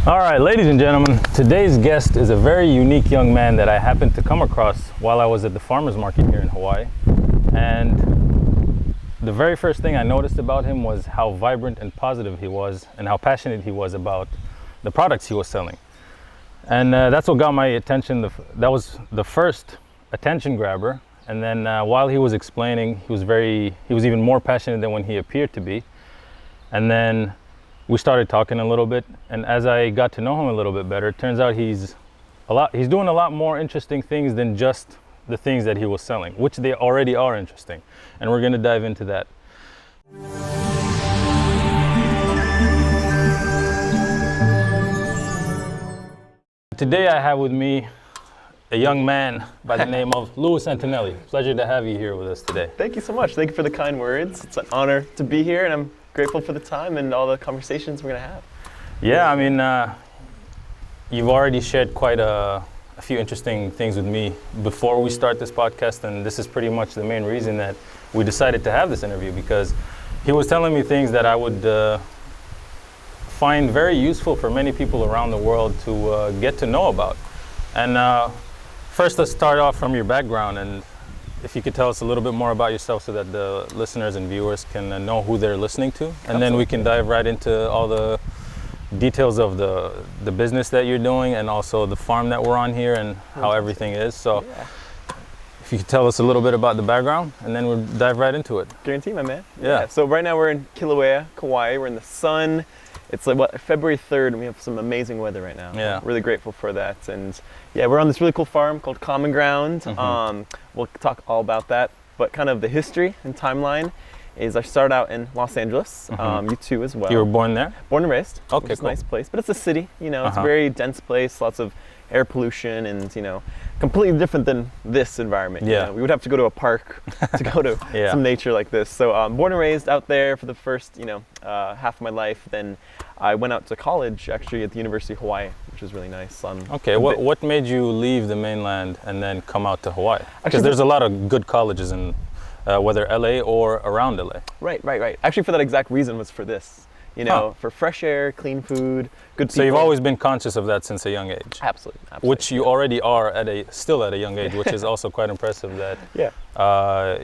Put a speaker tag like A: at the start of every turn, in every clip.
A: All right, ladies and gentlemen, today's guest is a very unique young man that I happened to come across while I was at the farmer's market here in Hawaii. And the very first thing I noticed about him was how vibrant and positive he was and how passionate he was about the products he was selling. And that's what got my attention. That was the first attention grabber. And then while he was explaining, he was even more passionate than when he appeared to be. And then we started talking a little bit, and as I got to know him a little bit better, it turns out he's doing a lot more interesting things than just the things that he was selling, which they already are interesting. And we're gonna dive into that. Today I have with me a young man by the name of Louis Antonelli. Pleasure to have you here with us today.
B: Thank you so much. Thank you for the kind words. It's an honor to be here, and I'm grateful for the time and all the conversations we're gonna have.
A: Yeah, I mean, you've already shared quite a few interesting things with me before we start this podcast, and this is pretty much the main reason that we decided to have this interview, because he was telling me things that I would find very useful for many people around the world to get to know about. And first, let's start off from your background, and if you could tell us a little bit more about yourself so that the listeners and viewers can know who they're listening to. And
B: Absolutely.
A: Then we can dive right into all the details of the business that you're doing and also the farm that we're on here and how everything is. So
B: Yeah.
A: if you could tell us a little bit about the background, and then we'll dive right into it.
B: Guarantee, my man.
A: Yeah.
B: So right now we're in Kilauea, Kauai. We're in the sun. It's like February 3rd, and we have some amazing weather right now.
A: Yeah.
B: Really grateful for that. And yeah, we're on this really cool farm called Common Ground.
A: Mm-hmm.
B: We'll talk all about that. But kind of the history and timeline is I started out in Los Angeles.
A: Mm-hmm.
B: You too as well.
A: You were born there?
B: Born and raised.
A: Okay,
B: Which is
A: cool.
B: a nice place, but it's a city. You know, it's a
A: Uh-huh.
B: very dense place. Lots of air pollution, and completely different than this environment.
A: Yeah.
B: We would have to go to a park to go to
A: Yeah.
B: some nature like this. So born and raised out there for the first half of my life. Then I went out to college actually at the University of Hawaii, which was really nice.
A: Okay, what made you leave the mainland and then come out to Hawaii?
B: Actually,
A: Because there's a lot of good colleges in whether LA or around LA.
B: Right. Actually, for that exact reason was for this. For fresh air, clean food, good people.
A: So you've always been conscious of that since a young age?
B: Absolutely.
A: Which you already are still at a young age, which is also quite impressive that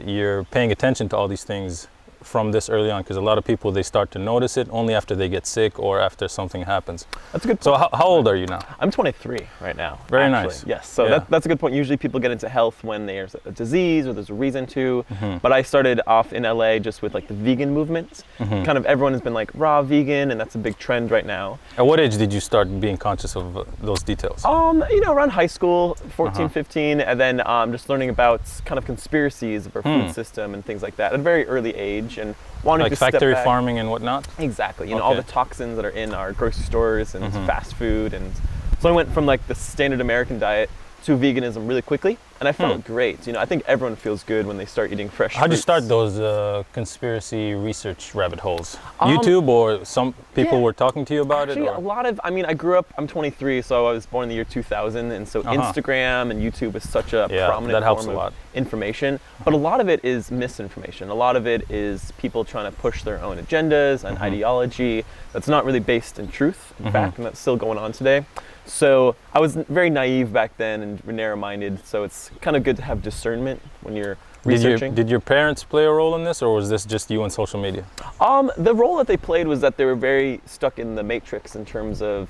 A: you're paying attention to all these things from this early on, because a lot of people, they start to notice it only after they get sick or after something happens.
B: That's a good point.
A: So how old are you now?
B: I'm 23 right now.
A: Very
B: actually.
A: nice.
B: Yes, so
A: Yeah.
B: that's a good point. Usually people get into health when there's a disease or there's a reason to,
A: Mm-hmm.
B: but I started off in LA just with like the vegan movement.
A: Mm-hmm.
B: Kind of everyone has been like raw vegan, and that's a big trend right now.
A: At what age did you start being conscious of those details?
B: Around high school, 14,
A: Uh-huh.
B: 15, and then just learning about kind of conspiracies of our
A: Hmm.
B: food system and things like that at a very early age, and wanting
A: Like
B: to step
A: factory
B: back.
A: farming and whatnot?
B: Exactly, all
A: Okay.
B: the toxins that are in our grocery stores and
A: Mhm.
B: fast food, and so I went from like the standard American diet to veganism really quickly, and I felt great. I think everyone feels good when they start eating fresh
A: How'd you
B: fruits.
A: start those conspiracy research rabbit holes? YouTube, or some people
B: yeah.
A: were talking to you about
B: Actually,
A: it? Or?
B: a lot of, I grew up, I'm 23, so I was born in the year 2000, and so
A: Uh-huh.
B: Instagram and YouTube is such a
A: Yeah,
B: prominent
A: that helps
B: form
A: a
B: of
A: lot.
B: information, but a lot of it is misinformation. A lot of it is people trying to push their own agendas and
A: Mm-hmm.
B: ideology that's not really based in truth, in fact, and that's still going on today. So I was very naive back then and narrow-minded, so it's kind of good to have discernment when you're researching.
A: Did your parents play a role in this, or was this just you on social media?
B: The role that they played was that they were very stuck in the matrix in terms of,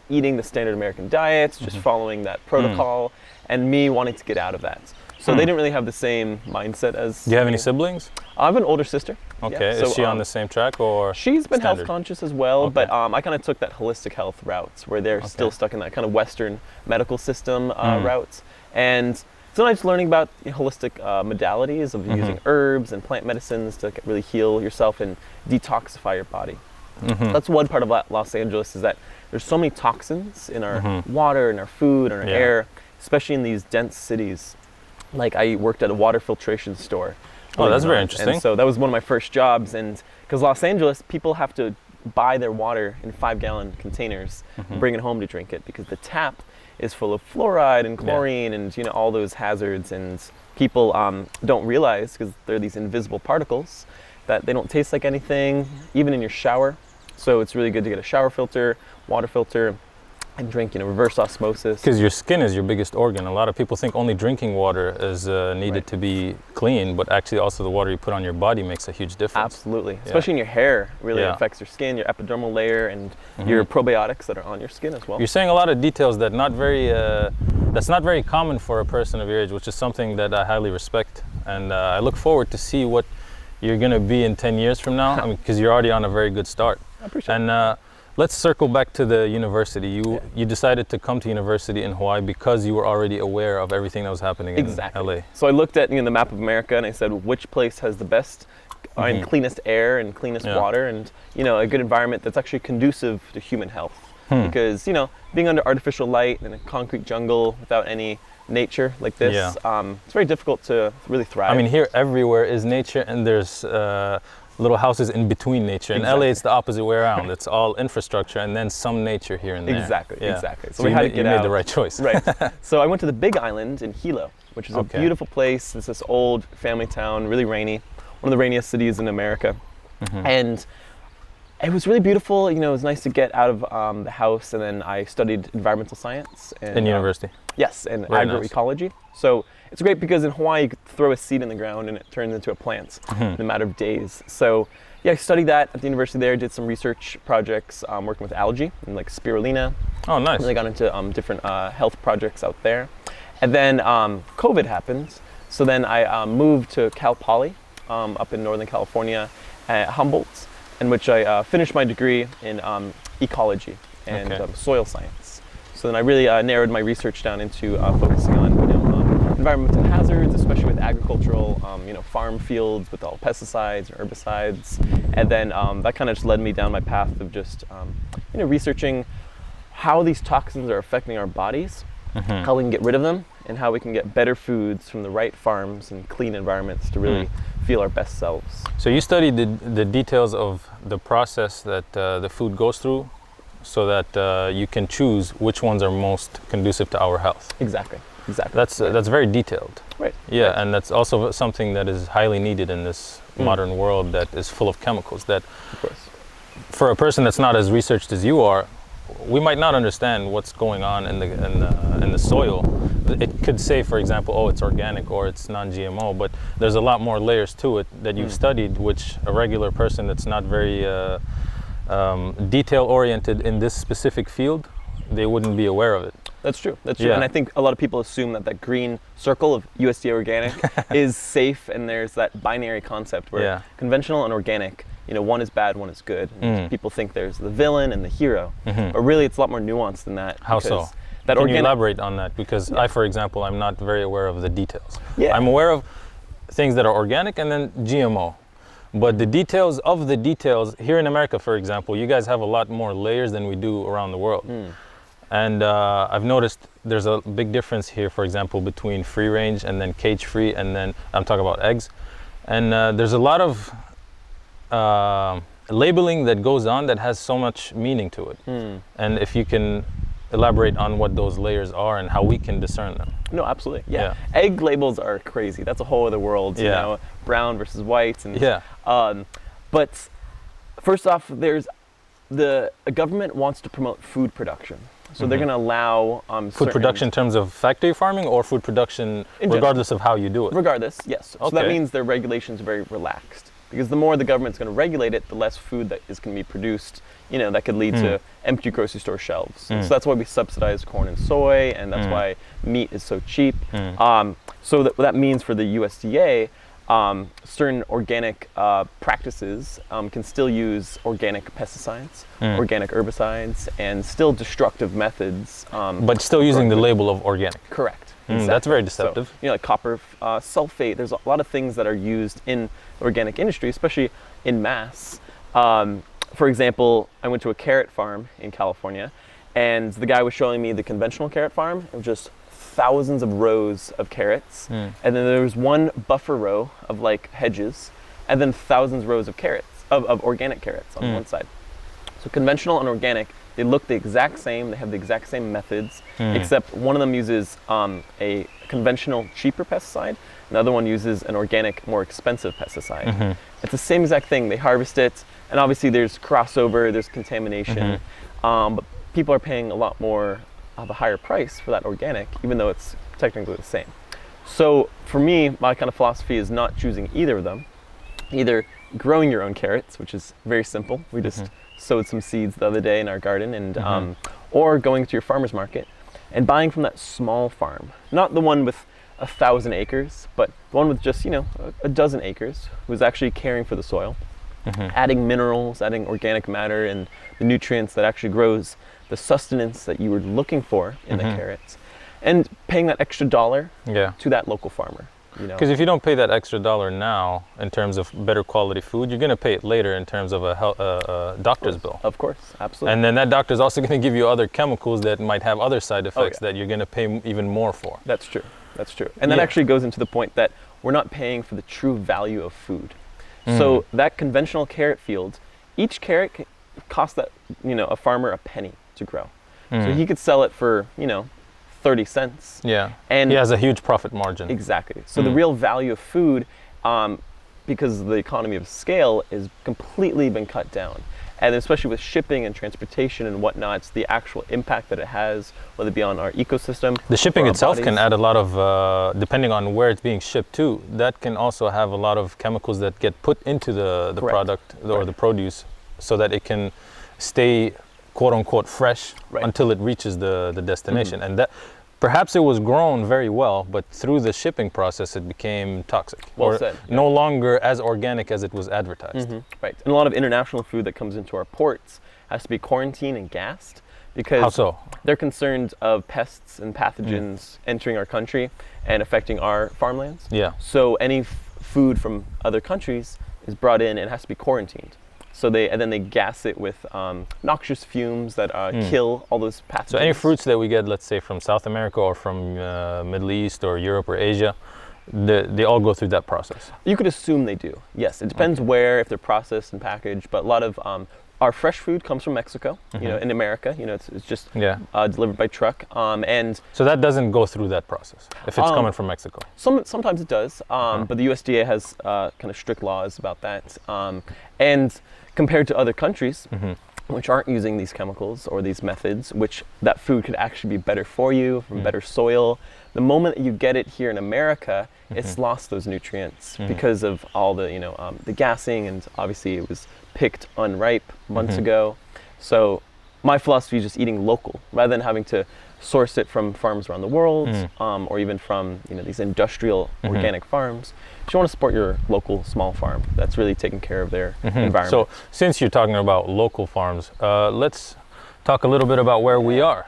B: eating the standard American diets, just following that protocol, and me wanting to get out of that. So they didn't really have the same mindset as...
A: Do you have any siblings?
B: I have an older sister.
A: Okay,
B: Yeah,
A: is she on the same track, or?
B: She's been
A: standard?
B: health conscious as well,
A: Okay.
B: but I kind of took that holistic health route where they're still stuck in that kind of Western medical system route. And so I was learning about holistic modalities of using herbs and plant medicines to really heal yourself and detoxify your body. That's one part of Los Angeles, is that there's so many toxins in our water, in our food, in our air, especially in these dense cities. Like I worked at a water filtration store.
A: Oh, that's very interesting.
B: And so that was one of my first jobs, and because Los Angeles, people have to buy their water in 5-gallon containers and bring it home to drink it, because the tap is full of fluoride and chlorine and all those hazards, and people don't realize, because they're these invisible particles, that they don't taste like anything, even in your shower. So it's really good to get a shower filter, water filter, and drink, reverse osmosis.
A: Because your skin is your biggest organ. A lot of people think only drinking water is needed to be clean, but actually also the water you put on your body makes a huge difference.
B: Absolutely. Especially in your hair, really affects your skin, your epidermal layer, and your probiotics that are on your skin as well.
A: You're saying a lot of details that that's not very common for a person of your age, which is something that I highly respect. And I look forward to see what you're going to be in 10 years from now, because you're already on a very good start.
B: I appreciate it.
A: And let's circle back to the university. You decided to come to university in Hawaii because you were already aware of everything that was happening in LA.
B: So I looked at the map of America and I said, which place has the best and cleanest air and cleanest water and a good environment that's actually conducive to human health. Because being under artificial light in a concrete jungle without any nature like this, it's very difficult to really thrive.
A: I mean, here everywhere is nature, and there's little houses in between nature. In LA, it's the opposite way around. It's all infrastructure and then some nature here and there.
B: Exactly.
A: So we had to get out. You made the right choice.
B: Right. So I went to the Big Island in Hilo, which is a beautiful place. It's this old family town, really rainy, one of the rainiest cities in America. And it was really beautiful. It was nice to get out of the house, and then I studied environmental science.
A: In university?
B: Yes, and agroecology. Nice. So it's great because in Hawaii, you could throw a seed in the ground and it turns into a plant in a matter of days. So I studied that at the university there, did some research projects working with algae and like spirulina.
A: Oh, nice.
B: And I got into different health projects out there. And then COVID happened. So then I moved to Cal Poly up in Northern California at Humboldt, in which I finished my degree in ecology and soil science. So then I really narrowed my research down into focusing on environmental hazards, especially with agricultural, farm fields with all pesticides and herbicides. And then that kind of just led me down my path of just researching how these toxins are affecting our bodies, how we can get rid of them, and how we can get better foods from the right farms and clean environments to really feel our best selves.
A: So you studied the details of the process that the food goes through so that you can choose which ones are most conducive to our health.
B: Exactly.
A: That's very detailed.
B: Right.
A: Yeah,
B: right.
A: And that's also something that is highly needed in this modern world that is full of chemicals. That,
B: of course,
A: for a person that's not as researched as you are, we might not understand what's going on in the soil. It could say, for example, oh, it's organic or it's non-GMO, but there's a lot more layers to it that you've studied, which a regular person that's not very detail-oriented in this specific field, they wouldn't be aware of it.
B: That's true. That's true. And I think a lot of people assume that green circle of USDA organic is safe, and there's that binary concept where conventional and organic, one is bad, one is good. And people think there's the villain and the hero, but really it's a lot more nuanced than that.
A: How so? Can you elaborate on that? Because I, for example, I'm not very aware of the details. Yeah. I'm aware of things that are organic and then GMO. But the details of the details, here in America, for example, you guys have a lot more layers than we do around the world. And I've noticed there's a big difference here, for example, between free range and then cage free, and then I'm talking about eggs. And there's a lot of labeling that goes on that has so much meaning to it. And if you can elaborate on what those layers are and how we can discern them.
B: No, absolutely. Yeah. Egg labels are crazy. That's a whole other world, you know, brown versus white. And, but first off, there's the government wants to promote food production. So they're going to allow
A: food production in terms of factory farming or food production regardless of how you do it?
B: Regardless, yes. So that means their regulations are very relaxed. Because the more the government's going to regulate it, the less food that is going to be produced, that could lead to empty grocery store shelves. So that's why we subsidize corn and soy, and that's why meat is so cheap. So what that means for the USDA, certain organic practices can still use organic pesticides, organic herbicides, and still destructive methods.
A: But still using the label of organic.
B: Correct. Exactly.
A: That's very deceptive.
B: So, like copper sulfate, there's a lot of things that are used in the organic industry, especially in mass. For example, I went to a carrot farm in California, and the guy was showing me the conventional carrot farm. It was just thousands of rows of carrots, and then there was one buffer row of like hedges, and then thousands of rows of carrots, of organic carrots on one side. So conventional and organic, they look the exact same, they have the exact same methods, except one of them uses a conventional, cheaper pesticide, another one uses an organic, more expensive pesticide. It's the same exact thing, they harvest it, and obviously there's crossover, there's contamination, but people are paying a lot more of a higher price for that organic, even though it's technically the same. So for me, my kind of philosophy is not choosing either of them. Either growing your own carrots, which is very simple. We just sowed some seeds the other day in our garden, and or going to your farmer's market and buying from that small farm, not the one with 1,000 acres, but the one with just, a dozen acres, who's actually caring for the soil, adding minerals, adding organic matter and the nutrients that actually grows the sustenance that you were looking for in the carrots, and paying that extra dollar to that local farmer.
A: Because if you don't pay that extra dollar now in terms of better quality food, you're going to pay it later in terms of a doctor's bill.
B: Of course, absolutely.
A: And then that doctor's also going to give you other chemicals that might have other side effects that you're going to pay even more for.
B: That's true. That's true. And that actually goes into the point that we're not paying for the true value of food. So that conventional carrot field, each carrot costs that, a farmer a penny to grow. So he could sell it for, 30 cents.
A: Yeah.
B: And
A: he has a huge profit margin.
B: Exactly. So the real value of food, because the economy of scale is completely been cut down. And especially with shipping and transportation and whatnot, the actual impact that it has, whether it be on our ecosystem.
A: The shipping itself can add a lot of, depending on where it's being shipped to, that can also have a lot of chemicals that get put into the product or the produce so that it can stay quote unquote fresh until it reaches the destination. And that perhaps it was grown very well, but through the shipping process it became toxic.
B: Well said.
A: No longer as organic as it was advertised.
B: Right. And a lot of international food that comes into our ports has to be quarantined and gassed because
A: How so?
B: They're concerned of pests and pathogens entering our country and affecting our farmlands.
A: Yeah.
B: So any food from other countries is brought in and has to be quarantined. So then they gas it with noxious fumes that kill all those pathogens.
A: So any fruits that we get, let's say from South America or from Middle East or Europe or Asia, they all go through that process?
B: You could assume they do. Yes, it depends where, if they're processed and packaged, but a lot of our fresh food comes from Mexico, in America. It's just delivered by truck. And
A: so that doesn't go through that process if it's coming from Mexico?
B: Sometimes it does, but the USDA has kind of strict laws about that. And compared to other countries, which aren't using these chemicals or these methods, which that food could actually be better for you, from better soil, the moment that you get it here in America, it's lost those nutrients because of all the, the gassing, and obviously it was picked unripe months ago. So my philosophy is just eating local rather than having to source it from farms around the world, or even from these industrial organic farms. You want to support your local small farm that's really taking care of their environment.
A: So since you're talking about local farms, let's talk a little bit about where we are.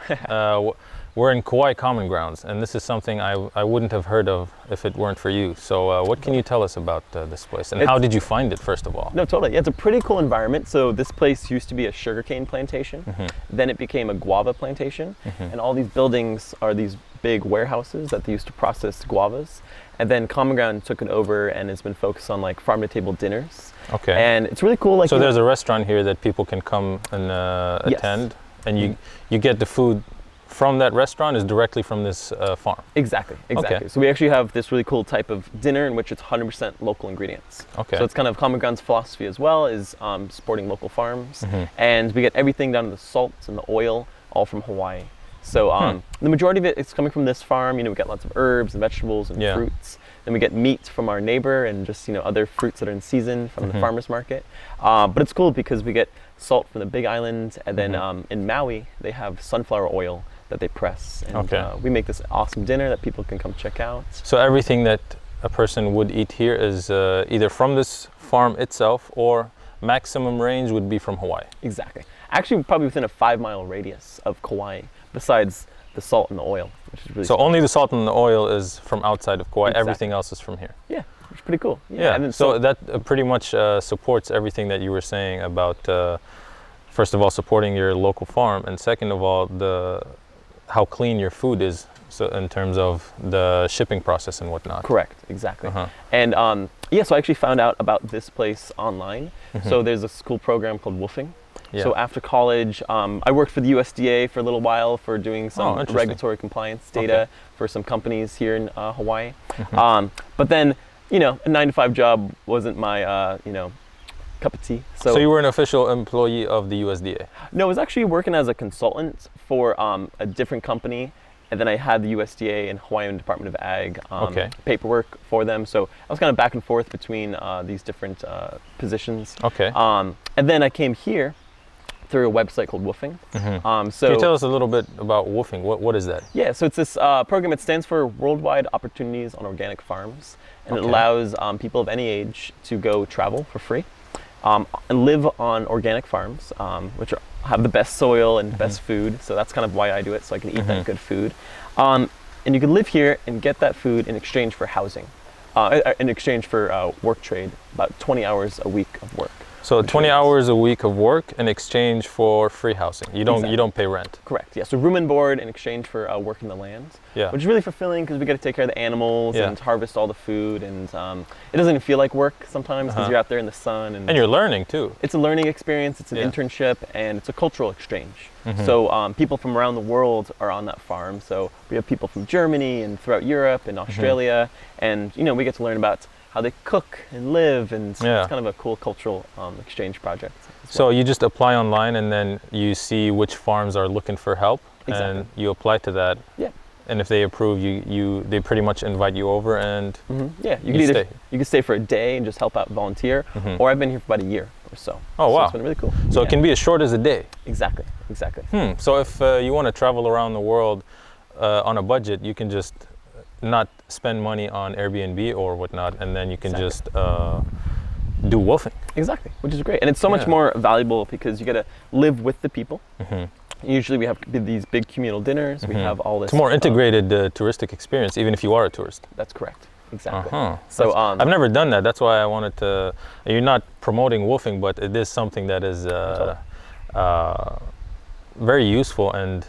A: We're in Kauai Common Grounds, and this is something I wouldn't have heard of if it weren't for you. So what can you tell us about this place, and how did you find it, first of all?
B: No, totally. Yeah, it's a pretty cool environment. So this place used to be a sugarcane plantation. Then it became a guava plantation. And all these buildings are these big warehouses that they used to process guavas. And then Common Ground took it over and has been focused on like farm-to-table dinners.
A: Okay.
B: And it's really cool.
A: So there's a restaurant here that people can come and attend, and you get the food from that restaurant is directly from this farm.
B: Exactly.
A: Okay.
B: So we actually have this really cool type of dinner in which it's 100% local ingredients.
A: Okay.
B: So it's kind of Common Ground's philosophy as well, is supporting local farms. And we get everything down to the salt and the oil, all from Hawaii. So the majority of it is coming from this farm. We get lots of herbs and vegetables and fruits. Then we get meat from our neighbor and just other fruits that are in season from the farmer's market. But it's cool because we get salt from the Big Island, and then in Maui they have sunflower oil that they press, and we make this awesome dinner that people can come check out.
A: So everything that a person would eat here is either from this farm itself, or maximum range would be from Hawaii?
B: Exactly. Actually, probably within a 5-mile radius of Kauai, besides the salt and the oil, which is really
A: so only the salt and the oil is from outside of Kauai.
B: Exactly.
A: Everything else is from here.
B: Yeah, which is pretty cool.
A: Yeah.
B: And then
A: so that pretty much supports everything that you were saying about first of all supporting your local farm, and second of all how clean your food is, so in terms of the shipping process and whatnot.
B: Correct, exactly. And so I actually found out about this place online. So there's this cool program called Wwoof-ing. So after college, I worked for the USDA for a little while for doing some regulatory compliance data for some companies here in Hawaii. But then, a 9-to-5 job wasn't my, cup of tea.
A: So you were an official employee of the USDA?
B: No, I was actually working as a consultant for a different company. And then I had the USDA and Hawaiian Department of Ag paperwork for them. So I was kind of back and forth between these different positions.
A: Okay.
B: And then I came here through a website called Wwoof-ing.
A: So can you tell us a little bit about Wwoof-ing? What is that?
B: Yeah, so it's this program. It stands for Worldwide Opportunities on Organic Farms. And it allows people of any age to go travel for free and live on organic farms, which have the best soil and best food. So that's kind of why I do it, so I can eat that good food. And you can live here and get that food in exchange for housing, in exchange for work trade, about 20 hours a week of work.
A: So 20 hours a week of work in exchange for free housing. You don't pay rent.
B: Correct. Yeah. So room and board in exchange for working the land.
A: Yeah.
B: Which is really fulfilling because we got to take care of the animals and harvest all the food, and it doesn't even feel like work sometimes because you're out there in the sun and
A: you're learning too.
B: It's a learning experience. It's an internship, and it's a cultural exchange. So people from around the world are on that farm. So we have people from Germany and throughout Europe and Australia, and we get to learn about how they cook and live, and it's kind of a cool cultural exchange project.
A: So you just apply online, and then you see which farms are looking for help, and you apply to that. Yeah. And if they approve, they pretty much invite you over, and
B: you can stay for a day and just help out, volunteer, or I've been here for about a year or so.
A: Oh wow,
B: so it's been really cool.
A: So it can be as short as a day.
B: Exactly.
A: So if you want to travel around the world on a budget, you can just not spend money on Airbnb or whatnot, and then you can just do woofing.
B: Exactly, which is great. And it's so much more valuable because you got to live with the people. Usually we have these big communal dinners. We have all this.
A: It's more integrated touristic experience, even if you are a tourist.
B: That's correct. Exactly.
A: So I've never done that. That's why I wanted to. You're not promoting woofing, but it is something that is very useful, and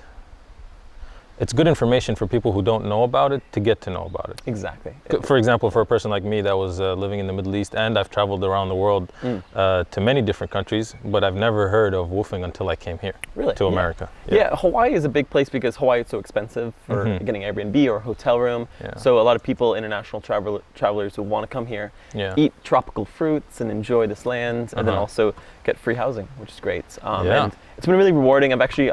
A: it's good information for people who don't know about it to get to know about it.
B: Exactly.
A: For example, for a person like me that was living in the Middle East, and I've traveled around the world to many different countries, but I've never heard of woofing until I came here to America.
B: Yeah, Hawaii is a big place because Hawaii is so expensive for getting Airbnb or a hotel room. So a lot of people, international travelers who want to come here, eat tropical fruits and enjoy this land, and then also get free housing, which is great. And it's been really rewarding. I've actually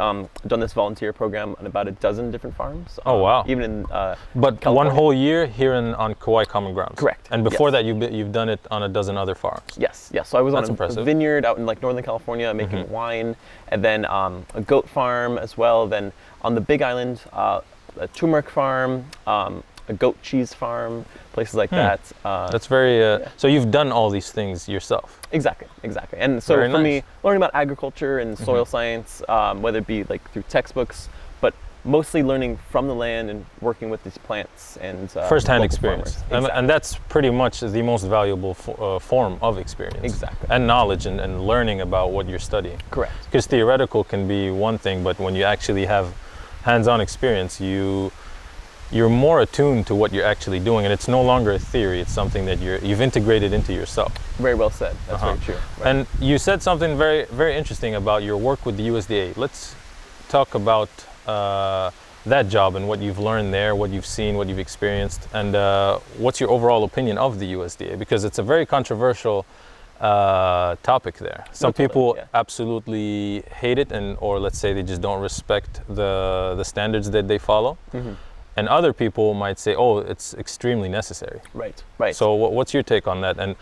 B: done this volunteer program on about a dozen different farms.
A: Oh wow!
B: Even in
A: but
B: California.
A: One whole year here on Kauai Common Grounds.
B: Correct.
A: And before that, you've done it on a dozen other farms.
B: Yes. So I was on a vineyard out in like Northern California making wine, and then a goat farm as well. Then on the Big Island, a turmeric farm, a goat cheese farm, places like that.
A: That's very. So you've done all these things yourself.
B: Exactly. And so for me, learning about agriculture and soil science, whether it be like through textbooks, but mostly learning from the land and working with these plants and
A: first-hand experience.
B: Exactly.
A: And that's pretty much the most valuable form of experience.
B: Exactly.
A: And knowledge and learning about what you're studying.
B: Correct.
A: Because theoretical can be one thing, but when you actually have hands-on experience, you're more attuned to what you're actually doing, and it's no longer a theory. It's something that you've integrated into yourself.
B: Very well said. That's very true. Right.
A: And you said something very, very interesting about your work with the USDA. Let's talk about that job and what you've learned there, what you've seen, what you've experienced, and what's your overall opinion of the USDA? Because it's a very controversial topic there. Some people absolutely hate it, or let's say they just don't respect the standards that they follow. And other people might say, oh, it's extremely necessary.
B: Right.
A: So what's your take on that, and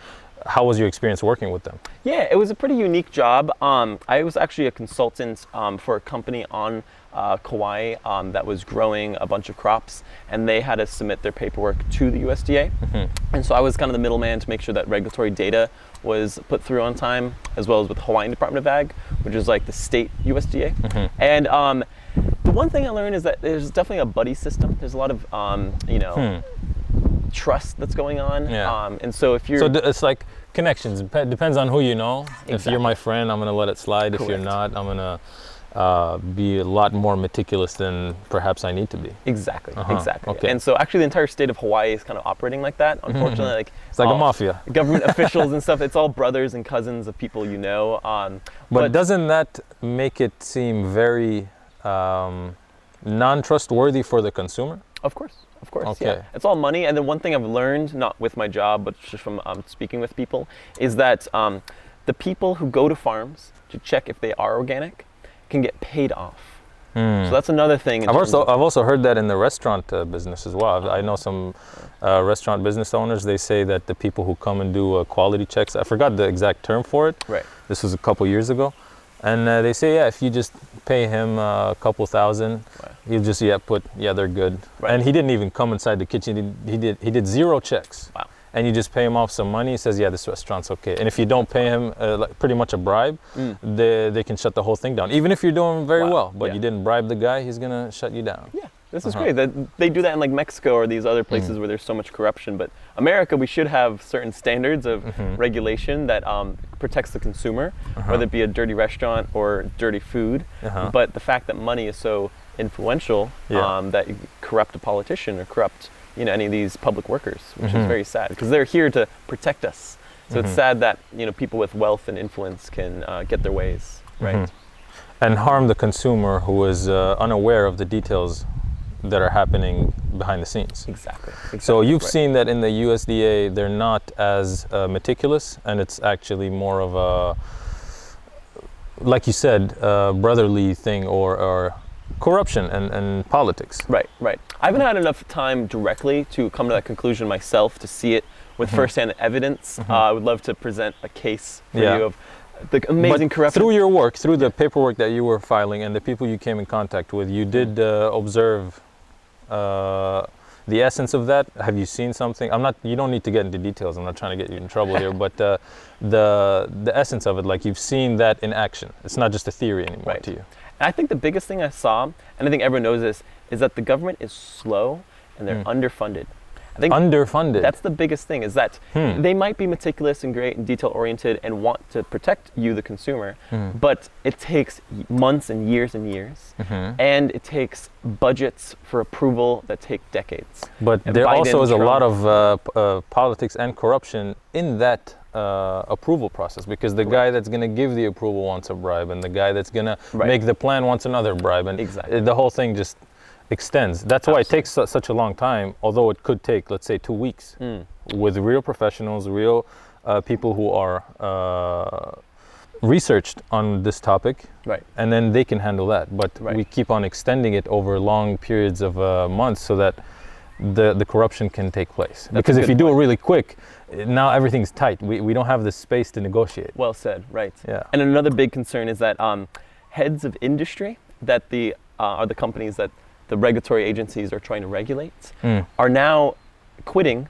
A: how was your experience working with them?
B: Yeah, it was a pretty unique job. I was actually a consultant for a company on Kauai that was growing a bunch of crops, and they had to submit their paperwork to the USDA. And so I was kind of the middleman to make sure that regulatory data was put through on time, as well as with the Hawaiian Department of Ag, which is like the state USDA. And the one thing I learned is that there's definitely a buddy system. There's a lot of, trust that's going on. And so if you're...
A: So it's like connections. Depends on who you know. Exactly. If you're my friend, I'm going to let it slide. Correct. If you're not, I'm going to be a lot more meticulous than perhaps I need to be.
B: Exactly.
A: Okay.
B: And so actually the entire state of Hawaii is kind of operating like that. Unfortunately,
A: it's like a mafia.
B: Government officials and stuff, it's all brothers and cousins of people you know.
A: But doesn't that make it seem very non-trustworthy for the consumer?
B: Of course.
A: Okay.
B: Yeah. It's all money. And then one thing I've learned, not with my job, but just from speaking with people, is that the people who go to farms to check if they are organic can get paid off. So that's another thing.
A: I've also heard that in the restaurant business as well. I know some restaurant business owners. They say that the people who come and do quality checks, I forgot the exact term for it.
B: Right.
A: This was a couple years ago, and they say, yeah, if you just pay him a couple thousand, you just they're good.
B: Right.
A: And he didn't even come inside the kitchen. He did 0 checks.
B: Wow.
A: And you just pay him off some money. He says, yeah, this restaurant's okay. And if you don't pay him like pretty much a bribe, they can shut the whole thing down. Even if you're doing very well, but you didn't bribe the guy, he's gonna shut you down.
B: Yeah, this is great. They do that in like Mexico or these other places where there's so much corruption. But America, we should have certain standards of regulation that protects the consumer, whether it be a dirty restaurant or dirty food. But the fact that money is so influential that you corrupt a politician or corrupt any of these public workers, which is very sad because they're here to protect us. So it's sad that people with wealth and influence can get their ways, right?
A: And harm the consumer who is unaware of the details that are happening behind the scenes.
B: Exactly.
A: So you've seen that in the USDA, they're not as meticulous, and it's actually more of a, like you said, brotherly thing or corruption and politics.
B: Right. I haven't had enough time directly to come to that conclusion myself, to see it with firsthand evidence. I would love to present a case for you of the amazing corruption.
A: Through your work, through the paperwork that you were filing and the people you came in contact with, you did observe the essence of that. Have you seen something? You don't need to get into details. I'm not trying to get you in trouble here, but the essence of it, like you've seen that in action. It's not just a theory anymore to you.
B: And I think the biggest thing I saw, and I think everyone knows this, is that the government is slow and they're underfunded. I think
A: underfunded.
B: That's the biggest thing, is that they might be meticulous and great and detail-oriented and want to protect you, the consumer, but it takes months and years, and it takes budgets for approval that take decades.
A: But
B: and
A: there
B: Biden,
A: also is a
B: Trump,
A: lot of politics and corruption in that approval process, because the guy that's going to give the approval wants a bribe, and the guy that's going to make the plan wants another bribe, and the whole thing just extends. That's why it takes such a long time, although it could take, let's say, 2 weeks with real professionals, real people who are researched on this topic, and then they can handle that. But we keep on extending it over long periods of months so that the corruption can take place. Because if you do it really quick, now everything's tight. We don't have the space to negotiate.
B: Well said, right.
A: Yeah.
B: And another big concern is that heads of industry that are the companies that the regulatory agencies are trying to regulate are now quitting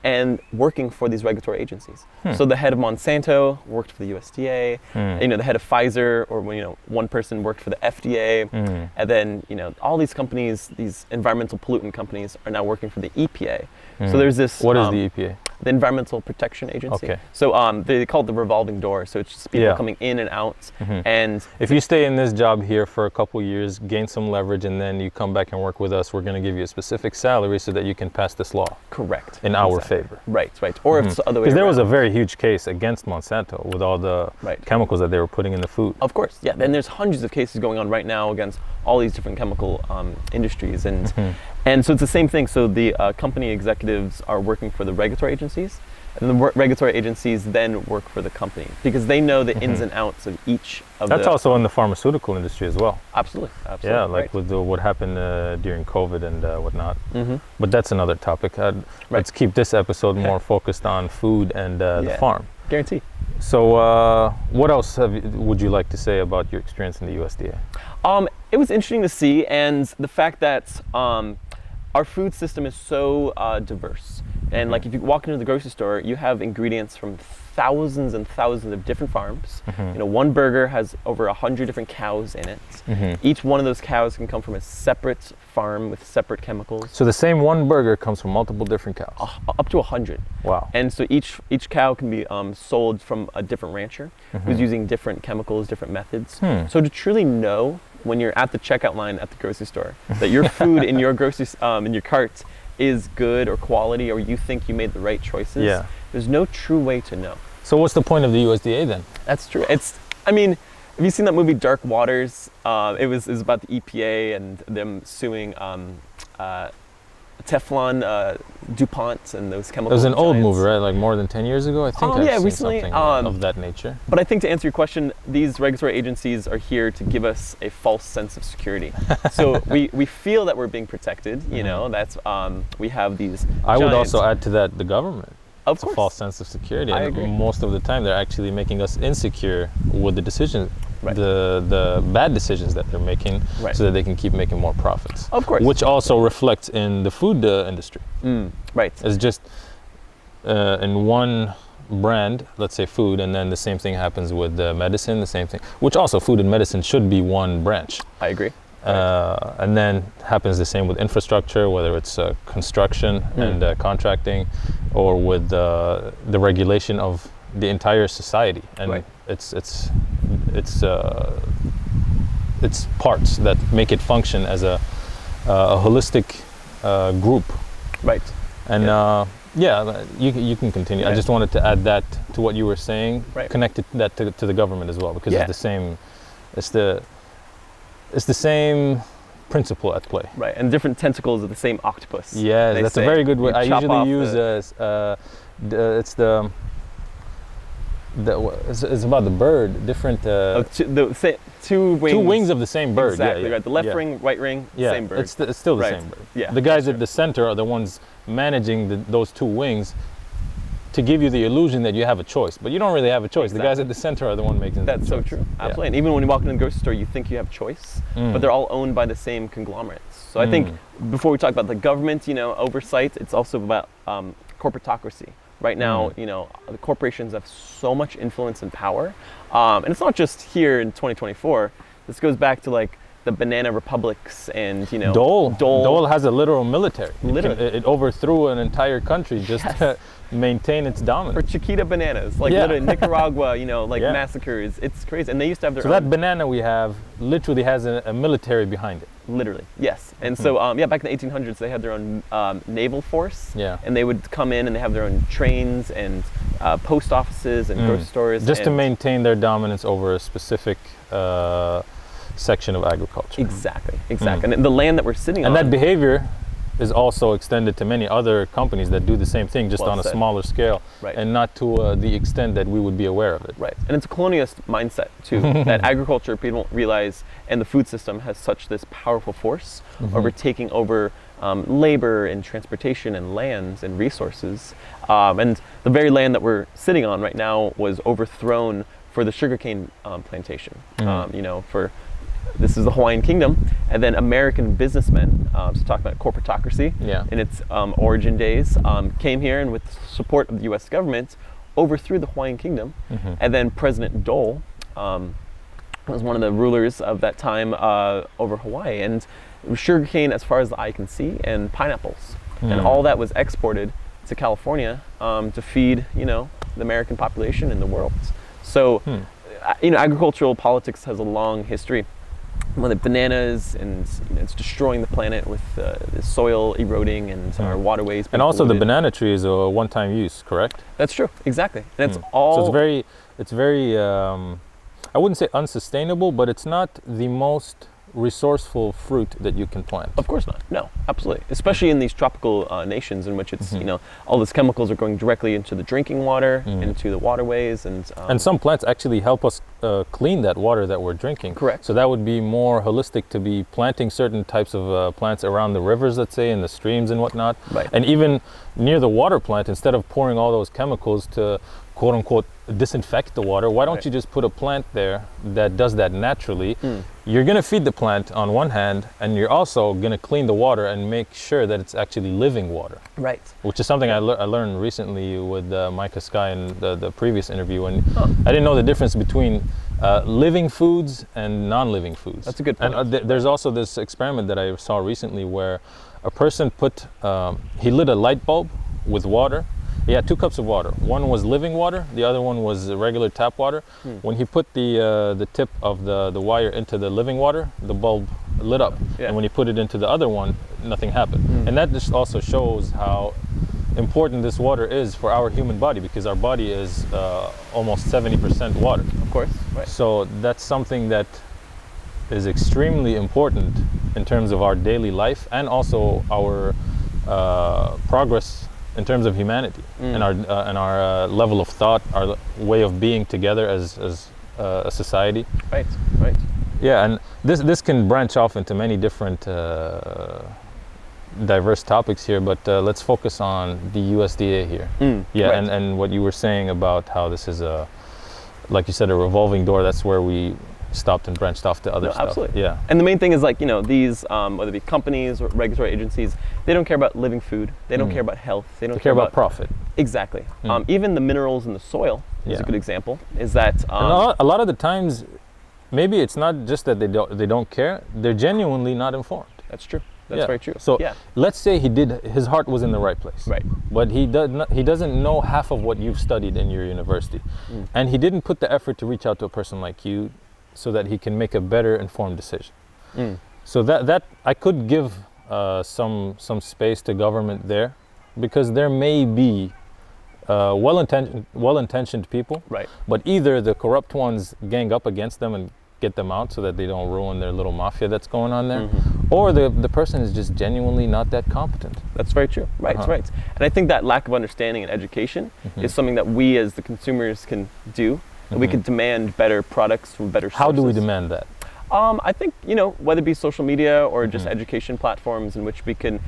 B: and working for these regulatory agencies. So the head of Monsanto worked for the USDA, the head of Pfizer, or one person worked for the FDA, and then all these companies, these environmental pollutant companies, are now working for the EPA. So there's this.
A: What is the EPA?
B: The Environmental Protection Agency.
A: Okay.
B: So they call it the revolving door. So it's just people coming in and out. And
A: if you stay in this job here for a couple years, gain some leverage, and then you come back and work with us, we're going to give you a specific salary so that you can pass this law.
B: Correct.
A: In our favor.
B: Right. Or if it's the other way around.
A: Because there was a very huge case against Monsanto with all the chemicals that they were putting in the food.
B: Of course, yeah. And there's hundreds of cases going on right now against all these different chemical industries. And so it's the same thing. So the company executives are working for the regulatory agencies, and the regulatory agencies then work for the company because they know the ins and outs of each of
A: That's also in the pharmaceutical industry as well.
B: Absolutely.
A: Yeah, like with what happened during COVID and whatnot. But that's another topic. Let's keep this episode more focused on food and the farm.
B: Guarantee.
A: So what else would you like to say about your experience in the USDA?
B: It was interesting to see, and the fact that our food system is so diverse. And like if you walk into the grocery store, you have ingredients from thousands and thousands of different farms. One burger has over 100 different cows in it. Each one of those cows can come from a separate farm with separate chemicals.
A: So the same one burger comes from multiple different cows?
B: Up to 100.
A: Wow.
B: And so each cow can be sold from a different rancher who's using different chemicals, different methods. So to truly know when you're at the checkout line at the grocery store that your food in your in your cart is good or quality, or you think you made the right choices, there's no true way to know.
A: So what's the point of the USDA then?
B: That's true. I mean, have you seen that movie Dark Waters? It was about the EPA and them suing Teflon, DuPont, and those chemical
A: It was an old
B: giants.
A: movie, right? Like more than 10 years ago, I think. I've
B: Yeah,
A: seen
B: recently,
A: something of that nature.
B: But I think to answer your question, these regulatory agencies are here to give us a false sense of security. So we feel that we're being protected. You know, that's we have these.
A: I would
B: giants.
A: also add to that the government.
B: Of
A: It's a
B: course.
A: false sense of security.
B: I
A: And
B: agree.
A: most of the time, they're actually making us insecure with the decisions,
B: Right.
A: the bad decisions that they're making,
B: Right.
A: so that they can keep making more profits.
B: Of course.
A: Which also reflects in the food industry.
B: Right.
A: It's just in one brand, let's say food, and then the same thing happens with medicine, the same thing, which also food and medicine should be one branch.
B: I agree.
A: And then happens the same with infrastructure, whether it's construction and contracting, or with the regulation of the entire society. And
B: Right.
A: it's parts that make it function as a holistic group.
B: Right.
A: And you can continue. I
B: Yeah.
A: just wanted to add that to what you were saying,
B: Right.
A: connected that to the government as well, because
B: Yeah.
A: it's the same. It's the same principle at play.
B: Right. And different tentacles of the same octopus.
A: Yeah,
B: they
A: that's a
B: say.
A: very good way.
B: You
A: I
B: chop
A: usually
B: off
A: use it's it's about the bird. Different
B: two wings.
A: two wings of the same bird.
B: Exactly.
A: Yeah, yeah.
B: Right. The left
A: yeah.
B: ring, right ring,
A: Yeah,
B: same bird.
A: it's still the
B: Right.
A: same bird.
B: Yeah,
A: The guys
B: that's
A: at the center are the ones managing those two wings to give you the illusion that you have a choice, but you don't really have a choice. The guys
B: Exactly.
A: at the center are the one making the
B: That's so
A: choice.
B: true.
A: Yeah.
B: Absolutely. And even when you walk into a grocery store, you think you have choice, but they're all owned by the same conglomerates. So I think before we talk about the government, oversight, it's also about corporotocracy. Right now, the corporations have so much influence and power, and it's not just here in 2024. This goes back to like the banana republics and
A: Dole has a literal military.
B: Literally.
A: It overthrew an entire country just to maintain its
B: for
A: dominance.
B: Chiquita bananas, like
A: Yeah.
B: literally Nicaragua,
A: Yeah.
B: massacres. It's crazy, and they used to have their
A: So
B: own.
A: that banana we have literally has a military behind it.
B: Literally, yes. And so, back in the 1800s, they had their own naval force.
A: Yeah.
B: And they would come in and they have their own trains and post offices and grocery stores.
A: Just to
B: and-
A: maintain their dominance over a specific section of agriculture.
B: Exactly. And the land that we're sitting
A: And
B: on.
A: that behavior is also extended to many other companies that do the same thing, just
B: Well
A: on a
B: said.
A: smaller scale,
B: Right.
A: and not to the extent that we would be aware of it.
B: Right. And it's a colonialist mindset, too, that agriculture, people don't realize, and the food system has such this powerful force over taking over labor and transportation and lands and resources. And the very land that we're sitting on right now was overthrown for the sugarcane plantation. This is the Hawaiian Kingdom, and then American businessmen, so talking about corporotocracy
A: Yeah.
B: in its origin days, came here and with support of the U.S. government, overthrew the Hawaiian Kingdom, and then President Dole was one of the rulers of that time over Hawaii, and it was sugarcane as far as the eye can see, and pineapples, and all that was exported to California to feed, the American population in the world. So, agricultural politics has a long history. Well, the bananas, and it's destroying the planet with the soil eroding and our waterways.
A: And
B: being
A: also the
B: polluted.
A: banana tree is a one-time use, correct?
B: That's true, exactly. And it's all.
A: So it's very, I wouldn't say unsustainable, but it's not the most resourceful fruit that you can plant.
B: Of course not. No, absolutely. Especially in these tropical nations in which it's, all these chemicals are going directly into the drinking water, into the waterways, and
A: some plants actually help us clean that water that we're drinking.
B: Correct.
A: So that would be more holistic to be planting certain types of plants around the rivers, let's say, and the streams and whatnot.
B: Right.
A: And even near the water plant, instead of pouring all those chemicals to quote unquote disinfect the water, why don't
B: Right.
A: you just put a plant there that does that naturally? You're going to feed the plant on one hand, and you're also going to clean the water and make sure that it's actually living water.
B: right.
A: Which is something I learned recently with Micah Sky in the previous interview, and I didn't know the difference between living foods and non-living foods.
B: That's a good point.
A: And there's also this experiment that I saw recently where a person he lit a light bulb with water. He had 2 cups of water. One was living water, the other one was regular tap water. When he put the tip of the wire into the living water, the bulb lit up.
B: Yeah.
A: And when he put it into the other one, nothing happened. And that just also shows how important this water is for our human body, because our body is almost 70% water.
B: Of course. Right.
A: So that's something that is extremely important in terms of our daily life and also our progress in terms of humanity and our level of thought, our way of being together as a society.
B: Right, right.
A: Yeah, and this can branch off into many different diverse topics here, but let's focus on the USDA here. Yeah,
B: right.
A: and what you were saying about how this is like you said, a revolving door. That's where we stopped and branched off to other stuff.
B: Absolutely.
A: Yeah.
B: And the main thing is, like, these, whether it be companies or regulatory agencies, they don't care about living food. They don't care about health. They don't
A: care about profit.
B: Exactly. Even the minerals in the soil is a good example. Is that
A: a lot of the times, maybe it's not just that they don't care. They're genuinely not informed.
B: That's true. That's very true.
A: So let's say his heart was in the right place.
B: Right.
A: But he doesn't know half of what you've studied in your university. And he didn't put the effort to reach out to a person like you so that he can make a better informed decision. So that I could give some space to government there, because there may be well-intentioned people,
B: right,
A: but either the corrupt ones gang up against them and get them out so that they don't ruin their little mafia that's going on there, or the person is just genuinely not that competent.
B: That's very true. Right, right. And I think that lack of understanding and education is something that we as the consumers can do. And we could demand better products from better sources.
A: How do we demand that?
B: I think, whether it be social media or just education platforms in which we can,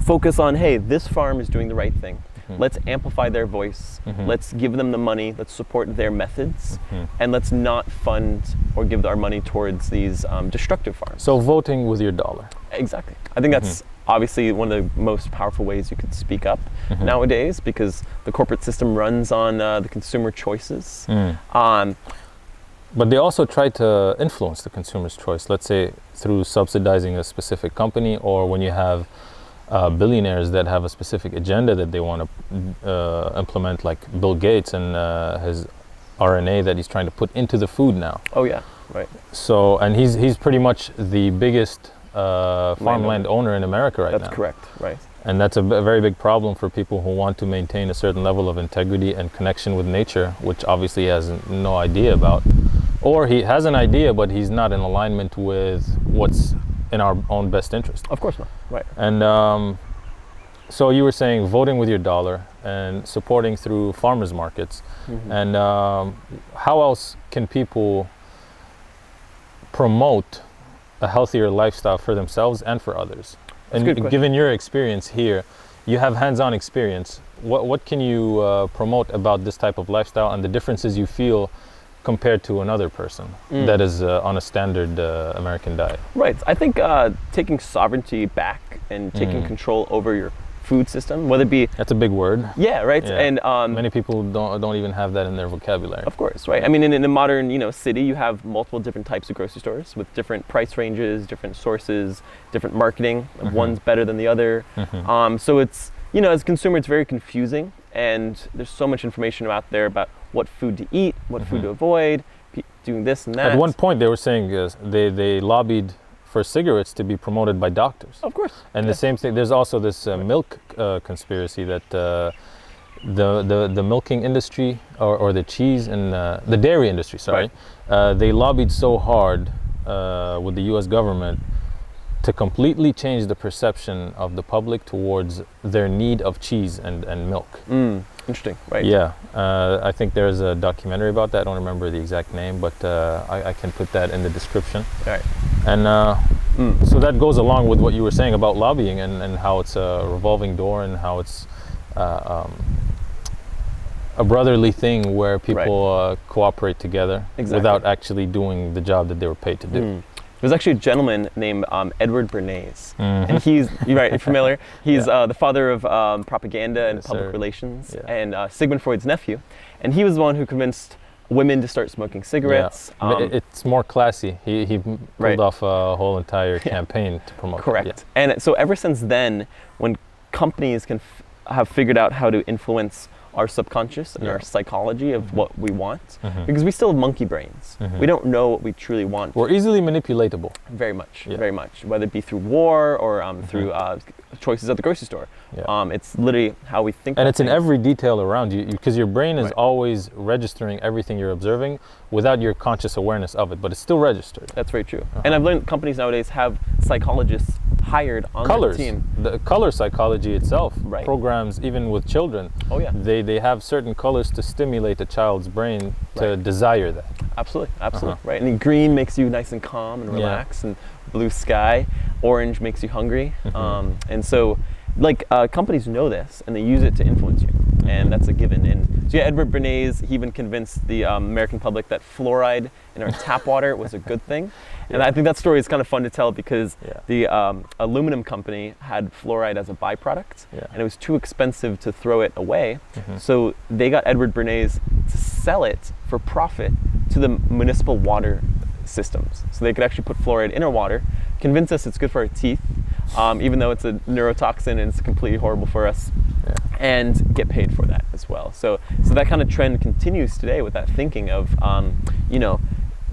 B: focus on, hey, this farm is doing the right thing. Let's amplify their voice. Let's give them the money. Let's support their methods. And let's not fund or give our money towards these destructive farms.
A: So voting with your dollar.
B: Exactly. I think that's obviously one of the most powerful ways you could speak up nowadays, because the corporate system runs on the consumer choices.
A: But they also try to influence the consumer's choice, let's say through subsidizing a specific company, or when you have billionaires that have a specific agenda that they want to implement, like Bill Gates and his RNA that he's trying to put into the food now.
B: Oh yeah, right.
A: So, and he's pretty much the biggest farmland owner in America right now.
B: That's correct, right.
A: And that's a very big problem for people who want to maintain a certain level of integrity and connection with nature, which obviously he has no idea about. Or he has an idea, but he's not in alignment with what's in our own best interest.
B: Of course not, right.
A: And so you were saying voting with your dollar and supporting through farmers markets. And how else can people promote a healthier lifestyle for themselves and for others? And given your experience here, you have hands-on experience. What can you promote about this type of lifestyle and the differences you feel compared to another person that is on a standard American diet?
B: Right. I think taking sovereignty back and taking control over your food system, whether it be...
A: That's a big word.
B: Yeah, right.
A: Yeah.
B: And
A: many people don't even have that in their vocabulary.
B: Of course, right. I mean, in a modern, city, you have multiple different types of grocery stores with different price ranges, different sources, different marketing. One's better than the other. So it's, as a consumer, it's very confusing, and there's so much information out there about what food to eat, what food to avoid, doing this and that.
A: At one point, they were saying they lobbied for cigarettes to be promoted by doctors.
B: Of course.
A: And the same thing, there's also this milk conspiracy that the milking industry or the cheese and the dairy industry, sorry, they lobbied so hard with the US government to completely change the perception of the public towards their need of cheese and milk.
B: Interesting, right.
A: Yeah, I think there's a documentary about that. I don't remember the exact name, but I can put that in the description.
B: All right.
A: And so that goes along with what you were saying about lobbying and how it's a revolving door and how it's a brotherly thing where people cooperate together without actually doing the job that they were paid to do.
B: There's actually a gentleman named Edward Bernays, and he's, you're familiar, he's the father of propaganda and public relations, and Sigmund Freud's nephew, and he was the one who convinced women to start smoking cigarettes.
A: It's more classy. He pulled off a whole entire campaign to promote
B: Correct. And so ever since then, when companies can have figured out how to influence our subconscious and our psychology of what we want, because we still have monkey brains. We don't know what we truly want.
A: We're easily manipulatable.
B: Very much, very much. Whether it be through war or through choices at the grocery store. It's literally how we think.
A: And it's in every detail around you, because your brain is always registering everything you're observing without your conscious awareness of it, but it's still registered.
B: That's very true. And I've learned companies nowadays have psychologists hired on
A: Colors.
B: the team.
A: The color psychology itself
B: Right.
A: programs, even with children.
B: Oh yeah,
A: They have certain colors to stimulate a child's brain to
B: Right.
A: desire that.
B: absolutely, right. And green makes you nice and calm and relaxed, and blue sky. Orange makes you hungry, and so like companies know this and they use it to influence you, and that's a given. And so yeah, Edward Bernays, he even convinced the American public that fluoride in our tap water was a good thing. And I think that story is kind of fun to tell because the aluminum company had fluoride as a byproduct, and it was too expensive to throw it away. So they got Edward Bernays to sell it for profit to the municipal water systems. So they could actually put fluoride in our water, convince us it's good for our teeth, even though it's a neurotoxin and it's completely horrible for us, and get paid for that as well. So that kind of trend continues today with that thinking of,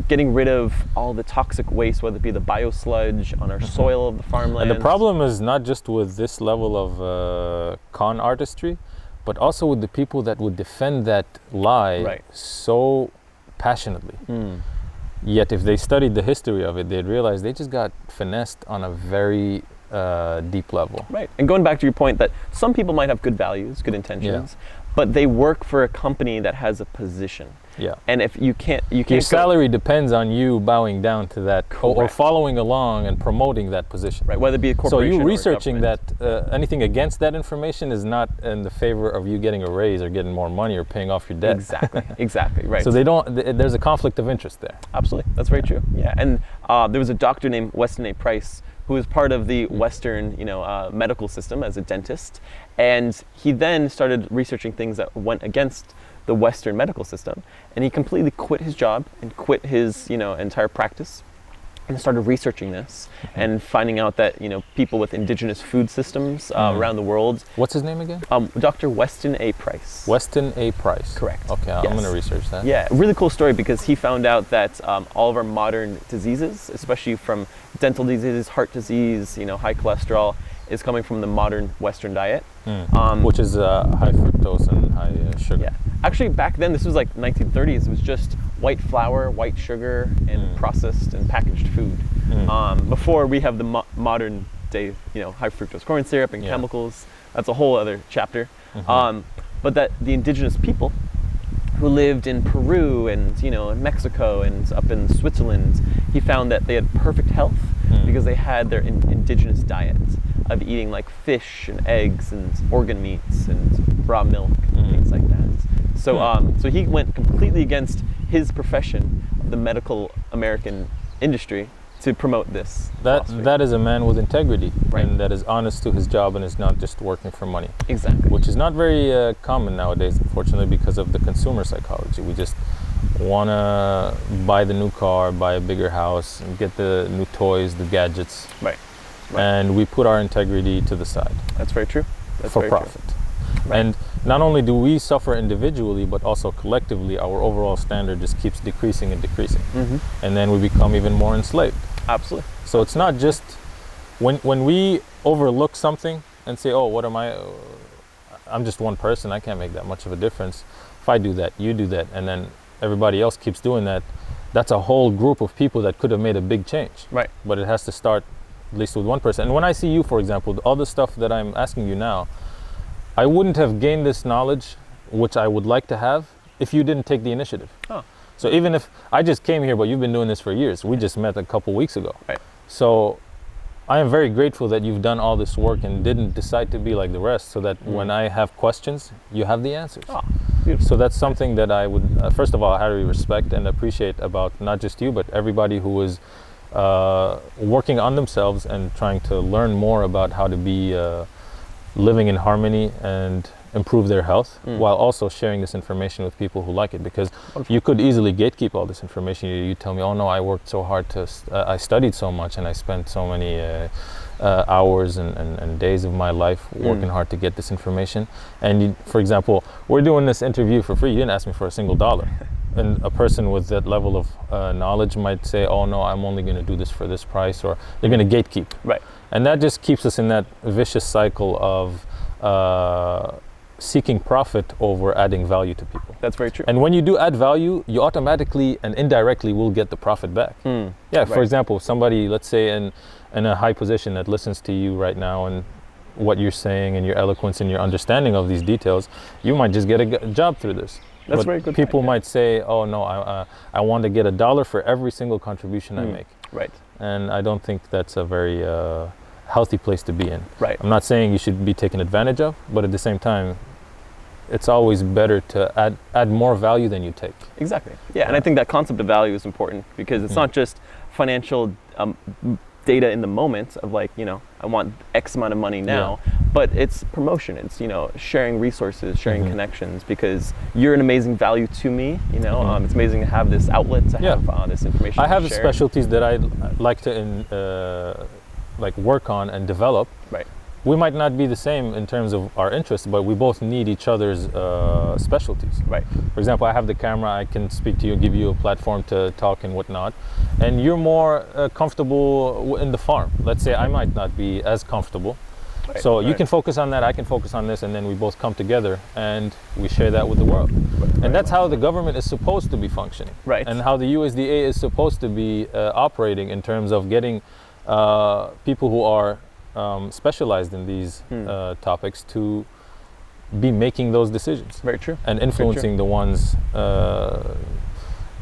B: getting rid of all the toxic waste, whether it be the biosludge on our soil of the farmland.
A: And the problem is not just with this level of con artistry, but also with the people that would defend that lie so passionately. Yet if they studied the history of it, they'd realize they just got finessed on a very deep level.
B: Right. And going back to your point that some people might have good values, good intentions, but they work for a company that has a position.
A: Yeah.
B: And if you can't
A: your salary depends on you bowing down to that or following along and promoting that position.
B: Right, whether it be a corporation.
A: So you researching that, anything against that information is not in the favor of you getting a raise or getting more money or paying off your debt.
B: Exactly, right.
A: So there's a conflict of interest there.
B: Absolutely, that's very true. Yeah, and there was a doctor named Westin A.Price who was part of the Western, medical system as a dentist, and he then started researching things that went against the Western medical system, and he completely quit his job and quit his entire practice and started researching this and finding out that people with indigenous food systems around the world.
A: What's his name again?
B: Dr. Westin A.Price.
A: Westin A.Price.
B: Correct.
A: Okay, I'm going to research that.
B: Yeah, really cool story because he found out that all of our modern diseases, especially from dental diseases, heart disease, high cholesterol, is coming from the modern Western diet.
A: Which is high fructose and high sugar.
B: Yeah. Actually, back then, this was like 1930s, it was just white flour, white sugar, and processed and packaged food. Before we have the modern day, high fructose corn syrup and chemicals. That's a whole other chapter. But that the indigenous people who lived in Peru and in Mexico and up in Switzerland, he found that they had perfect health because they had their indigenous diet of eating like fish and eggs and organ meats and raw milk and things like that. So he went completely against his profession of the medical American industry to promote this.
A: That is a man with integrity, and that is honest to his job and is not just working for money.
B: Exactly.
A: Which is not very common nowadays, unfortunately, because of the consumer psychology. We just want to buy the new car, buy a bigger house, and get the new toys, the gadgets.
B: Right.
A: And we put our integrity to the side.
B: That's very true. That's
A: for
B: very
A: profit.
B: True.
A: And not only do we suffer individually, but also collectively, our overall standard just keeps decreasing and decreasing. And then we become even more enslaved.
B: Absolutely.
A: So it's not just when we overlook something and say, oh, what am I'm just one person, I can't make that much of a difference. If I do that, you do that, and then everybody else keeps doing that, that's a whole group of people that could have made a big change.
B: Right.
A: But it has to start at least with one person. And when I see you, for example, all the stuff that I'm asking you now, I wouldn't have gained this knowledge, which I would like to have, if you didn't take the initiative.
B: Oh.
A: So even if I just came here, but you've been doing this for years, we just met a couple weeks ago.
B: Right.
A: So I am very grateful that you've done all this work and didn't decide to be like the rest, so that when I have questions, you have the answers.
B: Oh, beautiful.
A: So that's something that I would, first of all, highly respect and appreciate about not just you, but everybody who is working on themselves and trying to learn more about how to be living in harmony and improve their health, while also sharing this information with people who like it. Because you could easily gatekeep all this information. You tell me, oh no, I worked so hard I studied so much and I spent so many hours and days of my life working hard to get this information. And for example, we're doing this interview for free. You didn't ask me for a single dollar. And a person with that level of knowledge might say, oh no, I'm only going to do this for this price, or they're going to gatekeep.
B: Right.
A: And that just keeps us in that vicious cycle of seeking profit over adding value to people.
B: That's very true.
A: And when you do add value, you automatically and indirectly will get the profit back. Yeah,
B: right.
A: For example, somebody, let's say in a high position that listens to you right now and what you're saying and your eloquence and your understanding of these details, you might just get a job through this.
B: That's
A: but
B: very good.
A: People
B: point,
A: might say, oh no, I want to get $1 for every single contribution I make.
B: Right.
A: And I don't think that's a very healthy place to be in.
B: Right.
A: I'm not saying you should be taken advantage of, but at the same time, it's always better to add more value than you take.
B: Exactly. Yeah, and I think that concept of value is important because it's not just financial data in the moment of like, I want X amount of money now, but it's promotion. It's, sharing resources, sharing connections, because you're an amazing value to me, it's amazing to have this outlet to have this information.
A: I have
B: share.
A: specialties that I like to work on and develop.
B: Right.
A: We might not be the same in terms of our interests, but we both need each other's specialties.
B: Right.
A: For example, I have the camera, I can speak to you, give you a platform to talk and whatnot. And you're more comfortable in the farm. Let's say I might not be as comfortable. Right. So you can focus on that, I can focus on this, and then we both come together and we share that with the world. And that's how the government is supposed to be functioning.
B: Right.
A: And how the USDA is supposed to be operating in terms of getting people who are specialized in these topics to be making those decisions.
B: Very true.
A: And influencing the ones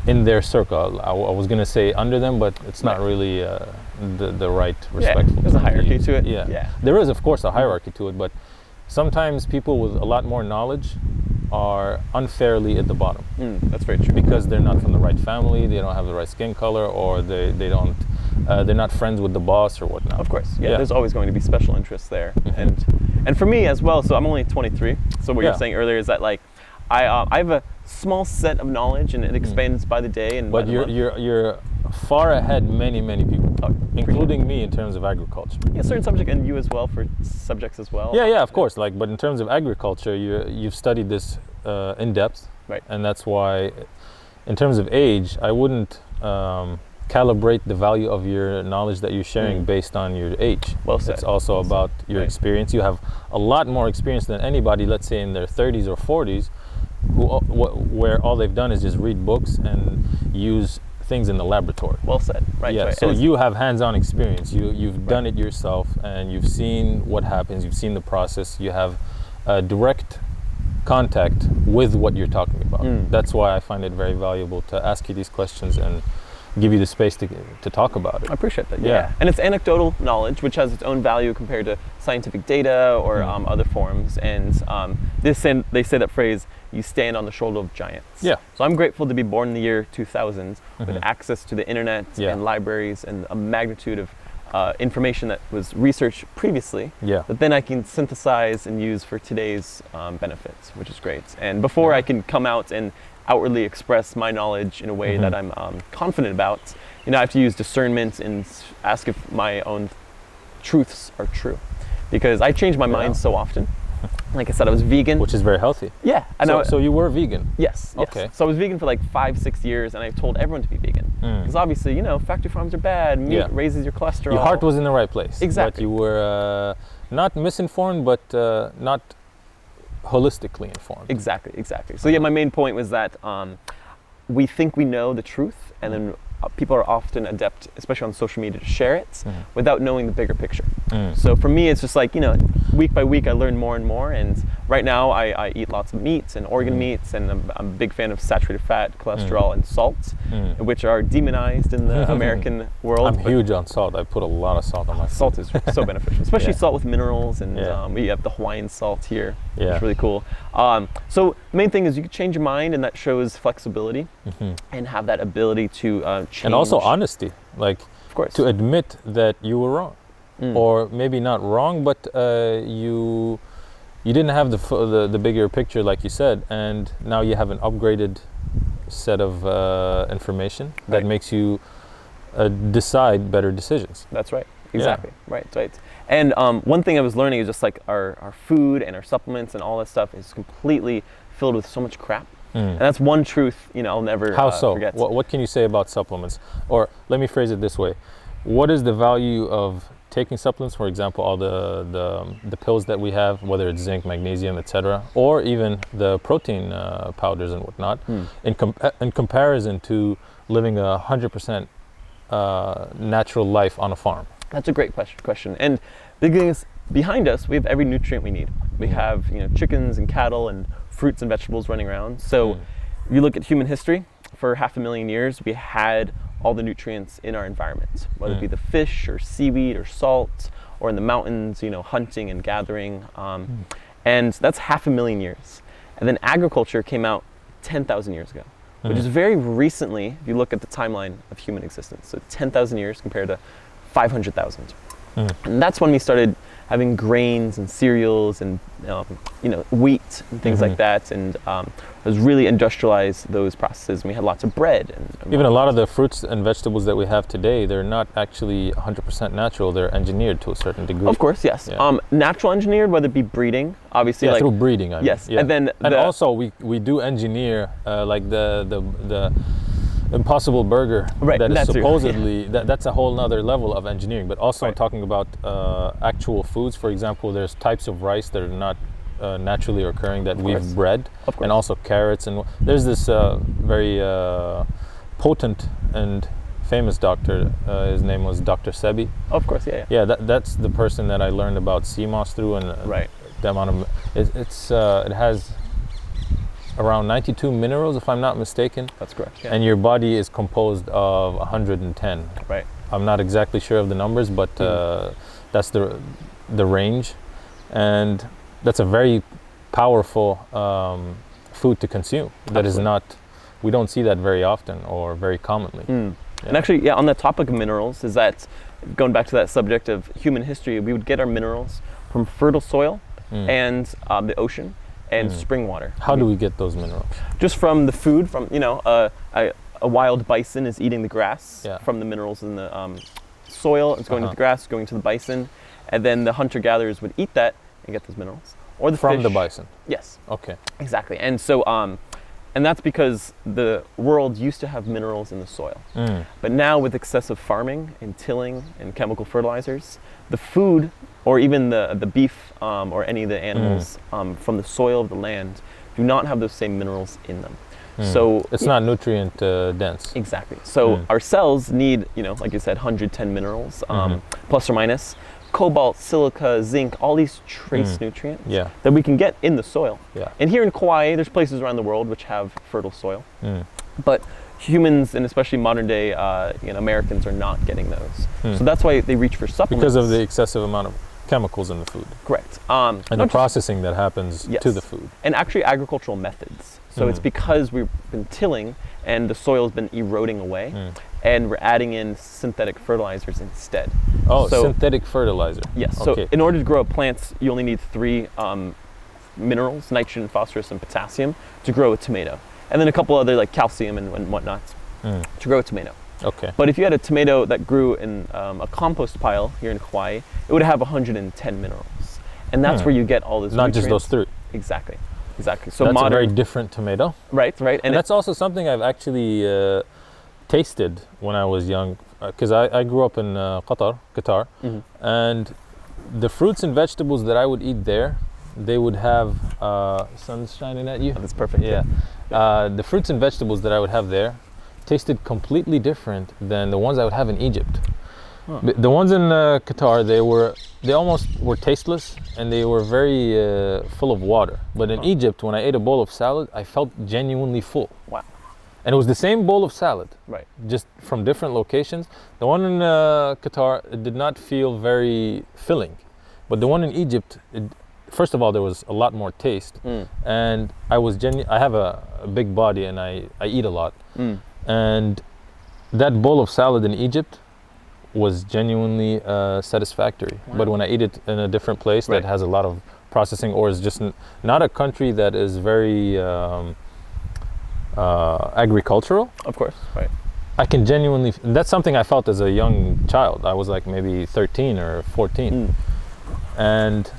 A: in their circle. I was going to say under them, but it's not really the right respectful.
B: There's a hierarchy to it.
A: Yeah. There is, of course, a hierarchy to it, but sometimes people with a lot more knowledge are unfairly at the bottom.
B: That's very true.
A: Because they're not from the right family, they don't have the right skin color, or they're not friends with the boss or whatnot.
B: Of course, there's always going to be special interests there. And for me as well, so I'm only 23, so what you're saying earlier is that like, I have a small set of knowledge and it expands by the day.
A: But you're far ahead many people, including me in terms of agriculture.
B: Yeah, certain subject, and you as well for subjects as well.
A: Yeah, of course. But in terms of agriculture, you've studied this in depth,
B: right?
A: And that's why, in terms of age, I wouldn't calibrate the value of your knowledge that you're sharing based on your age.
B: Well said.
A: It's also about your experience. You have a lot more experience than anybody, let's say in their 30s or 40s, where all they've done is just read books and use things in the laboratory.
B: Well said. Right.
A: Yeah.
B: Right.
A: So you have hands-on experience. You've done it yourself, and you've seen what happens. You've seen the process. You have direct contact with what you're talking about. That's why I find it very valuable to ask you these questions and give you the space to talk about it.
B: I appreciate that. Yeah. And it's anecdotal knowledge, which has its own value compared to scientific data or other forms. And they say that phrase, you stand on the shoulder of giants.
A: Yeah.
B: So I'm grateful to be born in the year 2000 with access to the internet and libraries and a magnitude of information that was researched previously that then I can synthesize and use for today's benefits, which is great. And before I can come out and outwardly express my knowledge in a way that I'm confident about, I have to use discernment and ask if my own truths are true, because I change my mind so often. Like I said, I was vegan,
A: which is very healthy.
B: Yeah.
A: So you were vegan?
B: Yes.
A: Okay.
B: So I was vegan for like 5-6 years, and I've told everyone to be vegan because obviously, factory farms are bad. Meat raises your cholesterol.
A: Your heart was in the right place.
B: Exactly.
A: But you were not misinformed, but not holistically informed.
B: Exactly. So my main point was that we think we know the truth, and then people are often adept, especially on social media, to share it without knowing the bigger picture. So for me, it's just like, week by week I learn more and more, and right now I eat lots of meats and organ meats, and I'm a big fan of saturated fat, cholesterol, and salt, which are demonized in the American world.
A: I'm huge on salt. I put a lot of salt on my food.
B: Salt is so beneficial, especially salt with minerals, and we have the Hawaiian salt here. It's really cool. So the main thing is you can change your mind, and that shows flexibility and have that ability to change.
A: And also honesty, like
B: of course,
A: to admit that you were wrong, or maybe not wrong, but you didn't have the bigger picture, like you said, and now you have an upgraded set of information that makes you decide better decisions.
B: That's right. Exactly. Right. And one thing I was learning is just like our food and our supplements and all that stuff is completely filled with so much crap. And that's one truth, I'll never forget.
A: What can you say about supplements? Or let me phrase it this way. What is the value of taking supplements, for example, all the pills that we have, whether it's zinc, magnesium, etc., or even the protein powders and whatnot, in comparison to living 100% natural life on a farm?
B: That's a great question. And the thing is, behind us, we have every nutrient we need. We have, chickens and cattle and fruits and vegetables running around. So if you look at human history, for 500,000 years, we had all the nutrients in our environment, whether it be the fish or seaweed or salt, or in the mountains, hunting and gathering. And that's 500,000 years. And then agriculture came out 10,000 years ago, which is very recently, if you look at the timeline of human existence. So 10,000 years compared to 500,000. And that's when we started having grains and cereals and wheat and things like that, and was really industrialized those processes. And we had lots of bread. And
A: even a lot of the fruits and vegetables that we have today, they're not actually 100% natural. They're engineered to a certain degree.
B: Of course, yes.
A: Yeah.
B: Natural engineered, whether it be breeding, obviously.
A: Yeah, through breeding. I mean.
B: Yes,
A: Yeah.
B: and
A: also we do engineer like the Impossible Burger,
B: right,
A: that is supposedly,
B: yeah.
A: that's a whole nother level of engineering, but also
B: Right.
A: talking about actual foods. For example, there's types of rice that are not naturally occurring that we've bred,
B: Of course.
A: and also carrots, and there's this very potent and famous doctor, his name was Dr. Sebi.
B: Of course, yeah.
A: Yeah, that's the person that I learned about sea moss through, and
B: Right.
A: the amount of, it has around 92 minerals, if I'm not mistaken.
B: That's correct. Yeah.
A: And your body is composed of 110.
B: Right.
A: I'm not exactly sure of the numbers, but that's the range, and that's a very powerful food to consume. That is not, we don't see that very often or very commonly. Yeah.
B: And actually, on the topic of minerals, is that going back to that subject of human history, we would get our minerals from fertile soil and the ocean and spring water.
A: How do we get those minerals?
B: Just from the food, from a wild bison is eating the grass from the minerals in the soil. It's going to the grass, going to the bison, and then the hunter-gatherers would eat that and get those minerals. Or the
A: from
B: fish.
A: the bison.
B: Yes.
A: Okay.
B: Exactly. And so, and that's because the world used to have minerals in the soil. But now with excessive farming and tilling and chemical fertilizers, the food, or even the beef or any of the animals from the soil of the land, do not have those same minerals in them. So
A: it's not nutrient dense.
B: Exactly. So our cells need, like you said, 110 minerals, plus or minus, cobalt, silica, zinc, all these trace nutrients that we can get in the soil.
A: Yeah.
B: And here in Kauai, there's places around the world which have fertile soil. But humans, and especially modern day Americans, are not getting those. So that's why they reach for supplements.
A: Because of the excessive amount of chemicals in the food.
B: Correct.
A: And the processing that happens to the food.
B: And actually agricultural methods. So it's because we've been tilling and the soil has been eroding away, and we're adding in synthetic fertilizers instead.
A: Oh, so, synthetic fertilizer.
B: Yes.
A: Okay.
B: So in order to grow plants, you only need 3 minerals, nitrogen, phosphorus, and potassium, to grow a tomato. And then a couple other, like calcium and whatnot, to grow a tomato.
A: Okay.
B: But if you had a tomato that grew in a compost pile here in Kauai, it would have 110 minerals. And that's where you get all those
A: nutrients.
B: Not
A: just those 3.
B: Exactly. So
A: that's a very different tomato.
B: Right.
A: And that's also something I've actually tasted when I was young, because I grew up in Qatar, and the fruits and vegetables that I would eat there, they would have, sun's shining at you?
B: Oh, that's perfect.
A: Yeah. The fruits and vegetables that I would have there tasted completely different than the ones I would have in Egypt. The ones in Qatar, they almost were tasteless, and they were very full of water. But in Egypt, when I ate a bowl of salad, I felt genuinely full.
B: Wow.
A: And it was the same bowl of salad,
B: right?
A: Just from different locations. The one in Qatar, it did not feel very filling, but the one in Egypt, first of all, there was a lot more taste, and I have a big body, and I eat a lot, and that bowl of salad in Egypt was genuinely satisfactory. Wow. But when I eat it in a different place that has a lot of processing, or is just not a country that is very agricultural.
B: Of course, right.
A: I can genuinely, that's something I felt as a young child. I was like maybe 13 or 14. And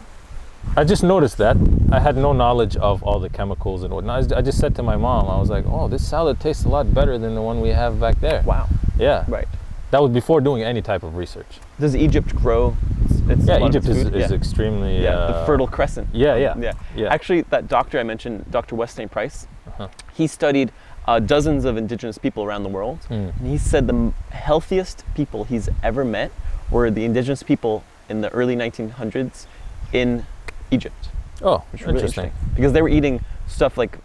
A: I just noticed that. I had no knowledge of all the chemicals and whatnot. I just said to my mom, I was like, oh, this salad tastes a lot better than the one we have back there.
B: Wow.
A: Yeah.
B: Right.
A: That was before doing any type of research.
B: Does Egypt grow?
A: Yeah, Egypt is extremely...
B: the Fertile Crescent.
A: Yeah.
B: Actually, that doctor I mentioned, Dr. Westin A.Price, he studied dozens of indigenous people around the world. And he said the healthiest people he's ever met were the indigenous people in the early 1900s in Egypt.
A: Oh,
B: which was really
A: interesting.
B: Because they were eating stuff like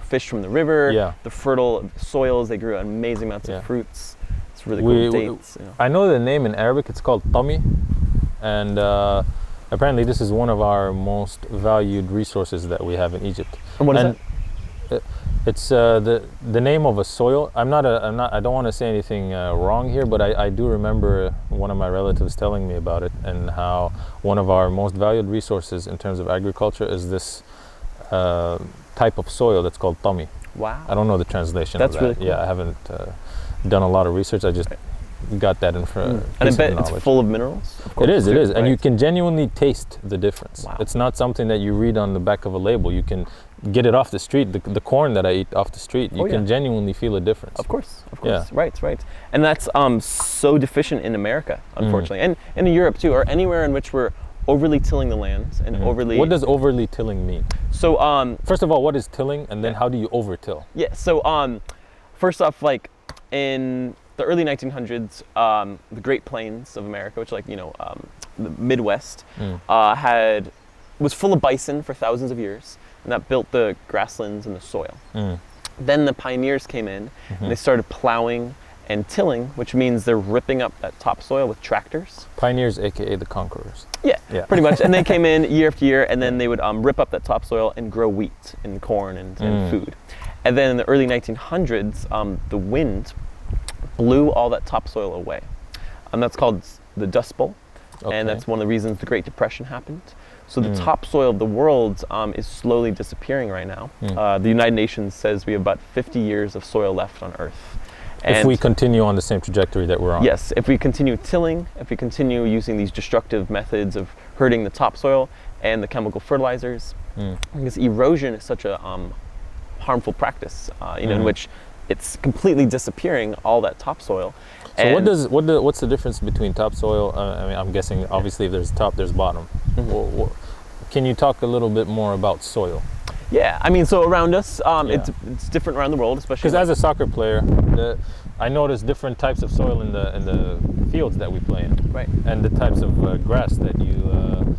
B: fish from the river, the fertile soils. They grew amazing amounts of fruits. It's really cool dates.
A: I know the name in Arabic. It's called tami, and apparently this is one of our most valued resources that we have in Egypt.
B: And what is that?
A: It's the name of a soil. I don't want to say anything wrong here, but I do remember one of my relatives telling me about it, and how one of our most valued resources in terms of agriculture is this type of soil that's called tami.
B: Wow.
A: I don't know the translation
B: that's
A: of that.
B: Really cool.
A: Yeah, I haven't done a lot of research. I just got that in front.
B: And I bet it's full of minerals. Of course,
A: it is, and you can genuinely taste the difference.
B: Wow.
A: It's not something that you read on the back of a label. You can get it off the street. The corn that I eat off the street, you can genuinely feel a difference.
B: Of course.
A: Yeah.
B: Right. And that's so deficient in America, unfortunately, and in Europe too, or anywhere in which we're overly tilling the lands and overly.
A: What does overly tilling mean?
B: So
A: first of all, what is tilling, and then how do you overtill?
B: Yeah. So first off, like in the early 1900s, the Great Plains of America, which the Midwest, was full of bison for thousands of years, and that built the grasslands and the soil. Then the pioneers came in, and they started plowing and tilling, which means they're ripping up that topsoil with tractors.
A: Pioneers, aka the conquerors.
B: Yeah, pretty much. And they came in year after year, and then they would rip up that topsoil and grow wheat and corn and food. And then in the early 1900s, the wind blew all that topsoil away. That's called the Dust Bowl, and that's one of the reasons the Great Depression happened. So the topsoil of the world is slowly disappearing right now. The United Nations says we have about 50 years of soil left on Earth. And
A: if we continue on the same trajectory that we're on.
B: Yes, if we continue tilling, if we continue using these destructive methods of hurting the topsoil and the chemical fertilizers, because erosion is such a harmful practice, in which it's completely disappearing all that topsoil.
A: So what's the difference between topsoil? I mean, I'm guessing obviously if there's top, there's bottom. Can you talk a little bit more about soil?
B: Yeah, I mean, so around us, it's different around the world, especially
A: because as a soccer player, I notice different types of soil in the fields that we play in,
B: right?
A: And the types of grass that you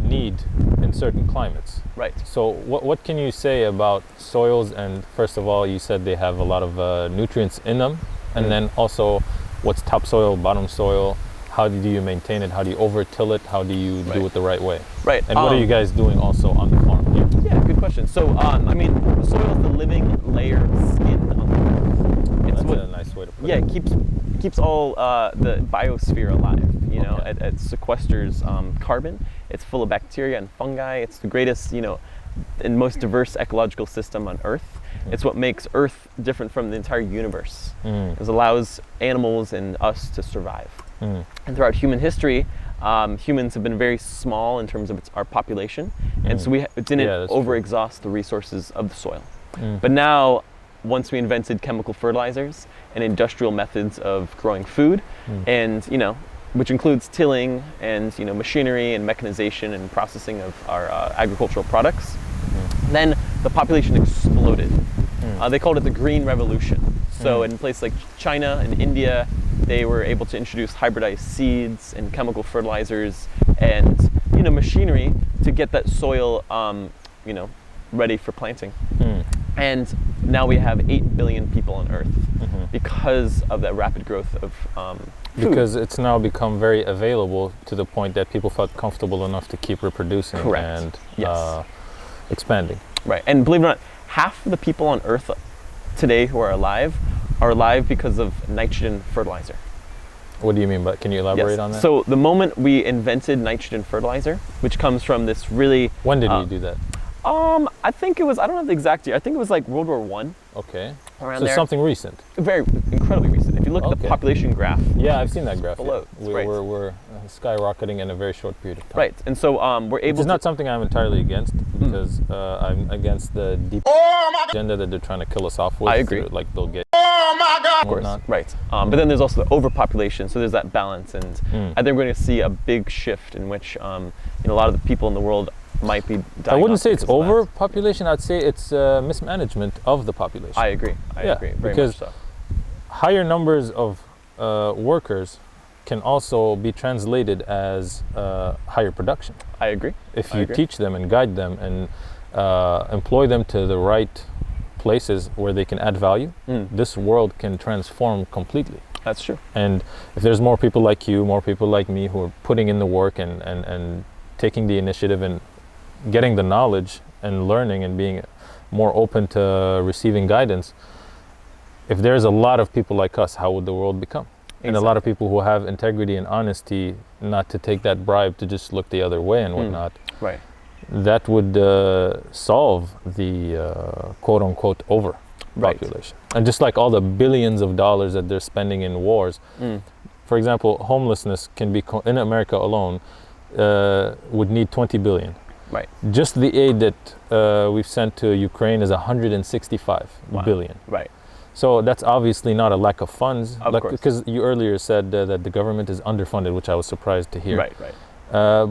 A: need in certain climates,
B: right?
A: So what can you say about soils? And first of all, you said they have a lot of nutrients in them, and then also what's topsoil, bottom soil? How do you maintain it? How do you over-till it? How do you do it the right way?
B: Right.
A: And what are you guys doing also on the farm here?
B: Yeah, good question. So, I mean, the soil is the living layer of skin on the earth.
A: That's a nice way to put it.
B: Yeah, it keeps all the biosphere alive. It sequesters carbon. It's full of bacteria and fungi. It's the greatest, and most diverse ecological system on Earth. It's what makes Earth different from the entire universe. It allows animals and us to survive. And throughout human history, humans have been very small in terms of our population, and so we didn't overexhaust the resources of the soil. But now, once we invented chemical fertilizers and industrial methods of growing food, and which includes tilling and machinery and mechanization and processing of our agricultural products, then the population exploded. They called it the Green Revolution. So in places like China and India, they were able to introduce hybridized seeds and chemical fertilizers and machinery to get that soil ready for planting. And now we have 8 billion people on Earth because of that rapid growth of food.
A: Because it's now become very available to the point that people felt comfortable enough to keep reproducing and expanding.
B: Right, and believe it or not, half of the people on Earth today who are alive because of nitrogen fertilizer.
A: What do you mean by, can you elaborate on that?
B: So the moment we invented nitrogen fertilizer, which comes from this really...
A: When did you do that?
B: I think it was, I don't know the exact year, I think it was like World War I.
A: Okay.
B: Around
A: so
B: there.
A: Something recent.
B: Very, incredibly recent. If you look at the population graph.
A: Yeah, I've seen that graph.
B: Below.
A: Yeah. We're skyrocketing in a very short period of time.
B: Right, and so we're able to...
A: It's not something I'm entirely against, because I'm against the deep agenda that they're trying to kill us off with.
B: I agree.
A: Like they'll get
B: Of course, right. But then there's also the overpopulation, so there's that balance, and I think we're going to see a big shift in which a lot of the people in the world might be dying.
A: I wouldn't say it's overpopulation. I'd say it's mismanagement of the population.
B: I agree. I agree. Very
A: because
B: much so.
A: Higher numbers of workers can also be translated as higher production.
B: I agree.
A: If you teach them and guide them and employ them to the right places where they can add value, this world can transform completely.
B: That's true.
A: And if there's more people like you, more people like me who are putting in the work and taking the initiative and getting the knowledge and learning and being more open to receiving guidance, if there's a lot of people like us, how would the world become? Exactly. And a lot of people who have integrity and honesty, not to take that bribe to just look the other way and whatnot.
B: Right. That
A: would solve the quote-unquote overpopulation. Right. And just like all the billions of dollars that they're spending in wars, for example, homelessness can be, in America alone, would need 20 billion.
B: Right.
A: Just the aid that we've sent to Ukraine is 165 billion.
B: Right.
A: So that's obviously not a lack of funds,
B: of course.
A: Because you earlier said that the government is underfunded, which I was surprised to hear.
B: Right, right.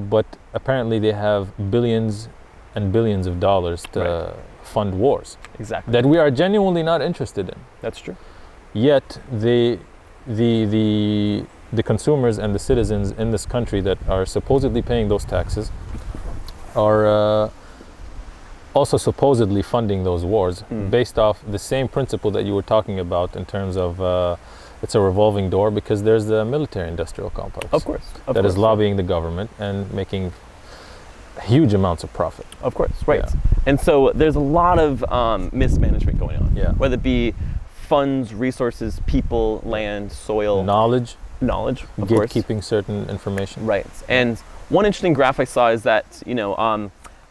A: But apparently they have billions and billions of dollars to fund wars.
B: Exactly.
A: That we are genuinely not interested in.
B: That's true.
A: Yet the consumers and the citizens in this country that are supposedly paying those taxes are also supposedly funding those wars based off the same principle that you were talking about in terms of it's a revolving door, because there's the military-industrial complex.
B: Of course.
A: That is lobbying the government and making huge amounts of profit.
B: Of course, right. Yeah. And so there's a lot of mismanagement going on, whether it be funds, resources, people, land, soil.
A: Knowledge,
B: of course.
A: Gatekeeping certain information.
B: Right. And one interesting graph I saw is that,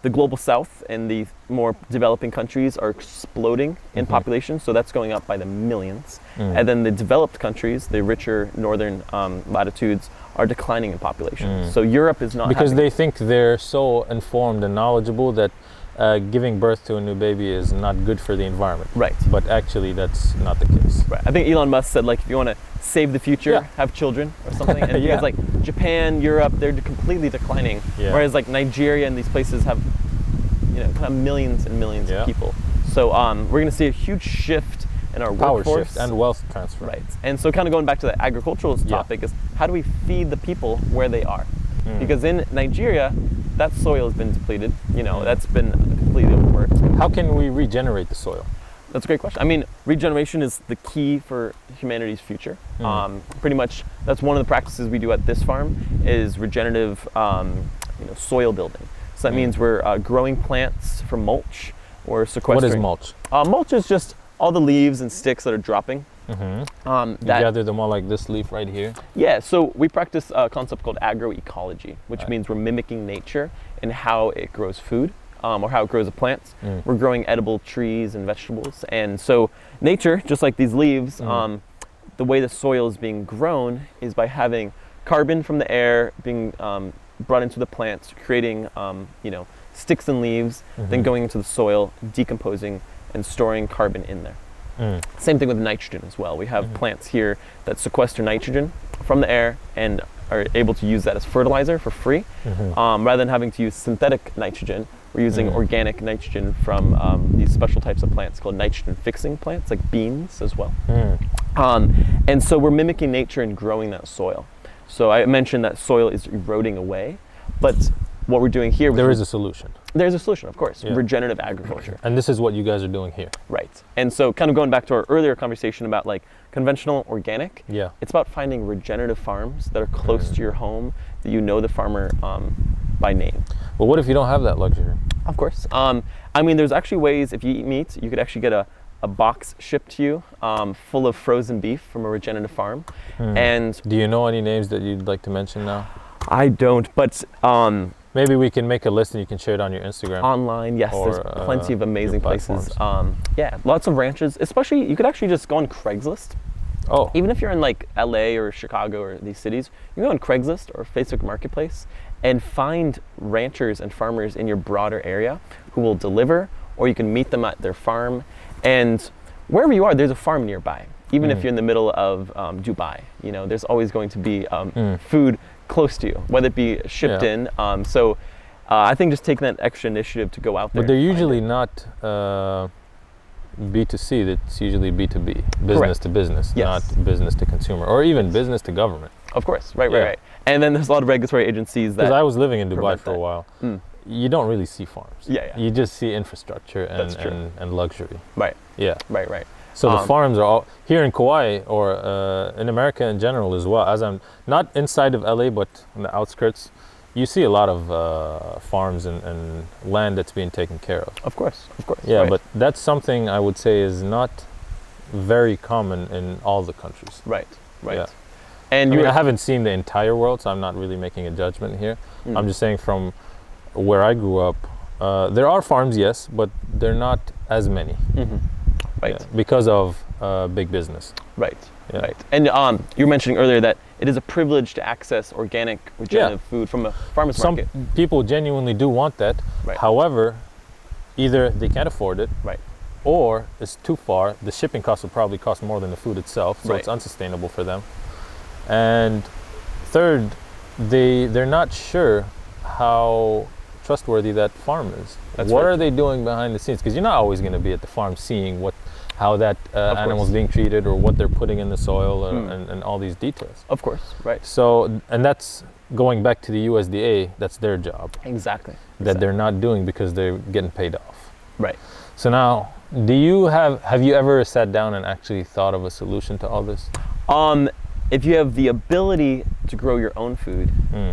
B: the global south and the more developing countries are exploding in population, so that's going up by the millions. And then the developed countries, the richer northern latitudes, are declining in population. So Europe is not
A: because they think they're so informed and knowledgeable that giving birth to a new baby is not good for the environment.
B: Right.
A: But actually that's not the case.
B: Right. I think Elon Musk said, like, if you want to save the future, have children or something. And because like Japan, Europe, they're completely declining. Whereas like Nigeria and these places have, kind of millions and millions of people. So we're going to see a huge shift in our
A: power
B: workforce.
A: shift and wealth transfer.
B: Right. And so kind of going back to the agricultural topic is how do we feed the people where they are? Because in Nigeria, that soil has been depleted. That's been completely overworked.
A: How can we regenerate the soil?
B: That's a great question. I mean, regeneration is the key for humanity's future. Pretty much, that's one of the practices we do at this farm is regenerative, soil building. So that means we're growing plants from mulch or sequestering.
A: What is mulch?
B: Mulch is just all the leaves and sticks that are dropping.
A: You gather them all like this leaf right here?
B: Yeah, so we practice a concept called agroecology, which means we're mimicking nature and how it grows food. Or how it grows the plants. We're growing edible trees and vegetables. And so nature, just like these leaves, the way the soil is being grown is by having carbon from the air being brought into the plants, creating sticks and leaves, then going into the soil, decomposing and storing carbon in there. Same thing with nitrogen as well. We have plants here that sequester nitrogen from the air and are able to use that as fertilizer for free. Rather than having to use synthetic nitrogen, we're using organic nitrogen from these special types of plants called nitrogen fixing plants, like beans as well. And so we're mimicking nature and growing that soil. So I mentioned that soil is eroding away, but what we're doing here...
A: There is a solution.
B: There's a solution, of course, regenerative agriculture.
A: And this is what you guys are doing here.
B: Right. And so kind of going back to our earlier conversation about like conventional organic,
A: Yeah.
B: it's about finding regenerative farms that are close to your home, that you know the farmer by name.
A: But what if you don't have that luxury?
B: Of course. I mean, there's actually ways, if you eat meat, you could actually get a box shipped to you full of frozen beef from a regenerative farm. And
A: do you know any names that you'd like to mention now?
B: I don't, but
A: maybe we can make a list and you can share it on your Instagram.
B: Online, yes,
A: or,
B: there's plenty of amazing places. Yeah, lots of ranches, especially, you could actually just go on Craigslist.
A: Oh.
B: Even if you're in like LA or Chicago or these cities, you can go on Craigslist or Facebook Marketplace and find ranchers and farmers in your broader area who will deliver, or you can meet them at their farm. And wherever you are, there's a farm nearby. even if you're in the middle of Dubai. There's always going to be food close to you, whether it be shipped in. So I think just taking that extra initiative to go out there.
A: But they're usually not B2C, it's usually B2B, business to business, not business to consumer, or even business to government.
B: Of course, right. And then there's a lot of regulatory agencies that...
A: Because I was living in Dubai for a while. You don't really see farms.
B: Yeah.
A: You just see infrastructure and luxury.
B: Right.
A: Yeah.
B: Right.
A: So the farms are all here in Kauai, or in America in general as well. As I'm not inside of LA, but on the outskirts, you see a lot of farms and land that's being taken care of.
B: Of course.
A: Yeah, but that's something I would say is not very common in all the countries.
B: Right.
A: Yeah.
B: And
A: I haven't seen the entire world, so I'm not really making a judgment here. I'm just saying from where I grew up, there are farms, yes, but they're not as many.
B: Right.
A: Because of big business.
B: Right. And you were mentioning earlier that it is a privilege to access organic, regenerative food from a farmer's market.
A: Some people genuinely do want that.
B: Right.
A: However, either they can't afford it,
B: right,
A: or it's too far. The shipping costs will probably cost more than the food itself, so
B: right,
A: it's unsustainable for them. And third, they're not sure how trustworthy that farm is.
B: That's
A: what
B: right.
A: are they doing behind the scenes? Because you're not always going to be at the farm seeing how that animal's being treated, or what they're putting in the soil, and all these details.
B: Of course, right.
A: So, and that's going back to the USDA, that's their job.
B: Exactly.
A: That they're not doing because they're getting paid off.
B: Right.
A: So now, have you ever sat down and actually thought of a solution to all this?
B: If you have the ability to grow your own food,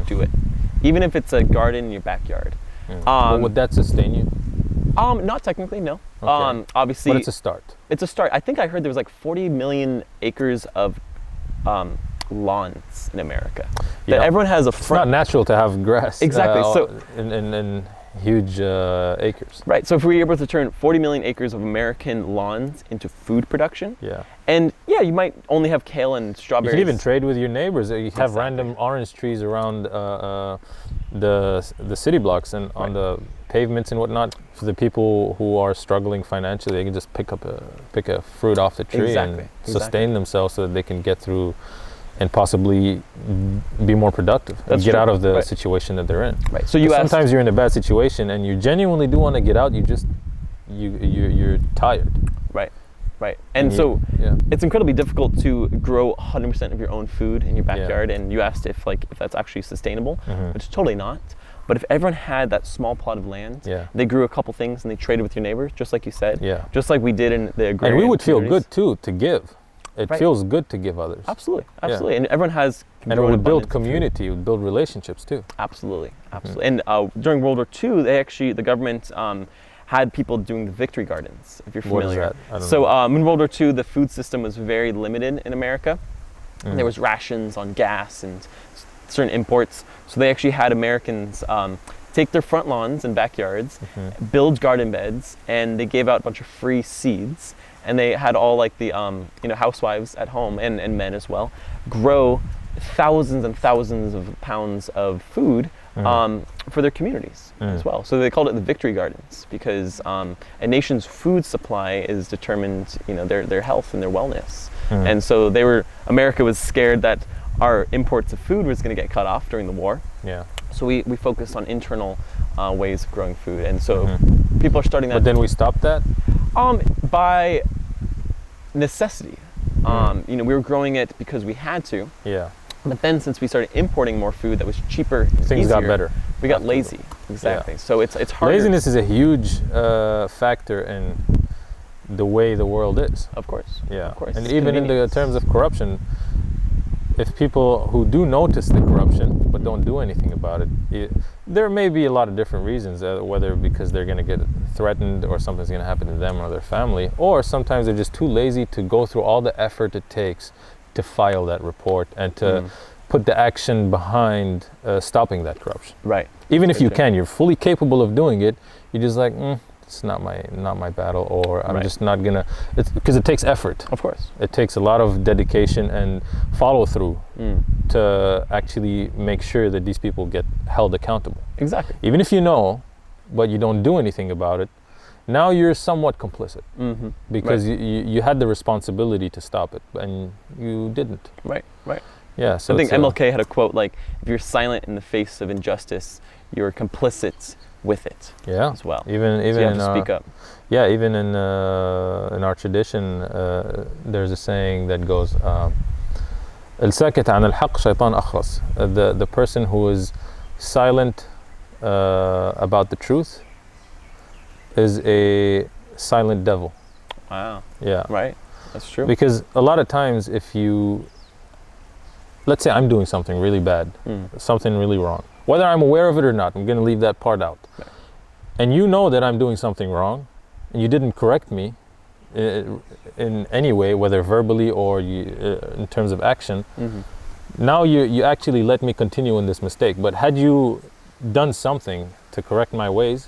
B: do it. Even if it's a garden in your backyard.
A: But would that sustain you?
B: Not technically, no.
A: Okay.
B: Obviously,
A: but it's a start.
B: It's a start. I think I heard there was like 40 million acres of lawns in America. That everyone has a front.
A: It's not natural to have grass.
B: Exactly.
A: So in huge acres.
B: Right. So if we were able to turn 40 million acres of American lawns into food production.
A: Yeah.
B: And yeah, you might only have kale and strawberries.
A: You can even trade with your neighbors. You have random orange trees around the city blocks and on the pavements and whatnot. For the people who are struggling financially, they can just pick a fruit off the tree and sustain themselves so that they can get through and possibly be more productive and get out of the situation that they're in. Right. So sometimes you're in a bad situation and you genuinely do want to get out. You're tired.
B: Right. And so it's incredibly difficult to grow 100% of your own food in your backyard. And you asked if that's actually sustainable, which is totally not. But if everyone had that small plot of land, they grew a couple things and they traded with your neighbors, just like you said, just like we did in the agrarian
A: And we would feel
B: communities.
A: good too to give. It feels good to give others.
B: Absolutely. And everyone has.
A: And it would build community, it would build relationships too.
B: Absolutely. And during World War II, the government had people doing the victory gardens, if you're familiar.
A: What is that? I don't know.
B: In World War II, the food system was very limited in America. There was rations on gas and certain imports. So they actually had Americans take their front lawns and backyards, build garden beds, and they gave out a bunch of free seeds. And they had all the housewives at home and men as well grow thousands and thousands of pounds of food for their communities as well. So they called it the victory gardens because a nation's food supply is determined, their health and their wellness. And so America was scared that our imports of food was going to get cut off during the war. Yeah. So we focused on internal ways of growing food, and so people are starting that.
A: But then we stopped that.
B: By necessity. We were growing it because we had to. Yeah. But then since we started importing more food that was cheaper,
A: things got better.
B: We got lazy. Exactly. Yeah. So it's harder.
A: Laziness is a huge factor in the way the world is.
B: Of course.
A: Yeah.
B: Of course.
A: And even in the terms of corruption, if people who do notice the corruption but don't do anything about it, there may be a lot of different reasons, whether because they're going to get threatened or something's going to happen to them or their family, or sometimes they're just too lazy to go through all the effort it takes to file that report and to put the action behind stopping that corruption. Right. Even if you can, you're fully capable of doing it, you're just like, it's not my battle, or I'm just not gonna. It's because it takes effort. Of course, it takes a lot of dedication and follow through to actually make sure that these people get held accountable. Exactly. Even if you know, but you don't do anything about it, now you're somewhat complicit because
B: Right.
A: you had the responsibility to stop it and you didn't.
B: Right, right.
A: Yeah, so
B: I think
A: it's,
B: MLK had a quote like, if you're silent in the face of injustice, you're complicit with it
A: yeah,
B: as well.
A: even
B: So you have
A: in
B: to speak up.
A: yeah, even in our tradition, there's a saying that goes, "الساكت عن الحق شيطان أخرس." The person who is silent about the truth is a silent devil.
B: Wow.
A: Yeah,
B: Right. That's true.
A: because a lot of times, if you, let's say I'm doing something really bad, something really wrong, whether I'm aware of it or not, I'm going to leave that part out.
B: Right.
A: And you know that I'm doing something wrong, and you didn't correct me in any way, whether verbally or in terms of action. Now you actually let me continue in this mistake. But had you done something to correct my ways,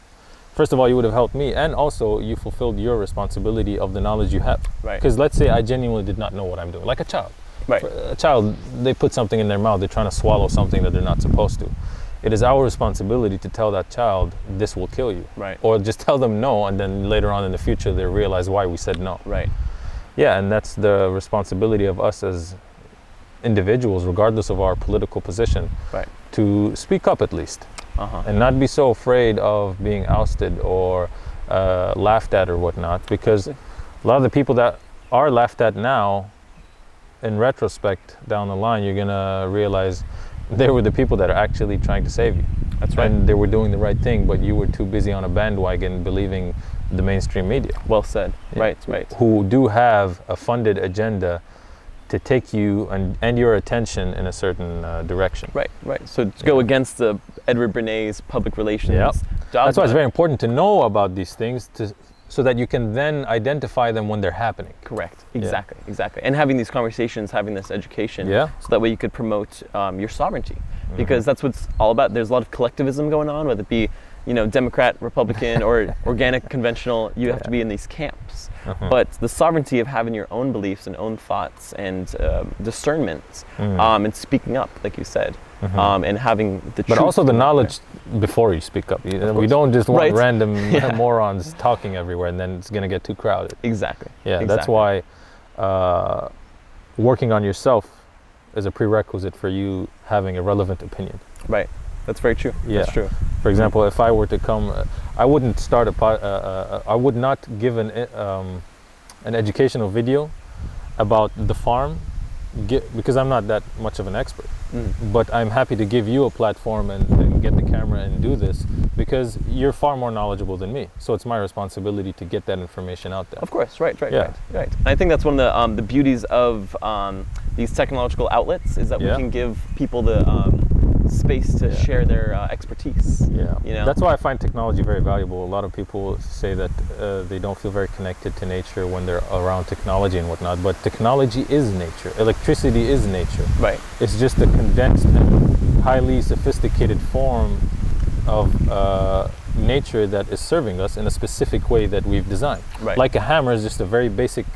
A: first of all, you would have helped me, and also you fulfilled your responsibility of the knowledge you have.
B: Right.
A: Because let's say I genuinely did not know what I'm doing, like a child.
B: Right.
A: A child, they put something in their mouth, they're trying to swallow something that they're not supposed to. It is our responsibility to tell that child, this will kill you.
B: Right.
A: Or just tell them no, and then later on in the future, they realize why we said no.
B: Right.
A: Yeah, and that's the responsibility of us as individuals, regardless of our political position,
B: Right.
A: to speak up at least.
B: Uh-huh.
A: And not be so afraid of being ousted or laughed at or whatnot, because a lot of the people that are laughed at now, in retrospect, down the line, you're gonna realize they were the people that are actually trying to save you.
B: That's right.
A: And they were doing the right thing, but you were too busy on a bandwagon believing the mainstream media.
B: Well said.
A: Yeah.
B: Right, right.
A: Who do have a funded agenda to take you and your attention in a certain direction.
B: Right, right. So to go against the Edward Bernays public relations
A: Yep.
B: dogma.
A: That's why it's very important to know about these things so that you can then identify them when they're happening.
B: Correct. Exactly. Exactly. And having these conversations, having this education,
A: Yeah.
B: so that way you could promote your sovereignty, because that's what it's all about. There's a lot of collectivism going on, whether it be, Democrat, Republican, or organic, conventional. You have to be in these camps. But the sovereignty of having your own beliefs and own thoughts and discernments, and speaking up, like you said, and having the truth.
A: But also the knowledge before you speak up. We don't just want
B: Right.
A: random morons talking everywhere, and then it's going to get too crowded.
B: Exactly.
A: Yeah,
B: Exactly.
A: that's why working on yourself is a prerequisite for you having a relevant opinion.
B: Right. That's very true.
A: Yeah.
B: That's true.
A: For example, if I were to come, I wouldn't start I would not give an educational video about the farm, because I'm not that much of an expert. But I'm happy to give you a platform and get the camera and do this, because you're far more knowledgeable than me. So it's my responsibility to get that information out there.
B: Of course, right.
A: Yeah.
B: And I think that's one of the beauties of these technological outlets, is that we can give people the space to share their expertise.
A: Yeah, that's why I find technology very valuable. A lot of people say that they don't feel very connected to nature when they're around technology and whatnot, but technology is nature. Electricity is nature.
B: Right.
A: It's just a condensed and highly sophisticated form of nature that is serving us in a specific way that we've designed.
B: Right.
A: Like a hammer is just a very basic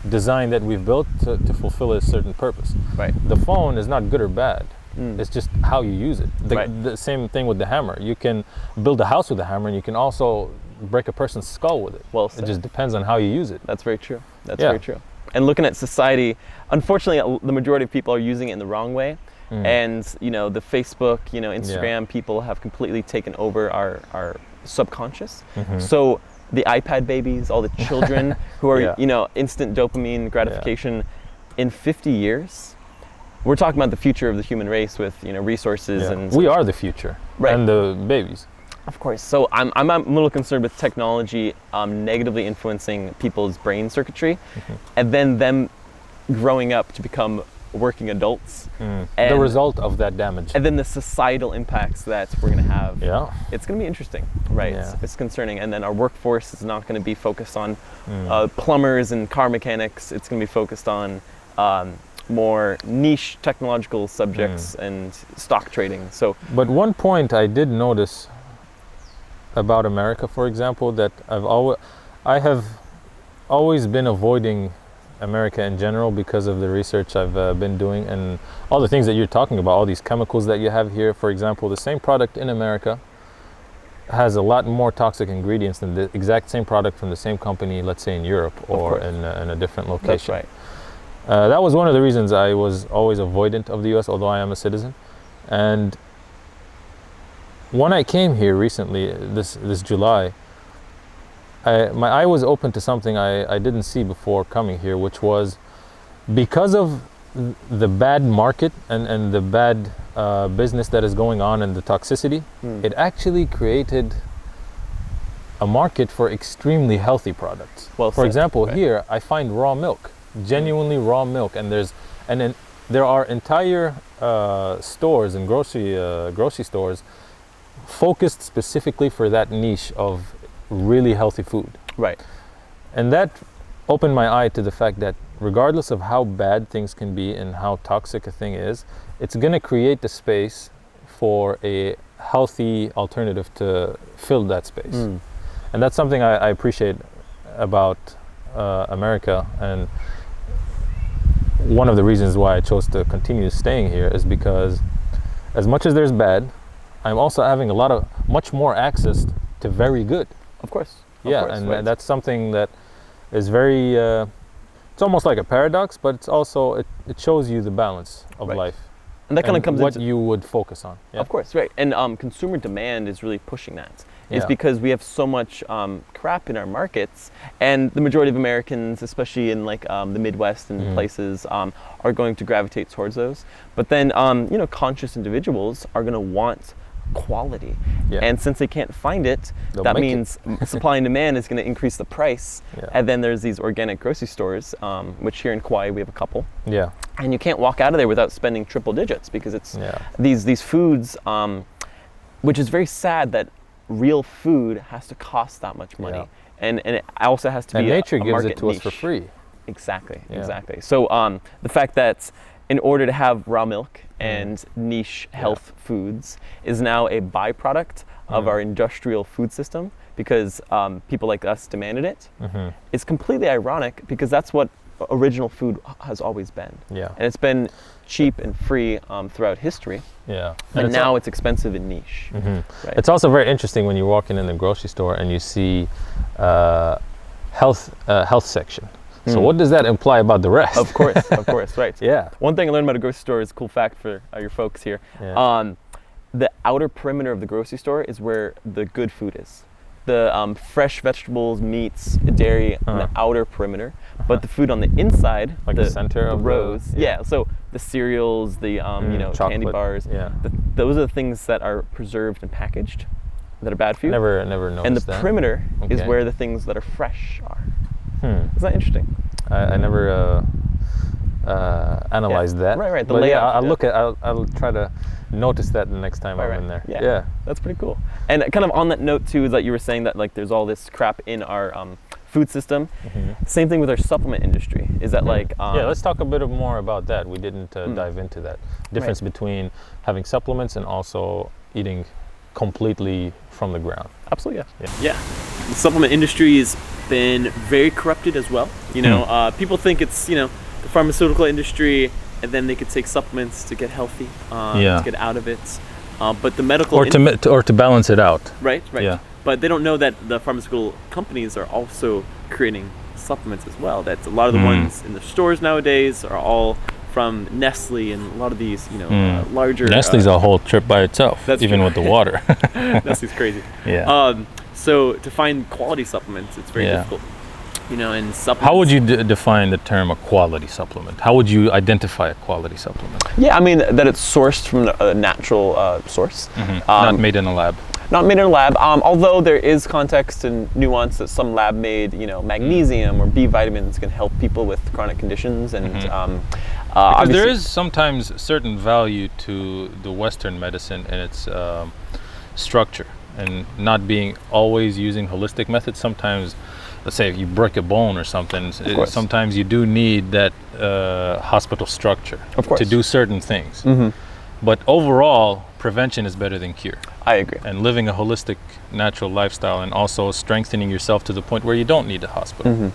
A: design that we've built to fulfill a certain purpose.
B: Right.
A: The phone is not good or bad. It's just how you use it. The same thing with the hammer. You can build a house with a hammer, and you can also break a person's skull with it.
B: Well said.
A: It just depends on how you use it.
B: That's very true. That's very true. And looking at society, unfortunately, the majority of people are using it in the wrong way. And the Facebook, Instagram, people have completely taken over our subconscious. So the iPad babies, all the children who are instant dopamine gratification, in 50 years. We're talking about the future of the human race with resources and
A: we are the future, and the babies.
B: Of course. So I'm a little concerned with technology negatively influencing people's brain circuitry, and then them growing up to become working adults. And
A: the result of that damage.
B: And then the societal impacts that we're going to have.
A: Yeah.
B: It's going to be interesting, right?
A: Yeah.
B: It's concerning. And then our workforce is not going to be focused on plumbers and car mechanics. It's going to be focused on more niche technological subjects and stock trading. So,
A: but one point I did notice about America, for example, that I have always been avoiding America in general because of the research I've been doing and all the things that you're talking about, all these chemicals that you have here. For example, the same product in America has a lot more toxic ingredients than the exact same product from the same company, let's say in Europe or in a different location.
B: That's right.
A: That was one of the reasons I was always avoidant of the US, although I am a citizen. And when I came here recently, this July, my eye was open to something I didn't see before coming here, which was because of the bad market and the bad business that is going on and the toxicity, it actually created a market for extremely healthy products.
B: Well
A: for
B: said,
A: example,
B: right.
A: here I find raw milk, genuinely raw milk, and there are entire stores and grocery stores focused specifically for that niche of really healthy food.
B: Right.
A: And that opened my eye to the fact that regardless of how bad things can be and how toxic a thing is, it's going to create the space for a healthy alternative to fill that space. And that's something I appreciate about America, and one of the reasons why I chose to continue staying here is because as much as there's bad, I'm also having much more access to very good.
B: Of course.
A: And that's something that is very, it's almost like a paradox, but it's also, it shows you the balance of life.
B: And that kind of comes
A: what
B: into
A: you would focus on. Yeah.
B: Of course, right. And consumer demand is really pushing that. It's
A: Yeah.
B: because we have so much crap in our markets, and the majority of Americans, especially in like the Midwest and places, are going to gravitate towards those. But then, conscious individuals are going to want quality.
A: Yeah.
B: And since they can't find it,
A: They'll
B: that
A: make
B: means supply and demand is going to increase the price.
A: Yeah.
B: And then there's these organic grocery stores, which here in Kauai we have a couple.
A: Yeah.
B: And you can't walk out of there without spending triple digits, because it's these foods, which is very sad that real food has to cost that much money.
A: Yeah.
B: And it also has to be
A: And nature
B: a
A: gives
B: market
A: it to us
B: niche.
A: for free.
B: Exactly,
A: Yeah.
B: exactly. So the fact that in order to have raw milk and niche health foods is now a byproduct of our industrial food system, because people like us demanded it, it's completely ironic, because that's what original food has always been.
A: Yeah.
B: And it's been cheap and free throughout history.
A: Yeah.
B: And now it's expensive and niche. Right?
A: It's also very interesting when you're walking in the grocery store and you see health section. So what does that imply about the rest?
B: Of course, right.
A: Yeah.
B: One thing I learned about a grocery store is a cool fact for your folks here.
A: Yeah.
B: The outer perimeter of the grocery store is where the good food is. The fresh vegetables, meats, dairy on the outer perimeter, but the food on the inside,
A: Like the center
B: the
A: of
B: rows.
A: the,
B: So the cereals, the candy
A: chocolate,
B: bars.
A: yeah.
B: Those are the things that are preserved and packaged that are bad for you.
A: Never noticed
B: And the
A: that.
B: perimeter is
A: Okay.
B: where the things that are fresh are. Isn't that interesting?
A: I never analyzed that.
B: Right, the
A: but
B: layout,
A: I'll try to notice that the next time I'm in there.
B: Yeah, that's pretty cool. And kind of on that note too, is that you were saying that like there's all this crap in our food system. Same thing with our supplement industry. Is that like
A: let's talk a bit more about that. We didn't dive into that difference between having supplements and also eating completely from the ground.
B: Absolutely, yeah. The supplement industry has been very corrupted as well. People think it's the pharmaceutical industry, and then they could take supplements to get healthy, to get out of it. But the medical
A: or to balance it out.
B: Right.
A: Yeah.
B: But they don't know that the pharmaceutical companies are also creating supplements as well. That's a lot of the ones in the stores nowadays are all from Nestle and a lot of these, larger.
A: Nestle's a whole trip by itself,
B: That's
A: even
B: true.
A: with the water.
B: Nestle's crazy.
A: Yeah.
B: So to find quality supplements, it's very difficult. And supplements.
A: How would you define the term a quality supplement? How would you identify a quality supplement?
B: Yeah, I mean that it's sourced from a natural source.
A: Not made in a lab.
B: Not made in a lab, although there is context and nuance that some lab-made, magnesium or B vitamins can help people with chronic conditions, and
A: because there is sometimes certain value to the Western medicine and its structure, and not being always using holistic methods. Sometimes, let's say if you break a bone or something, sometimes you do need that hospital structure to do certain things. But overall, prevention is better than cure.
B: I agree.
A: And living a holistic, natural lifestyle, and also strengthening yourself to the point where you don't need a hospital.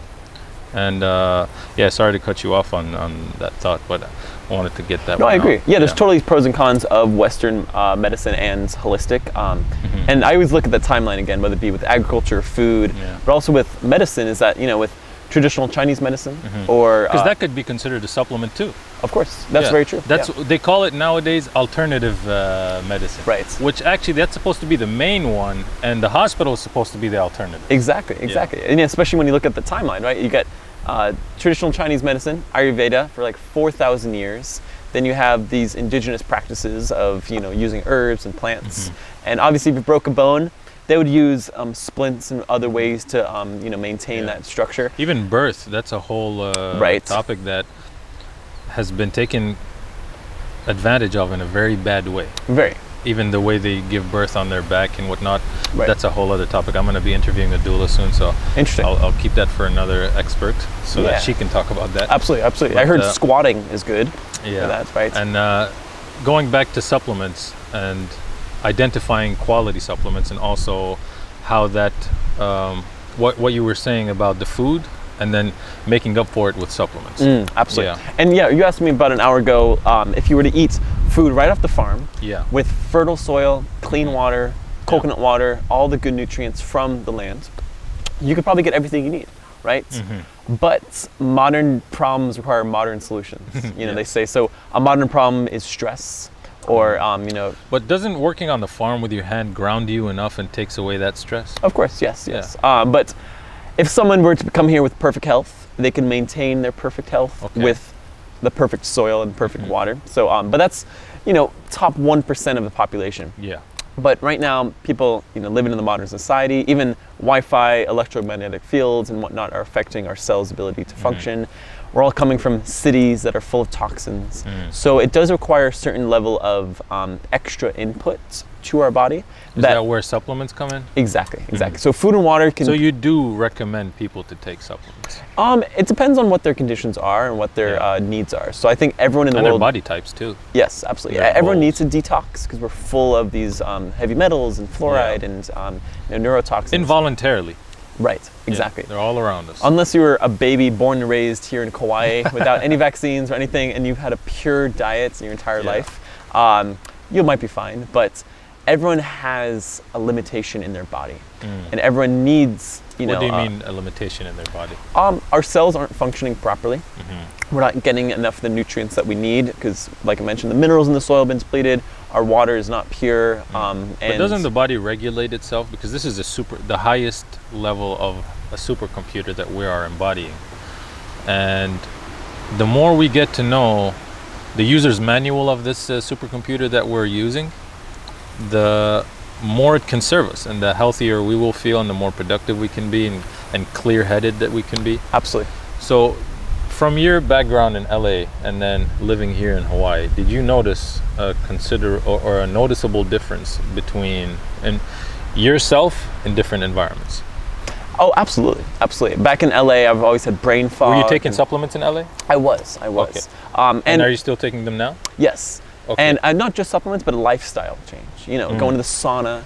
A: And yeah, sorry to cut you off on that thought, but I wanted to get that.
B: No, I agree.
A: out.
B: Yeah, there's totally pros and cons of Western medicine and holistic. And I always look at the timeline again, whether it be with agriculture, food, but also with medicine. Is that with traditional Chinese medicine, or
A: because that could be considered a supplement too.
B: Of course, that's very true.
A: That's they call it nowadays alternative medicine.
B: Right.
A: Which actually that's supposed to be the main one, and the hospital is supposed to be the alternative.
B: Exactly. And especially when you look at the timeline, right? You get traditional Chinese medicine, Ayurveda, for like 4,000 years. Then you have these indigenous practices of using herbs and plants. And obviously, if you broke a bone, they would use splints and other ways to maintain that structure.
A: Even birth, that's a whole topic that has been taken advantage of in a very bad way.
B: Very.
A: Even the way they give birth on their back and whatnot, that's a whole other topic. I'm going to be interviewing a doula soon, so
B: interesting.
A: I'll keep that for another expert so that she can talk about that.
B: Absolutely. But, I heard squatting is good.
A: Yeah,
B: for that, right.
A: And going back to supplements and identifying quality supplements, and also how that what you were saying about the food and then making up for it with supplements.
B: Absolutely. And you asked me about an hour ago, if you were to eat food right off the farm with fertile soil, clean water, coconut water, all the good nutrients from the land, you could probably get everything you need, right? But modern problems require modern solutions. They say, so a modern problem is stress, or
A: But doesn't working on the farm with your hand ground you enough and takes away that stress?
B: Of course, yes. But if someone were to come here with perfect health, they can maintain their perfect health with the perfect soil and perfect water. So, but that's top 1% of the population.
A: Yeah.
B: But right now, people living in the modern society, even Wi-Fi, electromagnetic fields, and whatnot are affecting our cells' ability to function. We're all coming from cities that are full of toxins. So it does require a certain level of extra input to our body.
A: Is that where supplements come in?
B: Exactly. So food and water can...
A: So you do recommend people to take supplements?
B: It depends on what their conditions are and what their needs are. So I think everyone in the world...
A: And their body types too.
B: Yes, absolutely. Everyone needs to detox because we're full of these heavy metals and fluoride and neurotoxins.
A: Involuntarily.
B: Right, exactly.
A: They're all around us.
B: Unless you were a baby born and raised here in Kauai without any vaccines or anything, and you've had a pure diet your entire life, you might be fine. But everyone has a limitation in their body, and everyone needs,
A: What do you mean a limitation in their body?
B: Our cells aren't functioning properly. We're not getting enough of the nutrients that we need because, like I mentioned, the minerals in the soil have been depleted. Our water is not pure.
A: But doesn't the body regulate itself? Because this is the highest level of a supercomputer that we are embodying. And the more we get to know the user's manual of this supercomputer that we're using, the more it can serve us, and the healthier we will feel, and the more productive we can be, and clear-headed that we can be.
B: Absolutely.
A: So from your background in LA and then living here in Hawaii, did you notice a a noticeable difference between yourself in different environments?
B: Oh, absolutely. Back in LA, I've always had brain fog.
A: Were you taking supplements in LA?
B: I was.
A: Okay. And are you still taking them now?
B: Yes.
A: Okay.
B: And not just supplements, but a lifestyle change. Going to the sauna,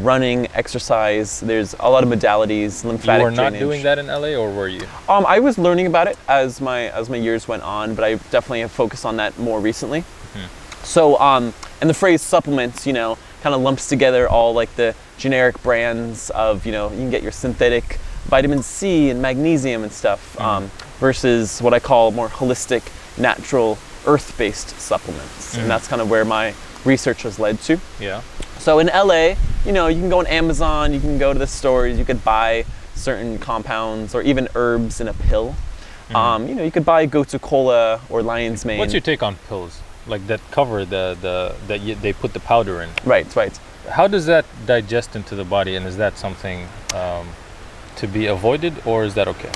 B: running, exercise. There's a lot of modalities, lymphatic
A: You were not
B: drainage.
A: doing that in LA, or were you?
B: I was learning about it as my years went on, but I definitely have focused on that more recently. So, and the phrase supplements, kind of lumps together all like the generic brands of, you can get your synthetic vitamin C and magnesium and stuff, versus what I call more holistic, natural, earth-based supplements. And that's kind of where my research has led to.
A: Yeah.
B: So in LA, you can go on Amazon, you can go to the stores, you could buy certain compounds or even herbs in a pill. You could buy Gotu Kola or lion's mane.
A: What's your take on pills? Like that cover they put the powder in.
B: Right.
A: How does that digest into the body, and is that something to be avoided, or is that okay?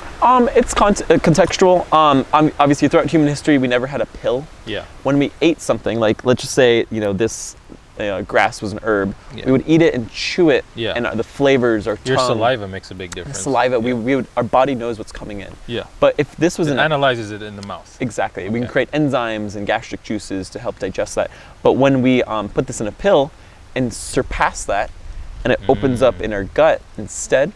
B: It's contextual. Obviously, throughout human history, we never had a pill.
A: Yeah.
B: When we ate something, like let's just say, this grass was an herb, we would eat it and chew it, and the flavors or
A: your saliva makes a big difference.
B: Saliva, our body knows what's coming in.
A: Yeah.
B: But if this was
A: it analyzes it in the mouth.
B: Exactly. Okay. We can create enzymes and gastric juices to help digest that. But when we put this in a pill and surpass that, and it opens up in our gut instead,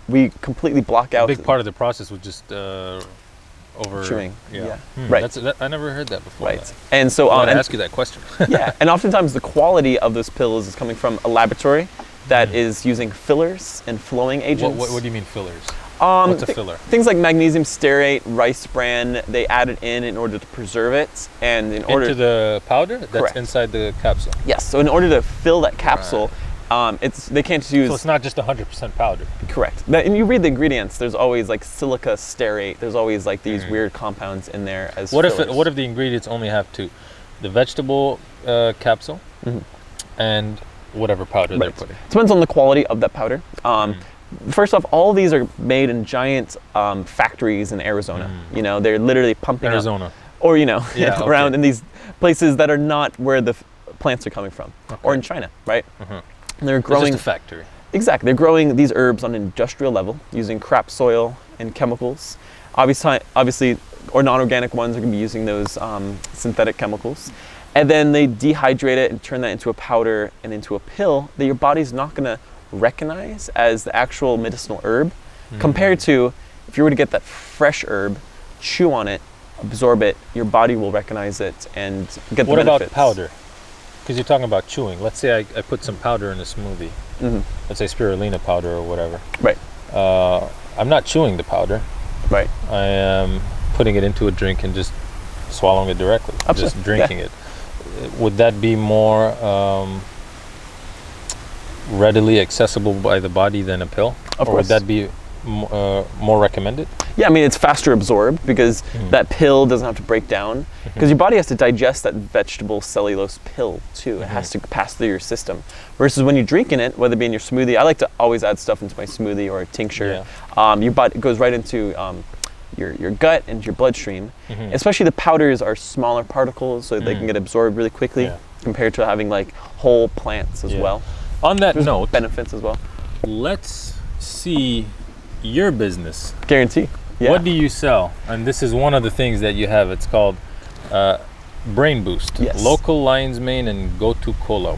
B: we completely block out.
A: A big part of the process was just over
B: chewing.
A: Yeah.
B: Right.
A: I never heard that before.
B: Right. And so
A: I want to ask you that question.
B: Yeah, and oftentimes the quality of those pills is coming from a laboratory that is using fillers and flowing agents.
A: What do you mean fillers? What's a filler?
B: Things like magnesium stearate, rice bran, they add it in order to preserve it, and in order
A: into the powder that's
B: Correct.
A: inside the capsule.
B: Yes. So in order to fill that capsule, they can't just use.
A: So it's not just 100% powder.
B: Correct. And you read the ingredients. There's always like silica stearate. There's always like these weird compounds in there as.
A: What
B: fillers.
A: if the ingredients only have the vegetable capsule and whatever powder they're putting?
B: Depends on the quality of that powder. First off, all of these are made in giant factories in Arizona. You know, they're literally pumping
A: Arizona.
B: up, or around in these places that are not where the plants are coming from, or in China, right? And they're growing.
A: It's just a factory.
B: Exactly, they're growing these herbs on an industrial level using crap soil and chemicals. Obviously, or non-organic ones are going to be using those synthetic chemicals. And then they dehydrate it and turn that into a powder and into a pill that your body's not going to recognize as the actual medicinal herb, compared to if you were to get that fresh herb, chew on it, absorb it, your body will recognize it and get the benefits.
A: What about powder? Because you're talking about chewing. Let's say I put some powder in a smoothie. Let's say spirulina powder or whatever.
B: Right.
A: I'm not chewing the powder.
B: Right.
A: I am putting it into a drink and just swallowing it directly.
B: Absolutely.
A: Just drinking it. Would that be more readily accessible by the body than a pill?
B: Of
A: or
B: course.
A: would that be more recommended?
B: Yeah, I mean, it's faster absorbed because that pill doesn't have to break down, because your body has to digest that vegetable cellulose pill too. It has to pass through your system. Versus when you're drinking it, whether it be in your smoothie, I like to always add stuff into my smoothie or a tincture. Your body goes right into your gut and your bloodstream. Especially the powders are smaller particles, so they can get absorbed really quickly compared to having like whole plants as well.
A: On that
B: There's
A: note,
B: benefits as well.
A: let's see your business.
B: Guarantee. Yeah.
A: What do you sell? And this is one of the things that you have. It's called Brain Boost.
B: Yes.
A: Local lion's mane and Gotu Kola.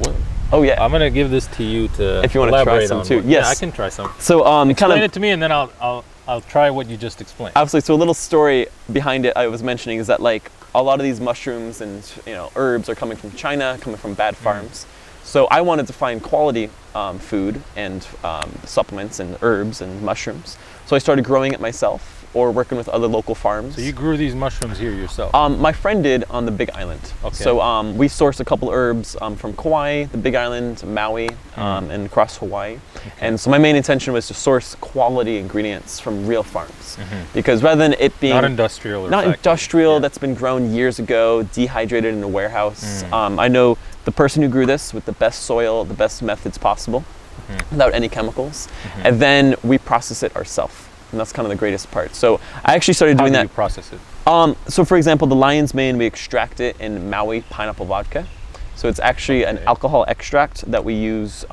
B: Oh yeah.
A: I'm gonna give this to you to
B: If you want to try
A: elaborate
B: some
A: on
B: too.
A: what-
B: Yes.
A: Yeah, I can try some.
B: So
A: Explain it to me, and then I'll try what you just explained.
B: Absolutely. So a little story behind it I was mentioning is that like a lot of these mushrooms and herbs are coming from China, coming from bad farms. So I wanted to find quality food and supplements and herbs and mushrooms. So I started growing it myself or working with other local farms.
A: So you grew these mushrooms here yourself?
B: My friend did on the Big Island.
A: Okay.
B: So we sourced a couple herbs from Kauai, the Big Island, Maui, and across Hawaii. And so my main intention was to source quality ingredients from real farms. Because rather than it being
A: Not industrial or
B: not
A: factory.
B: industrial, that's been grown years ago, dehydrated in a warehouse. I know the person who grew this with the best soil, the best methods possible, without any chemicals. And then we process it ourselves. And that's kind of the greatest part. So I actually started doing
A: How
B: that.
A: do you process it?
B: So for example, the lion's mane, we extract it in Maui pineapple vodka. So it's actually an alcohol extract that we use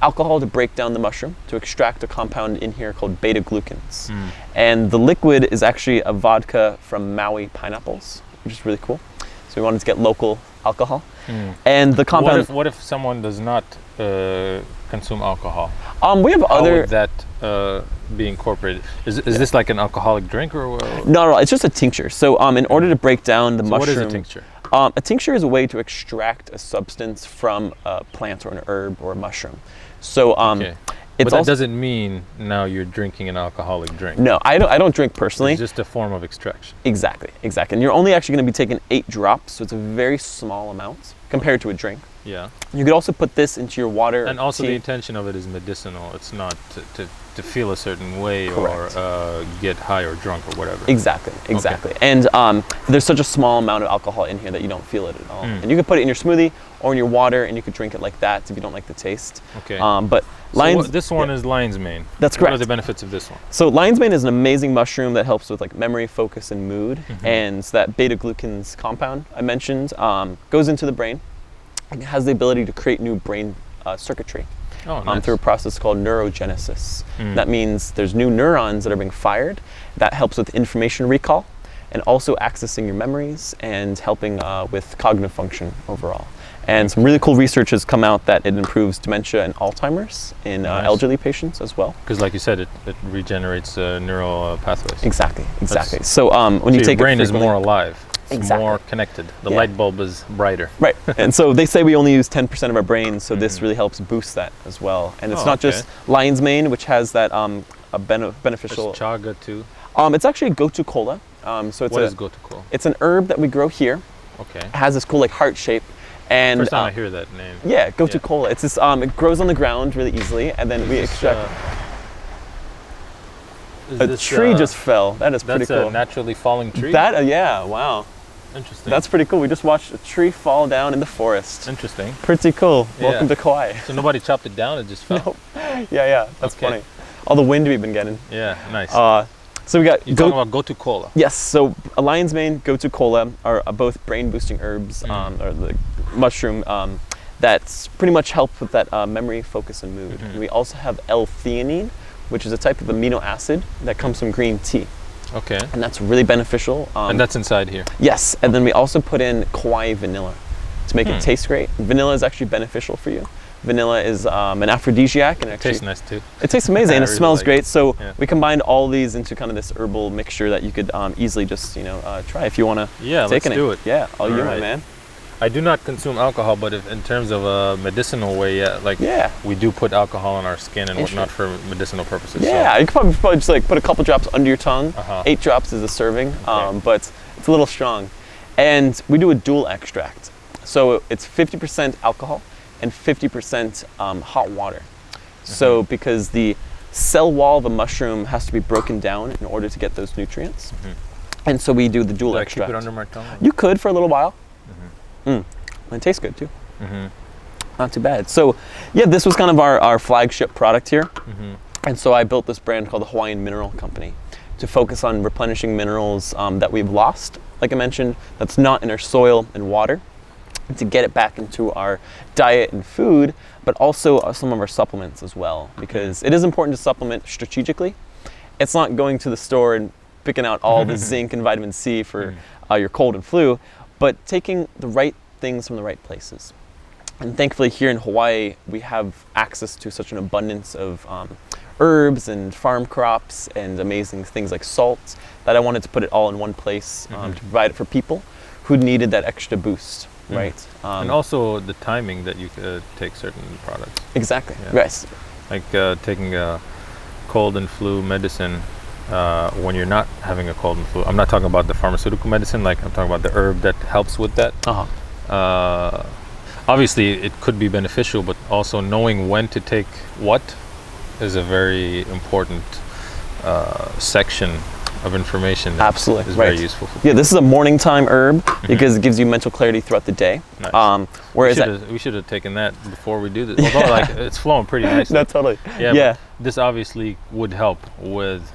B: alcohol to break down the mushroom to extract a compound in here called beta-glucans. And the liquid is actually a vodka from Maui pineapples, which is really cool. So we wanted to get local alcohol. And the compound...
A: What if someone does not consume alcohol?
B: We have
A: How
B: other...
A: would that be incorporated? Is this like an alcoholic drink or?
B: No, it's just a tincture. So in order to break down the mushroom...
A: What is a tincture?
B: A tincture is a way to extract a substance from a plant or an herb or a mushroom. So
A: But that doesn't mean now you're drinking an alcoholic drink.
B: No, I don't drink personally.
A: It's just a form of extraction.
B: Exactly. And you're only actually going to be taking 8 drops, so it's a very small amount compared to a drink.
A: Yeah.
B: You could also put this into your water.
A: And also
B: tea.
A: the intention of it is medicinal. It's not to feel a certain way
B: Correct.
A: or get high or drunk or whatever.
B: Exactly. And there's such a small amount of alcohol in here that you don't feel it at all. And you could put it in your smoothie or in your water, and you could drink it like that if you don't like the taste.
A: Okay.
B: But
A: this one is lion's mane.
B: That's
A: What
B: correct.
A: are the benefits of this one?
B: So lion's mane is an amazing mushroom that helps with like memory, focus, and mood. And that beta-glucans compound I mentioned goes into the brain. It has the ability to create new brain circuitry through a process called neurogenesis. That means there's new neurons that are being fired. That helps with information recall and also accessing your memories and helping with cognitive function overall. And some really cool research has come out that it improves dementia and Alzheimer's in elderly patients as well.
A: Because like you said, it regenerates neural pathways.
B: Exactly. So when you take
A: your brain
B: it
A: is more alive. It's
B: Exactly.
A: more connected. The light bulb is brighter.
B: Right. And so they say we only use 10% of our brain, so this really helps boost that as well. And it's not just lion's mane, which has that a beneficial.
A: There's chaga too.
B: It's actually Gotu Kola. So it's
A: what is Gotu Kola?
B: It's an herb that we grow here.
A: Okay.
B: It has this cool like heart shape. And
A: first time I hear that name.
B: Yeah, Gotu Kola. It's this. It grows on the ground really easily, and then we extract. A tree just fell. That is pretty cool.
A: That's a naturally falling tree?
B: Yeah, wow.
A: Interesting.
B: That's pretty cool. We just watched a tree fall down in the forest.
A: Interesting.
B: Pretty cool. Welcome to Kauai.
A: So nobody chopped it down, it just fell?
B: Nope. Yeah, that's funny. All the wind we've been getting.
A: Yeah, nice.
B: So we got...
A: You're talking about Gotu Kola.
B: Yes, so a lion's mane, Gotu Kola are both brain-boosting herbs, or the mushroom, that pretty much help with that memory, focus, and mood. And we also have L-theanine, which is a type of amino acid that comes from green tea.
A: Okay.
B: And that's really beneficial.
A: And that's inside here?
B: Yes, and then we also put in Kauai vanilla to make it taste great. Vanilla is actually beneficial for you. Vanilla is an aphrodisiac. And actually,
A: it tastes nice too.
B: It tastes amazing and it
A: really
B: smells
A: like
B: great. So we combined all these into kind of this herbal mixture that you could easily just, try if you want to take
A: let's do it.
B: Yeah, all you, my man.
A: I do not consume alcohol, but if in terms of a medicinal way, we do put alcohol on our skin and whatnot for medicinal purposes.
B: Yeah, you could probably just like put a couple drops under your tongue. 8 drops is a serving, but it's a little strong. And we do a dual extract. So it's 50% alcohol and 50% hot water. So because the cell wall of a mushroom has to be broken down in order to get those nutrients. And so we do the dual extract.
A: Keep it under my tongue?
B: You could for a little while. And it tastes good too. Not too bad. So yeah, this was kind of our flagship product here. And so I built this brand called the Hawaiian Mineral Company to focus on replenishing minerals that we've lost, like I mentioned, that's not in our soil and water, and to get it back into our diet and food, but also some of our supplements as well, because it is important to supplement strategically. It's not going to the store and picking out all the zinc and vitamin C for your cold and flu, but taking the right things from the right places. And thankfully here in Hawaii, we have access to such an abundance of herbs and farm crops and amazing things like salt that I wanted to put it all in one place to provide it for people who needed that extra boost, right?
A: And also the timing that you take certain products.
B: Exactly, yes.
A: Like taking a cold and flu medicine when you're not having a cold and flu. I'm not talking about the pharmaceutical medicine, like I'm talking about the herb that helps with that. Obviously it could be beneficial, but also knowing when to take what is a very important section of information that is very useful for people.
B: Yeah, this is a morning time herb because it gives you mental clarity throughout the day.
A: Nice. Whereas we should have taken that before we do this. Although like it's flowing pretty nicely.
B: No, totally.
A: Yeah. This obviously would help with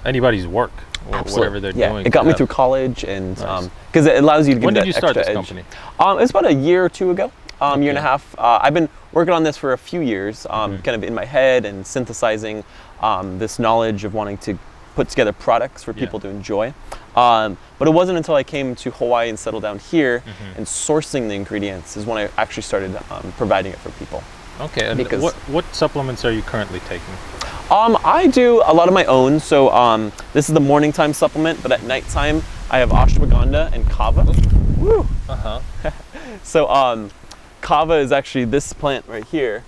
A: anybody's work, whatever they're doing.
B: It got me through college, and because it allows you to give that extra edge. When did you start this company? It's about a year or two ago, year and a half. I've been working on this for a few years, kind of in my head and synthesizing this knowledge of wanting to put together products for people to enjoy. But it wasn't until I came to Hawaii and settled down here and sourcing the ingredients is when I actually started providing it for people.
A: Okay, and what supplements are you currently taking?
B: I do a lot of my own. So this is the morning time supplement, but at nighttime I have ashwagandha and kava. Woo! So kava is actually this plant right here,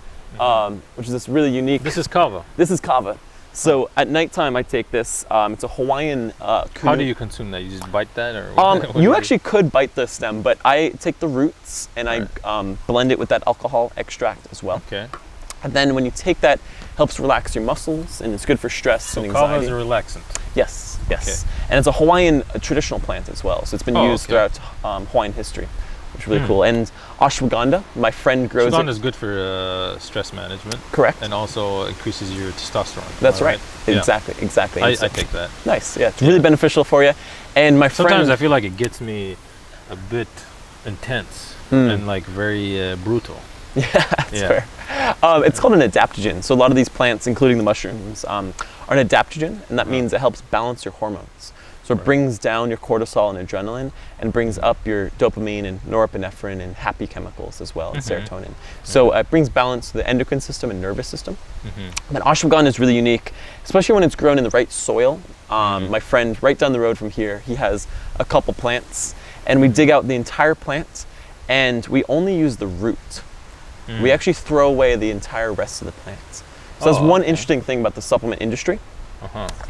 B: which is this really unique.
A: This is kava?
B: This is kava. So at nighttime I take this. It's a Hawaiian
A: How do you consume that? You just bite that? Or
B: you actually could bite the stem, but I take the roots and I blend it with that alcohol extract as well.
A: Okay.
B: And then when you take that, helps relax your muscles, and it's good for stress and anxiety.
A: Kava is a relaxant?
B: Yes, yes. Okay. And it's a Hawaiian traditional plant as well, so it's been used throughout Hawaiian history, which is really cool. And ashwagandha, my friend grows
A: Ashwagandha is good for stress management.
B: Correct.
A: And also increases your testosterone.
B: That's right. Exactly, exactly.
A: I take that.
B: Nice, yeah, it's really beneficial for you. And my friend...
A: Sometimes I feel like it gets me a bit intense and like very brutal.
B: Yeah, that's fair. It's called an adaptogen. So a lot of these plants, including the mushrooms, are an adaptogen, and that means it helps balance your hormones. So it brings down your cortisol and adrenaline and brings up your dopamine and norepinephrine and happy chemicals as well, and serotonin. So it brings balance to the endocrine system and nervous system. But ashwagandha is really unique, especially when it's grown in the right soil. My friend right down the road from here, he has a couple plants, and we dig out the entire plant, and we only use the root. We actually throw away the entire rest of the plant. So that's one interesting thing about the supplement industry,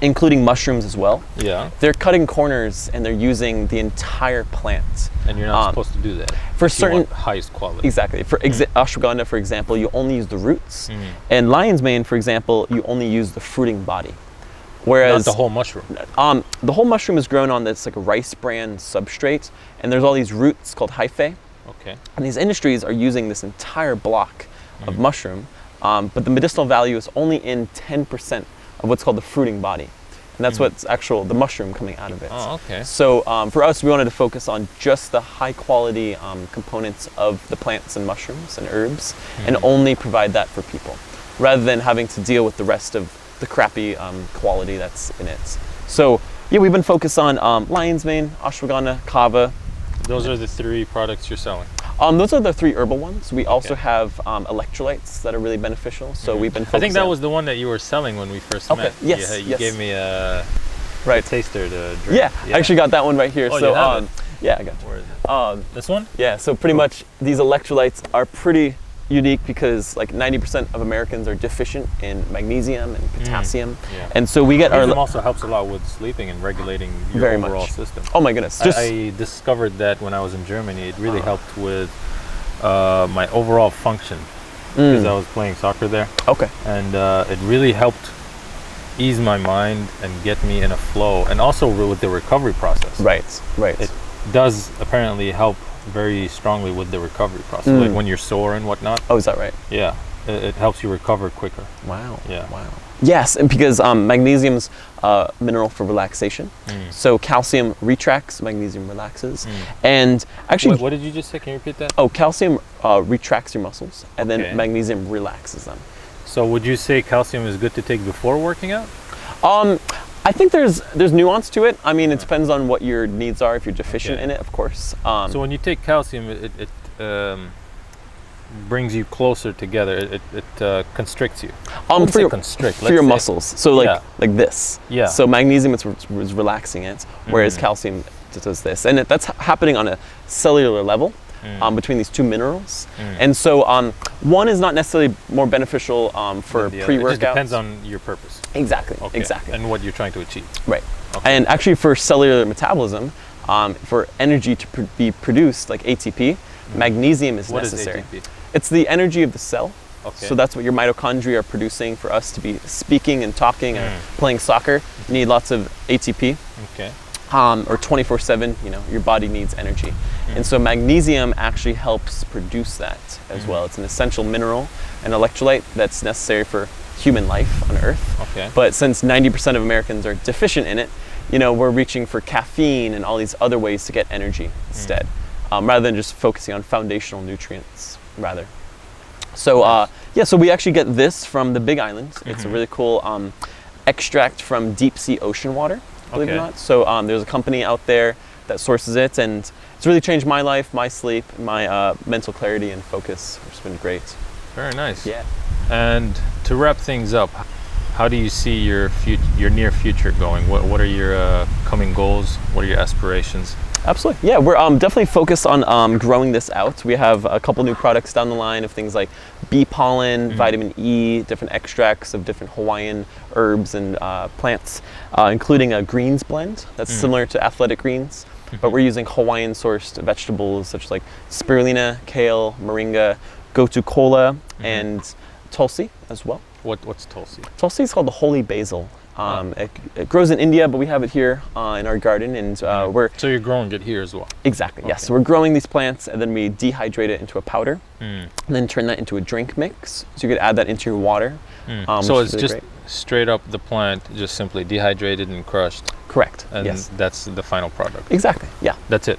B: including mushrooms as well.
A: Yeah.
B: They're cutting corners and they're using the entire plant.
A: And you're not supposed to do that.
B: For certain
A: highest quality.
B: Exactly. For ashwagandha, for example, you only use the roots. And lion's mane, for example, you only use the fruiting body. Whereas
A: not the whole mushroom.
B: The whole mushroom is grown on this like a rice bran substrate, and there's all these roots called hyphae.
A: Okay.
B: And these industries are using this entire block of mushroom, but the medicinal value is only in 10% of what's called the fruiting body. And that's what's the mushroom coming out of it.
A: Oh, okay.
B: So for us, we wanted to focus on just the high quality components of the plants and mushrooms and herbs, and only provide that for people, rather than having to deal with the rest of the crappy quality that's in it. So yeah, we've been focused on lion's mane, ashwagandha, kava.
A: Those are the 3 products you're selling?
B: Those are the 3 herbal ones. We also have electrolytes that are really beneficial. So we've been focusing.
A: I think that was the one that you were selling when we first met.
B: Yes.
A: You gave me a taster to drink.
B: Yeah, I actually got that one right here.
A: Oh,
B: so
A: you have it?
B: yeah, I got it.
A: Where is it? This one?
B: Yeah, so pretty much these electrolytes are pretty unique because like 90% of Americans are deficient in magnesium and potassium. And so we get
A: magnesium also helps a lot with sleeping and regulating your overall system.
B: Oh my goodness.
A: I discovered that when I was in Germany. It really helped with my overall function because I was playing soccer there.
B: Okay.
A: And it really helped ease my mind and get me in a flow, and also with the recovery process.
B: Right.
A: It does apparently help very strongly with the recovery process, like when you're sore and whatnot.
B: Oh, is that right?
A: Yeah, it helps you recover quicker.
B: Wow.
A: Yeah.
B: Wow. Yes, and because magnesium's mineral for relaxation. So calcium retracts, magnesium relaxes. And actually,
A: what did you just say? Can you repeat that?
B: Oh, calcium retracts your muscles, and then magnesium relaxes them.
A: So would you say calcium is good to take before working out?
B: I think there's nuance to it. I mean, it depends on what your needs are. If you're deficient in it, of course.
A: So when you take calcium, it brings you closer together. It constricts you.
B: For your muscles. So like this.
A: Yeah.
B: So magnesium is relaxing it, whereas calcium does this, and that's happening on a cellular level. Between these 2 minerals, and so one is not necessarily more beneficial for pre-workout.
A: It just depends on your purpose.
B: Exactly.
A: And what you're trying to achieve.
B: Right. And actually, for cellular metabolism, for energy to be produced, like ATP, magnesium is necessary.
A: What is ATP?
B: It's the energy of the cell.
A: Okay.
B: So that's what your mitochondria are producing for us to be speaking and talking and playing soccer. You need lots of ATP.
A: Okay.
B: Or 24/7, your body needs energy. And so magnesium actually helps produce that as well. It's an essential mineral and electrolyte that's necessary for human life on Earth.
A: Okay.
B: But since 90% of Americans are deficient in it, we're reaching for caffeine and all these other ways to get energy instead, rather than just focusing on foundational nutrients, rather. So, so we actually get this from the Big Island. It's a really cool extract from deep sea ocean water, believe it or not. So there's a company out there that sources it, and it's really changed my life, my sleep, my mental clarity and focus, which has been great.
A: Very nice.
B: Yeah.
A: And to wrap things up, how do you see your near future going? What are your coming goals? What are your aspirations?
B: Absolutely. Yeah, we're definitely focused on growing this out. We have a couple new products down the line of things like bee pollen, vitamin E, different extracts of different Hawaiian herbs and plants, including a greens blend that's similar to athletic greens, but we're using Hawaiian sourced vegetables such as like spirulina, kale, moringa, gotu kola, and tulsi as well.
A: What's tulsi?
B: Tulsi is called the holy basil. It grows in India, but we have it here in our garden, and we're...
A: So you're growing it here as well?
B: Exactly, yes. So we're growing these plants, and then we dehydrate it into a powder, and then turn that into a drink mix. So you could add that into your water.
A: So it's
B: really
A: just
B: great.
A: Straight up the plant, just simply dehydrated and crushed?
B: Correct,
A: and
B: yes.
A: that's the final product?
B: Exactly, yeah.
A: That's it?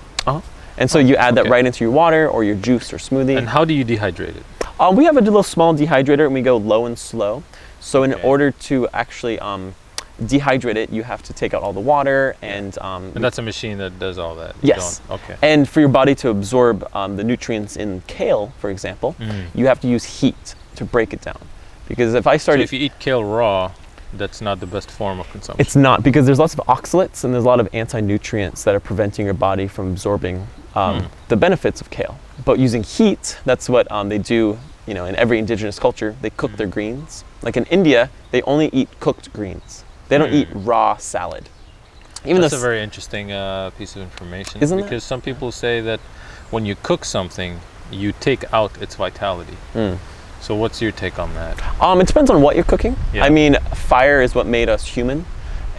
B: And so you add that right into your water or your juice or smoothie.
A: And how do you dehydrate it?
B: We have a little small dehydrator, and we go low and slow. So in order to actually dehydrate it, you have to take out all the water and
A: that's a machine that does all that. You
B: yes.
A: don't. Okay.
B: And for your body to absorb the nutrients in kale, for example, you have to use heat to break it down. Because if I started...
A: So if you eat kale raw, that's not the best form of consumption.
B: It's not, because there's lots of oxalates and there's a lot of anti-nutrients that are preventing your body from absorbing the benefits of kale. But using heat, that's what they do, you know, in every indigenous culture. They cook their greens. Like in India, they only eat cooked greens. They don't eat raw salad.
A: That's a very interesting piece of information.
B: Isn't
A: because some people say that when you cook something, you take out its vitality. So what's your take on that?
B: It depends on what you're cooking.
A: Yeah.
B: I mean, fire is what made us human,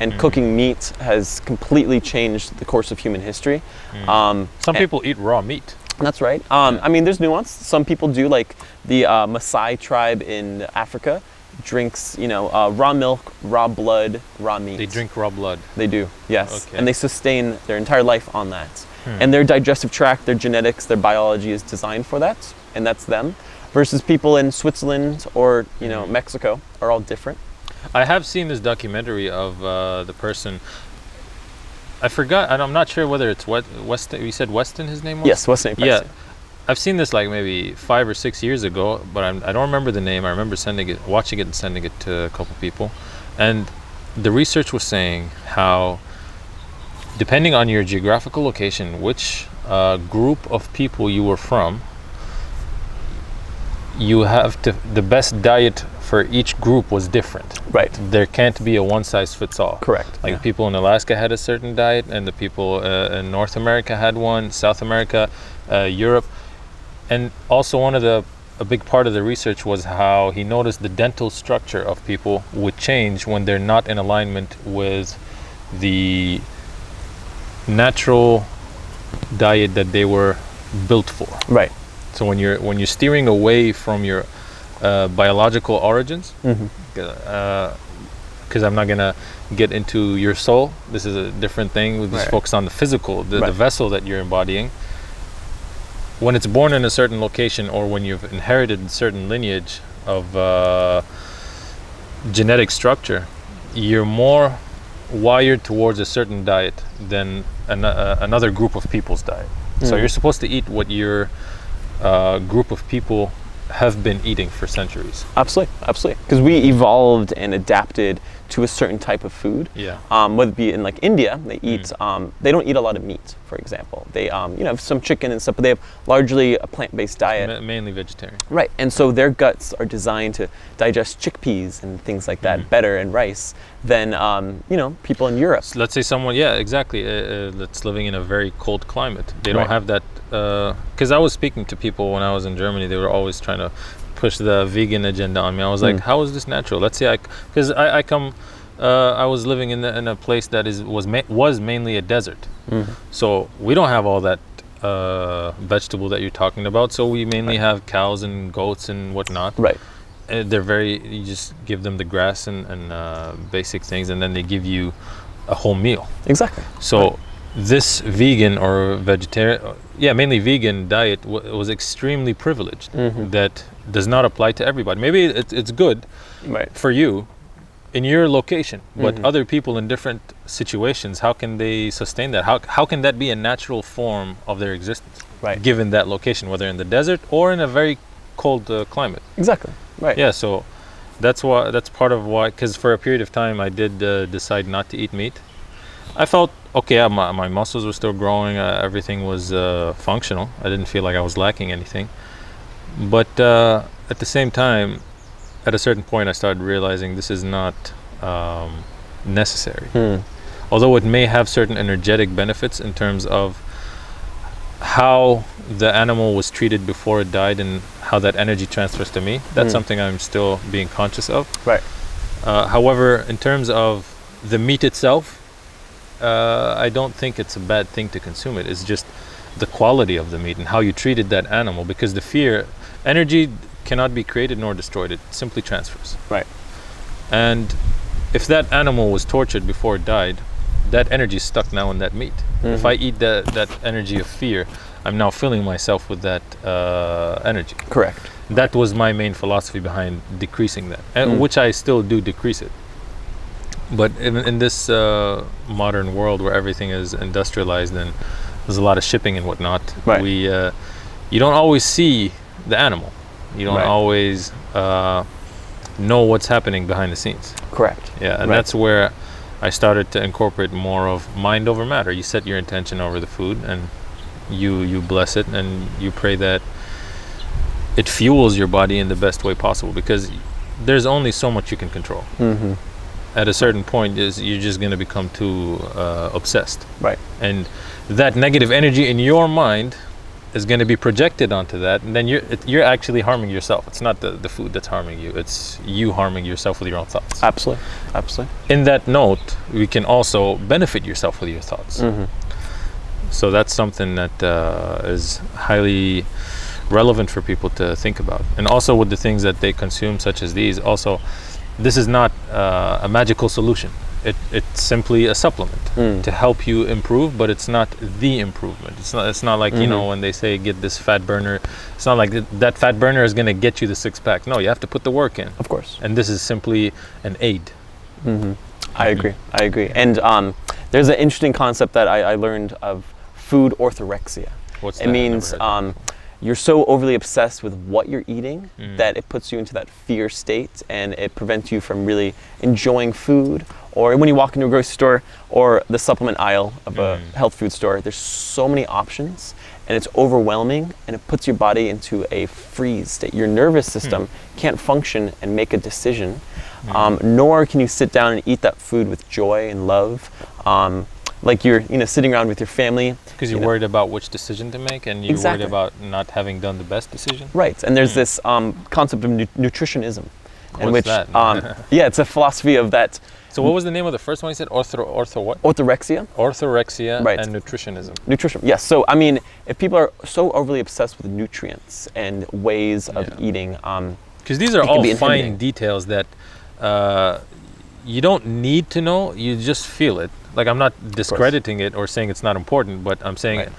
B: and cooking meat has completely changed the course of human history.
A: Some people eat raw meat.
B: That's right. I mean, there's nuance. Some people do, like the Maasai tribe in Africa drinks, you know, raw milk, raw blood, raw meat.
A: They drink raw blood.
B: They do, yes.
A: Okay.
B: And they sustain their entire life on that. And their digestive tract, their genetics, their biology is designed for that, and that's them. Versus people in Switzerland or, you know, Mexico are all different.
A: I have seen this documentary of the person. I forgot, and I'm not sure whether it's Westin. You said Westin, his name was?
B: Yes, Westin A.Price.
A: Yeah. I've seen this like maybe 5 or 6 years ago, but I don't remember the name. I remember watching it and sending it to a couple people. And the research was saying how, depending on your geographical location, which group of people you were from, you have to, the best diet for each group was different.
B: Right.
A: There can't be a one size fits all.
B: Correct.
A: Like people in Alaska had a certain diet, and the people in North America had one, South America, Europe. And also a big part of the research was how he noticed the dental structure of people would change when they're not in alignment with the natural diet that they were built for.
B: Right.
A: So when you're steering away from your biological origins, because I'm not gonna get into your soul. This is a different thing. We just focus on the physical, the vessel that you're embodying. When it's born in a certain location, or when you've inherited a certain lineage of genetic structure, you're more wired towards a certain diet than another group of people's diet. So you're supposed to eat what your group of people have been eating for centuries.
B: Absolutely, absolutely. Because we evolved and adapted to a certain type of food.
A: Yeah.
B: Whether it be in like India, they eat. They don't eat a lot of meat, for example. They you know, have some chicken and stuff, but they have largely a plant-based diet.
A: Mainly vegetarian.
B: Right, and so their guts are designed to digest chickpeas and things like that better, and rice, than you know, people in Europe.
A: So let's say someone, exactly, that's living in a very cold climate. They don't have that. Because I was speaking to people when I was in Germany, they were always trying to push the vegan agenda on me. I was like, how is this natural? Let's say because I come, I was living in a place that was mainly a desert. So we don't have all that vegetable that you're talking about. So we mainly have cows and goats and whatnot. Right. They're you just give them the grass and basic things, and then they give you a whole meal. Exactly. So this vegan or vegetarian, mainly vegan diet was extremely privileged. That does not apply to everybody. Maybe it's good for you in your location, but other people in different situations, how can they sustain that? How can that be a natural form of their existence, given that location, whether in the desert or in a very cold climate? Exactly. Right. Yeah. So that's part of why. Because for a period of time, I did decide not to eat meat. I felt okay. My muscles were still growing. Everything was functional. I didn't feel like I was lacking anything. But at the same time, at a certain point, I started realizing this is not necessary. Although it may have certain energetic benefits in terms of how the animal was treated before it died and how that energy transfers to me. That's something I'm still being conscious of. Right. However, in terms of the meat itself, I don't think it's a bad thing to consume it. It's just the quality of the meat and how you treated that animal, because energy cannot be created nor destroyed. It simply transfers. Right. And if that animal was tortured before it died, that energy is stuck now in that meat. If I eat that energy of fear, I'm now filling myself with that energy. Correct. That was my main philosophy behind decreasing that, which I still do decrease it. But in this modern world where everything is industrialized and there's a lot of shipping and whatnot,
B: Right.
A: You don't always see the animal. You don't
B: Right.
A: always know what's happening behind the scenes.
B: Correct.
A: Yeah, and
B: Right.
A: that's where I started to incorporate more of mind over matter. You set your intention over the food, and you bless it, and you pray that it fuels your body in the best way possible, because there's only so much you can control.
B: Mm-hmm.
A: At a certain point, you're just going to become too obsessed.
B: Right.
A: And that negative energy in your mind is going to be projected onto that, and then you're actually harming yourself. It's not the food that's harming you, it's you harming yourself with your own thoughts.
B: Absolutely.
A: In that note, we can also benefit yourself with your thoughts.
B: Mm-hmm.
A: So that's something that is highly relevant for people to think about. And also with the things that they consume, such as these, also, this is not a magical solution. It's simply a supplement to help you improve, but it's not the improvement. It's not like, you know, when they say get this fat burner, it's not like that fat burner is going to get you the 6-pack. No, you have to put the work in.
B: Of course.
A: And this is simply an aid.
B: Mm-hmm. I agree. And there's an interesting concept that I learned of food orthorexia.
A: What's that?
B: It means you're so overly obsessed with what you're eating that it puts you into that fear state, and it prevents you from really enjoying food. Or when you walk into a grocery store or the supplement aisle of a health food store, there's so many options, and it's overwhelming, and it puts your body into a freeze state. Your nervous system can't function and make a decision, nor can you sit down and eat that food with joy and love. Like you're, sitting around with your family.
A: Because you're worried about which decision to make, and you're worried about not having done the best decision.
B: Right, and there's this concept of nutritionism.
A: What's that?
B: Yeah, it's a philosophy of that.
A: So what was the name of the first one you said? Ortho what?
B: Orthorexia.
A: Orthorexia
B: Right.
A: and nutritionism.
B: Nutrition, yes. So, I mean, if people are so overly obsessed with nutrients and ways of eating,
A: because these are all fine details that you don't need to know, you just feel it. Like, I'm not discrediting it or saying it's not important, but I'm saying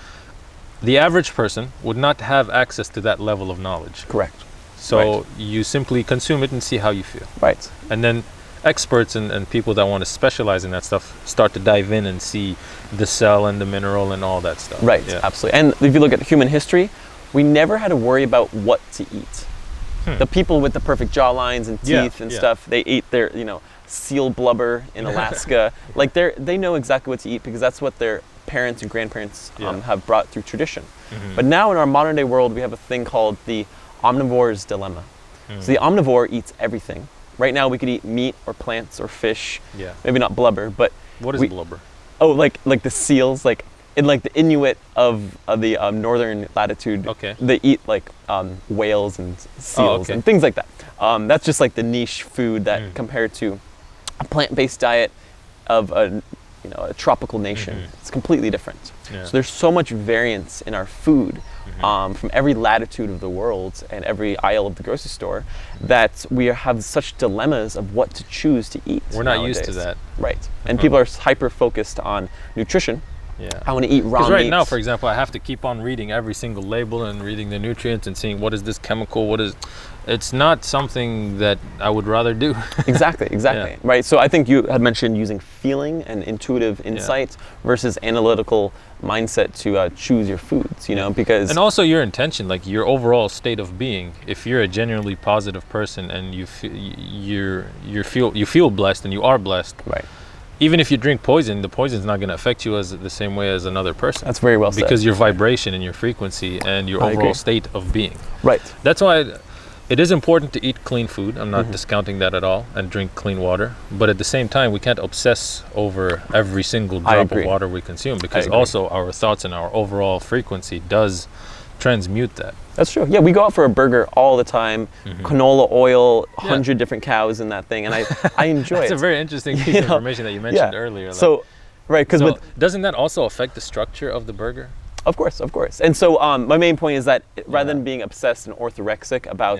A: the average person would not have access to that level of knowledge.
B: Correct.
A: So you simply consume it and see how you feel.
B: Right.
A: And then experts and people that want to specialize in that stuff start to dive in and see the cell and the mineral and all that stuff.
B: Right, absolutely. And if you look at human history, we never had to worry about what to eat. The people with the perfect jawlines and teeth and stuff, they ate their, seal blubber in Alaska. Like they know exactly what to eat because that's what their parents and grandparents have brought through tradition. But now in our modern day world, we have a thing called the omnivore's dilemma. So the omnivore eats everything. Right now we could eat meat or plants or fish. Yeah. Maybe not blubber, but
A: what is blubber?
B: Oh, like the seals, like in like the Inuit of the northern latitude. Okay. They eat like whales and seals and things like that. That's just like the niche food that compared to a plant-based diet of a tropical nation, it's completely different. Yeah. So there's so much variance in our food from every latitude of the world and every aisle of the grocery store that we have such dilemmas of what to choose to eat.
A: We're not used to that.
B: Right. And people are hyper-focused on nutrition. Yeah. I want to eat raw meat.
A: Right now, for example, I have to keep on reading every single label and reading the nutrients and seeing what is this chemical, it's not something that I would rather do. Exactly.
B: Yeah. Right. So I think you had mentioned using feeling and intuitive insight versus analytical mindset to choose your foods, because...
A: And also your intention, like your overall state of being. If you're a genuinely positive person and you feel blessed and you are blessed. Right. Even if you drink poison, the poison is not going to affect you as the same way as another person.
B: That's very well said.
A: Because your vibration and your frequency and your overall state of being.
B: Right.
A: That's why it is important to eat clean food. I'm not discounting that at all, and drink clean water. But at the same time, we can't obsess over every single drop of water we consume, because also our thoughts and our overall frequency does transmute that.
B: That's true. Yeah, we go out for a burger all the time, canola oil, 100 different cows in that thing, and I enjoy it.
A: That's a very interesting piece of information that you mentioned earlier.
B: So, because
A: doesn't that also affect the structure of the burger?
B: Of course. And so my main point is that rather than being obsessed and orthorexic about,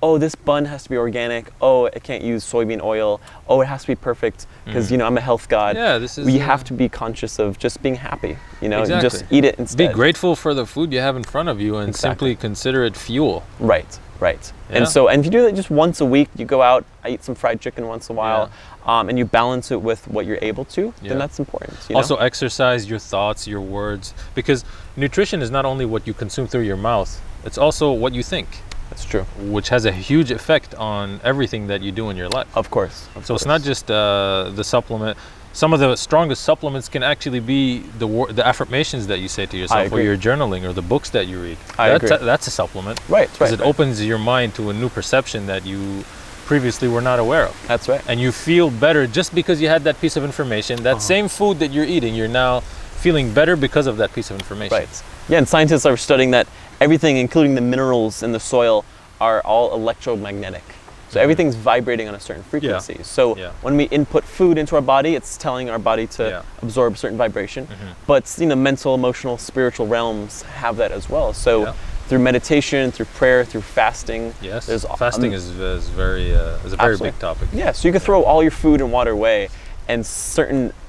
B: oh, this bun has to be organic, oh, I can't use soybean oil, oh, it has to be perfect because, I'm a health god.
A: Yeah,
B: we have to be conscious of just being happy, just eat it instead.
A: Be grateful for the food you have in front of you and simply consider it fuel.
B: Right. Right.
A: Yeah.
B: And if you do that just once a week, you go out, I eat some fried chicken once in a while, and you balance it with what you're able to, then that's important. You know?
A: Also exercise your thoughts, your words, because nutrition is not only what you consume through your mouth, it's also what you think.
B: That's true.
A: Which has a huge effect on everything that you do in your life.
B: Of course.
A: So it's not just the supplement. Some of the strongest supplements can actually be the affirmations that you say to yourself, or your journaling, or the books that you read. That's a supplement.
B: Right.
A: Because it opens your mind to a new perception that you previously were not aware of.
B: That's right.
A: And you feel better just because you had that piece of information. That same food that you're eating, you're now feeling better because of that piece of information.
B: Right. Yeah, and scientists are studying that everything, including the minerals in the soil, are all electromagnetic. So everything's vibrating on a certain frequency. So when we input food into our body, it's telling our body to absorb a certain vibration. But mental, emotional, spiritual realms have that as well. So through meditation, through prayer, through fasting.
A: Yes, fasting is a very big topic.
B: Yeah, so you can throw all your food and water away, and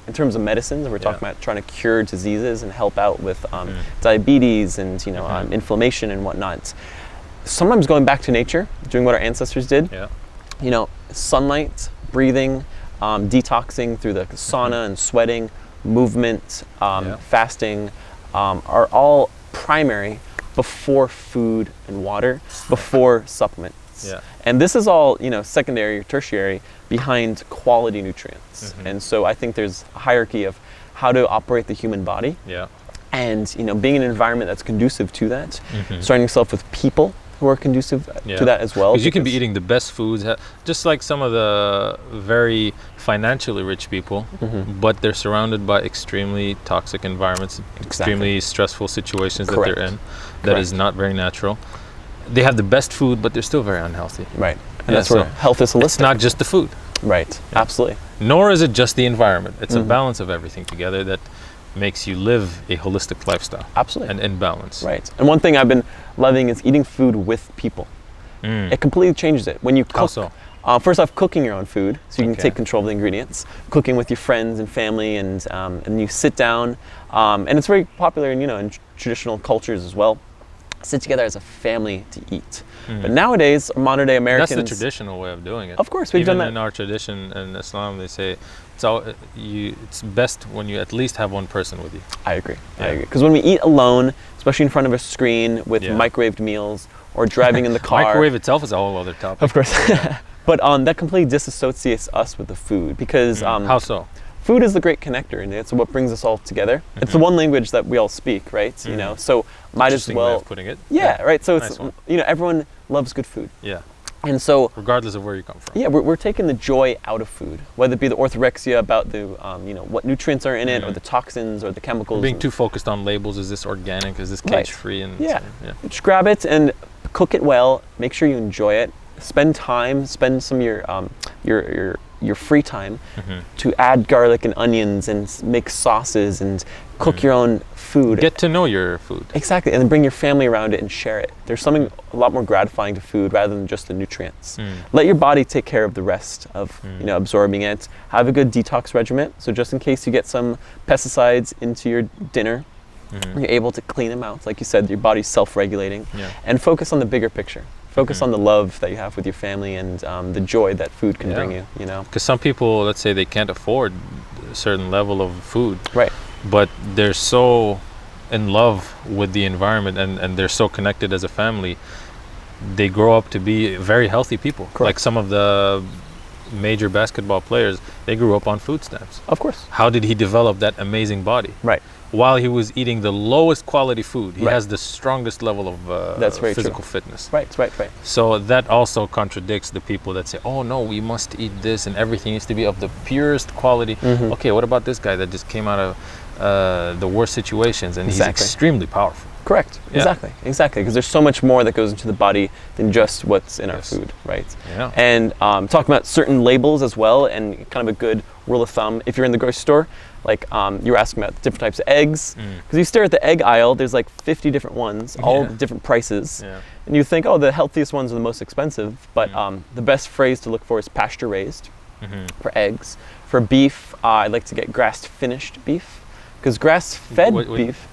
B: in terms of medicines, we're talking about trying to cure diseases and help out with diabetes and inflammation and whatnot. Sometimes going back to nature, doing what our ancestors did. Sunlight, breathing, detoxing through the sauna and sweating, movement, fasting are all primary before food and water, before supplements. And this is all secondary or tertiary behind quality nutrients. And so I think there's a hierarchy of how to operate the human body. And being in an environment that's conducive to that, surrounding yourself with people who are conducive to that as well.
A: Because you can be eating the best foods, just like some of the very financially rich people, but they're surrounded by extremely toxic environments, extremely stressful situations that they're in, that is not very natural. They have the best food, but they're still very unhealthy.
B: Right. And that's where health is holistic.
A: It's not just the food.
B: Right. Absolutely.
A: Nor is it just the environment. It's a balance of everything together that makes you live a holistic lifestyle.
B: Absolutely.
A: And in balance.
B: Right. And one thing I've been loving is eating food with people. It completely changes it. When you cook, first off, cooking your own food, so you can take control of the ingredients. Cooking with your friends and family, and you sit down, and it's very popular in traditional cultures as well. Sit together as a family to eat. But nowadays, modern day Americans...
A: That's the traditional way of doing it.
B: Of course, we've done that.
A: In our tradition in Islam, they say it's best when you at least have one person with you.
B: I agree. Because when we eat alone, especially in front of a screen with microwaved meals, or driving in the car...
A: Microwave itself is a whole other topic.
B: Of course. But that completely disassociates us with the food, because...
A: How so?
B: Food is the great connector, and it's what brings us all together. It's the one language that we all speak, right? So might as well...
A: way of putting it.
B: Yeah, right. So it's everyone loves good food.
A: Yeah.
B: And so,
A: regardless of where you come from.
B: Yeah, we're taking the joy out of food, whether it be the orthorexia about the what nutrients are in it, or the toxins, or the chemicals.
A: Being too focused on labels. Is this organic? Is this cage-free? And
B: just grab it and cook it well. Make sure you enjoy it. Spend some of your free time to add garlic and onions and make sauces and cook your own food.
A: Get to know your food.
B: Exactly, and then bring your family around it and share it. There's something a lot more gratifying to food rather than just the nutrients. Let your body take care of the rest of absorbing it. Have a good detox regimen, so just in case you get some pesticides into your dinner, you're able to clean them out. Like you said, your body's self-regulating. And focus on the bigger picture. Focus on the love that you have with your family, and the joy that food can bring you.
A: Because some people, let's say, they can't afford a certain level of food.
B: Right.
A: But they're so in love with the environment, and they're so connected as a family. They grow up to be very healthy people. Correct. Like some of the major basketball players, they grew up on food stamps.
B: Of course.
A: How did he develop that amazing body?
B: Right.
A: While he was eating the lowest quality food, he has the strongest level of physical fitness.
B: Right.
A: So that also contradicts the people that say, oh no, we must eat this and everything needs to be of the purest quality. Okay, what about this guy that just came out of the worst situations, and he's extremely powerful?
B: Correct. Exactly. Because there's so much more that goes into the body than just what's in our food, right?
A: Yeah.
B: And talking about certain labels as well, and kind of a good rule of thumb, if you're in the grocery store, like you were asking about different types of eggs, because you stare at the egg aisle, there's like 50 different ones, all different prices, and you think, oh, the healthiest ones are the most expensive, but the best phrase to look for is pasture raised for eggs. For beef, I like to get grass finished beef, because grass-fed beef,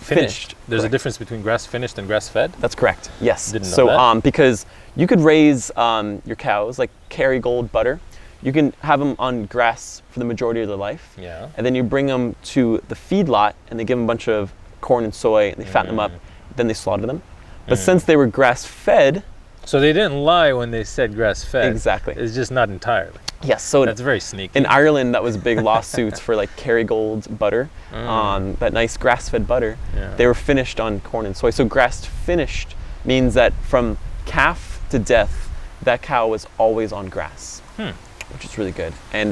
B: Finished.
A: There's
B: Correct.
A: a difference between grass finished and grass fed.
B: That's correct. Yes.
A: Didn't know
B: so
A: that.
B: because you could raise your cows like Kerrygold butter. You can have them on grass for the majority of their life.
A: Yeah.
B: And then you bring them to the feedlot and they give them a bunch of corn and soy and they fatten them up. Then they slaughter them. But since they were grass fed.
A: So they didn't lie when they said grass fed.
B: Exactly.
A: It's just not entirely.
B: Yes. So
A: that's very sneaky.
B: In Ireland, that was big lawsuits for like Kerrygold butter, that nice grass fed butter.
A: Yeah.
B: They were finished on corn and soy. So grass finished means that from calf to death, that cow was always on grass. Which is really good. And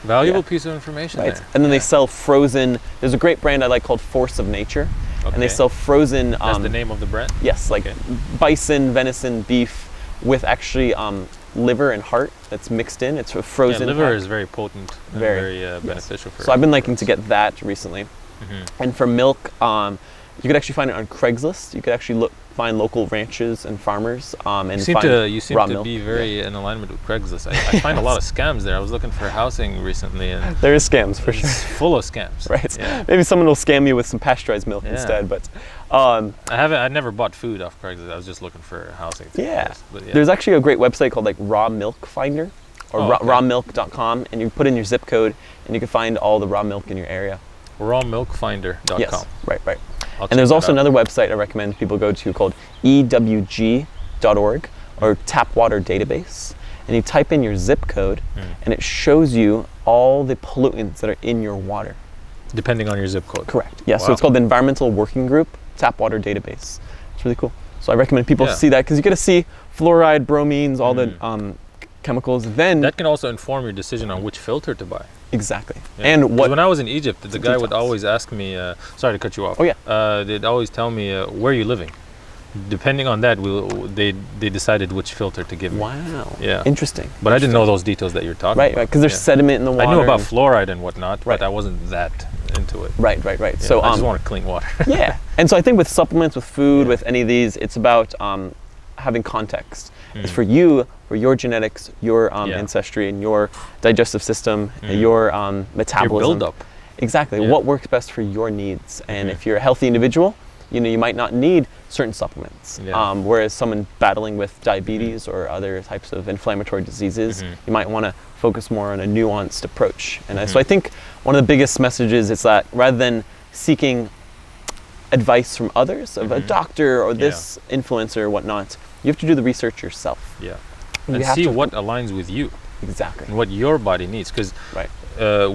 A: valuable piece of information there.
B: And then they sell frozen. There's a great brand I like called Force of Nature.
A: Okay.
B: And they sell frozen.
A: That's the name of the brand?
B: Yes, like bison, venison, beef with actually liver and heart that's mixed in. It's a frozen.
A: Yeah, liver
B: pack.
A: is very potent and very beneficial for.
B: So I've been liking to get that recently. And for milk, you could actually find it on Craigslist. You could actually find local ranches and farmers and
A: you seem to be very in alignment with Craigslist. I find a lot of scams there. I was looking for housing recently, and
B: there is scams for sure.
A: It's full of scams.
B: Right.
A: Yeah.
B: Maybe someone will scam you with some pasteurized milk instead. But
A: I never bought food off Craigslist. I was just looking for housing.
B: But there's actually a great website called like Raw Milk Finder, or rawmilk.com, and you put in your zip code, and you can find all the raw milk in your area.
A: Rawmilkfinder.com.
B: Yes. Right. And there's also another website I recommend people go to called EWG.org, or Tap Water Database. And you type in your zip code, and it shows you all the pollutants that are in your water.
A: Depending on your zip code.
B: Correct. Yeah. Wow. So it's called the Environmental Working Group Tap Water Database. It's really cool. So I recommend people see that because you get to see fluoride, bromines, all the chemicals. Then
A: that can also inform your decision on which filter to buy.
B: Exactly.
A: Yeah.
B: And when
A: I was in Egypt, the guy would always ask me, sorry to cut you off.
B: Oh yeah.
A: They'd always tell me, where are you living? Depending on that, they decided which filter to give me.
B: Wow.
A: Yeah.
B: Interesting.
A: But I didn't know those details that you're talking about.
B: Right, because there's sediment in the water.
A: I knew about fluoride and whatnot, but I wasn't that into it.
B: Right.
A: Yeah,
B: So
A: I just want clean water.
B: Yeah. And so I think with supplements, with food, with any of these, it's about having context. It's for you, for your genetics, your ancestry, and your digestive system, your metabolism.
A: Your build-up.
B: Exactly. What works best for your needs. And if you're a healthy individual, you might not need certain supplements. Whereas someone battling with diabetes or other types of inflammatory diseases, you might want to focus more on a nuanced approach. And so I think one of the biggest messages is that rather than seeking advice from others, of a doctor or this influencer or whatnot, you have to do the research yourself.
A: Yeah. And see what aligns with you.
B: Exactly.
A: And what your body needs. Because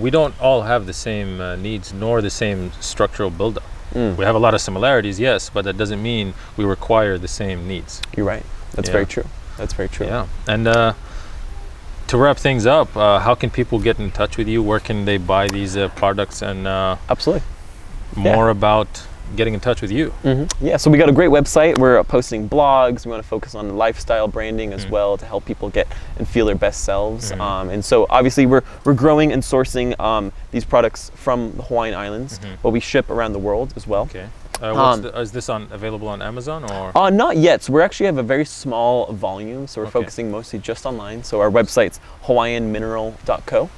A: we don't all have the same needs nor the same structural buildup. We have a lot of similarities, yes, but that doesn't mean we require the same needs.
B: You're right. That's very true. That's very true.
A: Yeah. And to wrap things up, how can people get in touch with you? Where can they buy these products? And
B: absolutely.
A: More about getting in touch with you.
B: Yeah, so we got a great website. We're posting blogs. We want to focus on lifestyle branding as well to help people get and feel their best selves. And so obviously we're growing and sourcing these products from the Hawaiian Islands, but we ship around the world as well.
A: Okay. Is this available on Amazon or?
B: Not yet. So we actually have a very small volume. So we're focusing mostly just online. So our website's hawaiianmineral.co.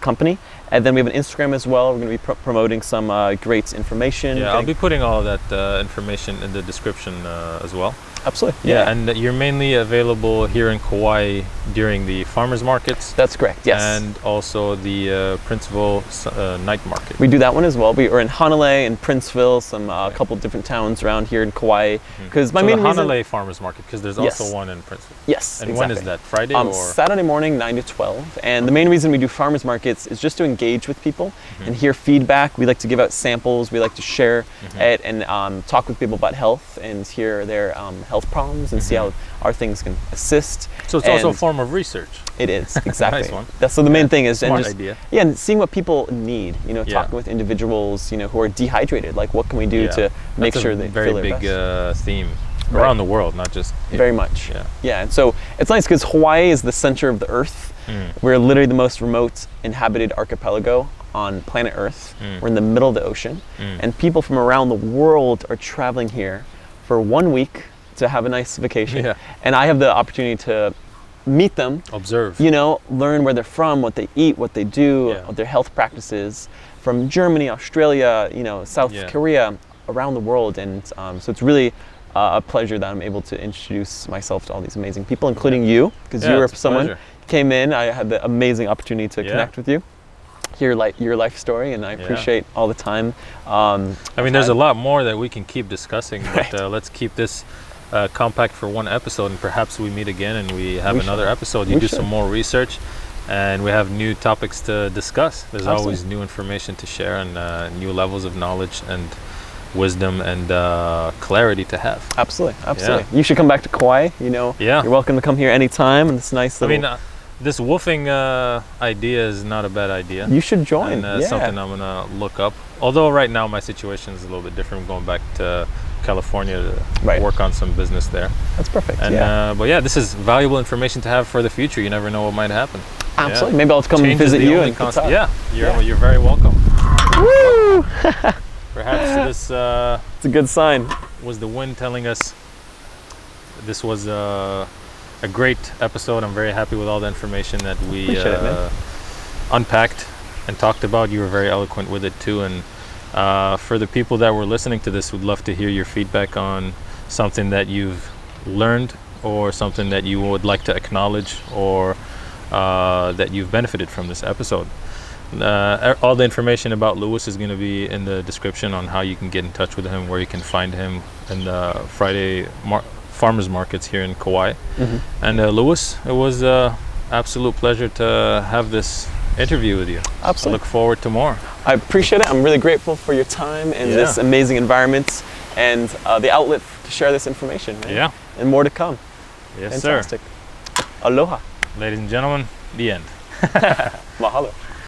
B: .company. And then we have an Instagram as well. We're going to be promoting some great information.
A: Yeah, I'll be putting all of that information in the description as well.
B: Absolutely.
A: Yeah, and you're mainly available here in Kauai during the farmers markets.
B: That's correct, yes.
A: And also the Princeville night market.
B: We do that one as well. We are in Hanalei and Princeville, a couple different towns around here in Kauai. Because my main reason,
A: Hanalei farmers market, because there's also one in Princeville.
B: Yes,
A: and when is that? Friday or?
B: Saturday morning, 9 to 12. And the main reason we do farmers markets is just to engage with people and hear feedback. We like to give out samples. We like to share it and talk with people about health and hear their health problems and see how our things can assist.
A: So it's also a form of research.
B: It is, exactly.
A: Nice one.
B: That's so the main thing is
A: idea.
B: And seeing what people need. Talking with individuals, who are dehydrated. Like, what can we do to make sure they feel their best?
A: Very big theme around the world, not just here.
B: Very much. Yeah. And so it's nice because Hawaii is the center of the Earth. We're literally the most remote inhabited archipelago on planet Earth. We're in the middle of the ocean, and people from around the world are traveling here for 1 week to have a nice vacation. And I have the opportunity to meet them,
A: observe,
B: learn where they're from, what they eat, what they do, what their health practices from Germany, Australia, South Korea, around the world. And so it's really a pleasure that I'm able to introduce myself to all these amazing people, including you, because you were someone who came in. I had the amazing opportunity to connect with you, hear your life story, and I appreciate all the time.
A: I mean, there's a lot more that we can keep discussing, but let's keep this compact for one episode, and perhaps we meet again and we have another episode. You do some more research, and we have new topics to discuss. There's always new information to share, and new levels of knowledge and wisdom and clarity to have.
B: Absolutely. You should come back to Kauai. You're welcome to come here anytime. And it's nice.
A: This woofing idea is not a bad idea.
B: You should join.
A: And something I'm gonna look up. Although right now my situation is a little bit different. I'm going back to California to work on some business there.
B: That's perfect.
A: And, but this is valuable information to have for the future. You never know what might happen.
B: Absolutely. Maybe I'll come and visit you. And
A: you're very welcome.
B: Woo!
A: Perhaps this
B: it's a good sign.
A: Was the wind telling us this was a great episode. I'm very happy with all the information that we unpacked and talked about. You were very eloquent with it too. And for the people that were listening to this, would love to hear your feedback on something that you've learned or something that you would like to acknowledge or that you've benefited from this episode. All the information about Lewis is going to be in the description on how you can get in touch with him, where you can find him in the Friday farmers markets here in Kauai. And Lewis, it was an absolute pleasure to have this interview with you.
B: Absolutely.
A: I look forward to more.
B: I appreciate it. I'm really grateful for your time in this amazing environment and the outlet to share this information. Man. And more to come.
A: Yes,
B: Fantastic. Sir. Aloha.
A: Ladies and gentlemen, the end.
B: Mahalo.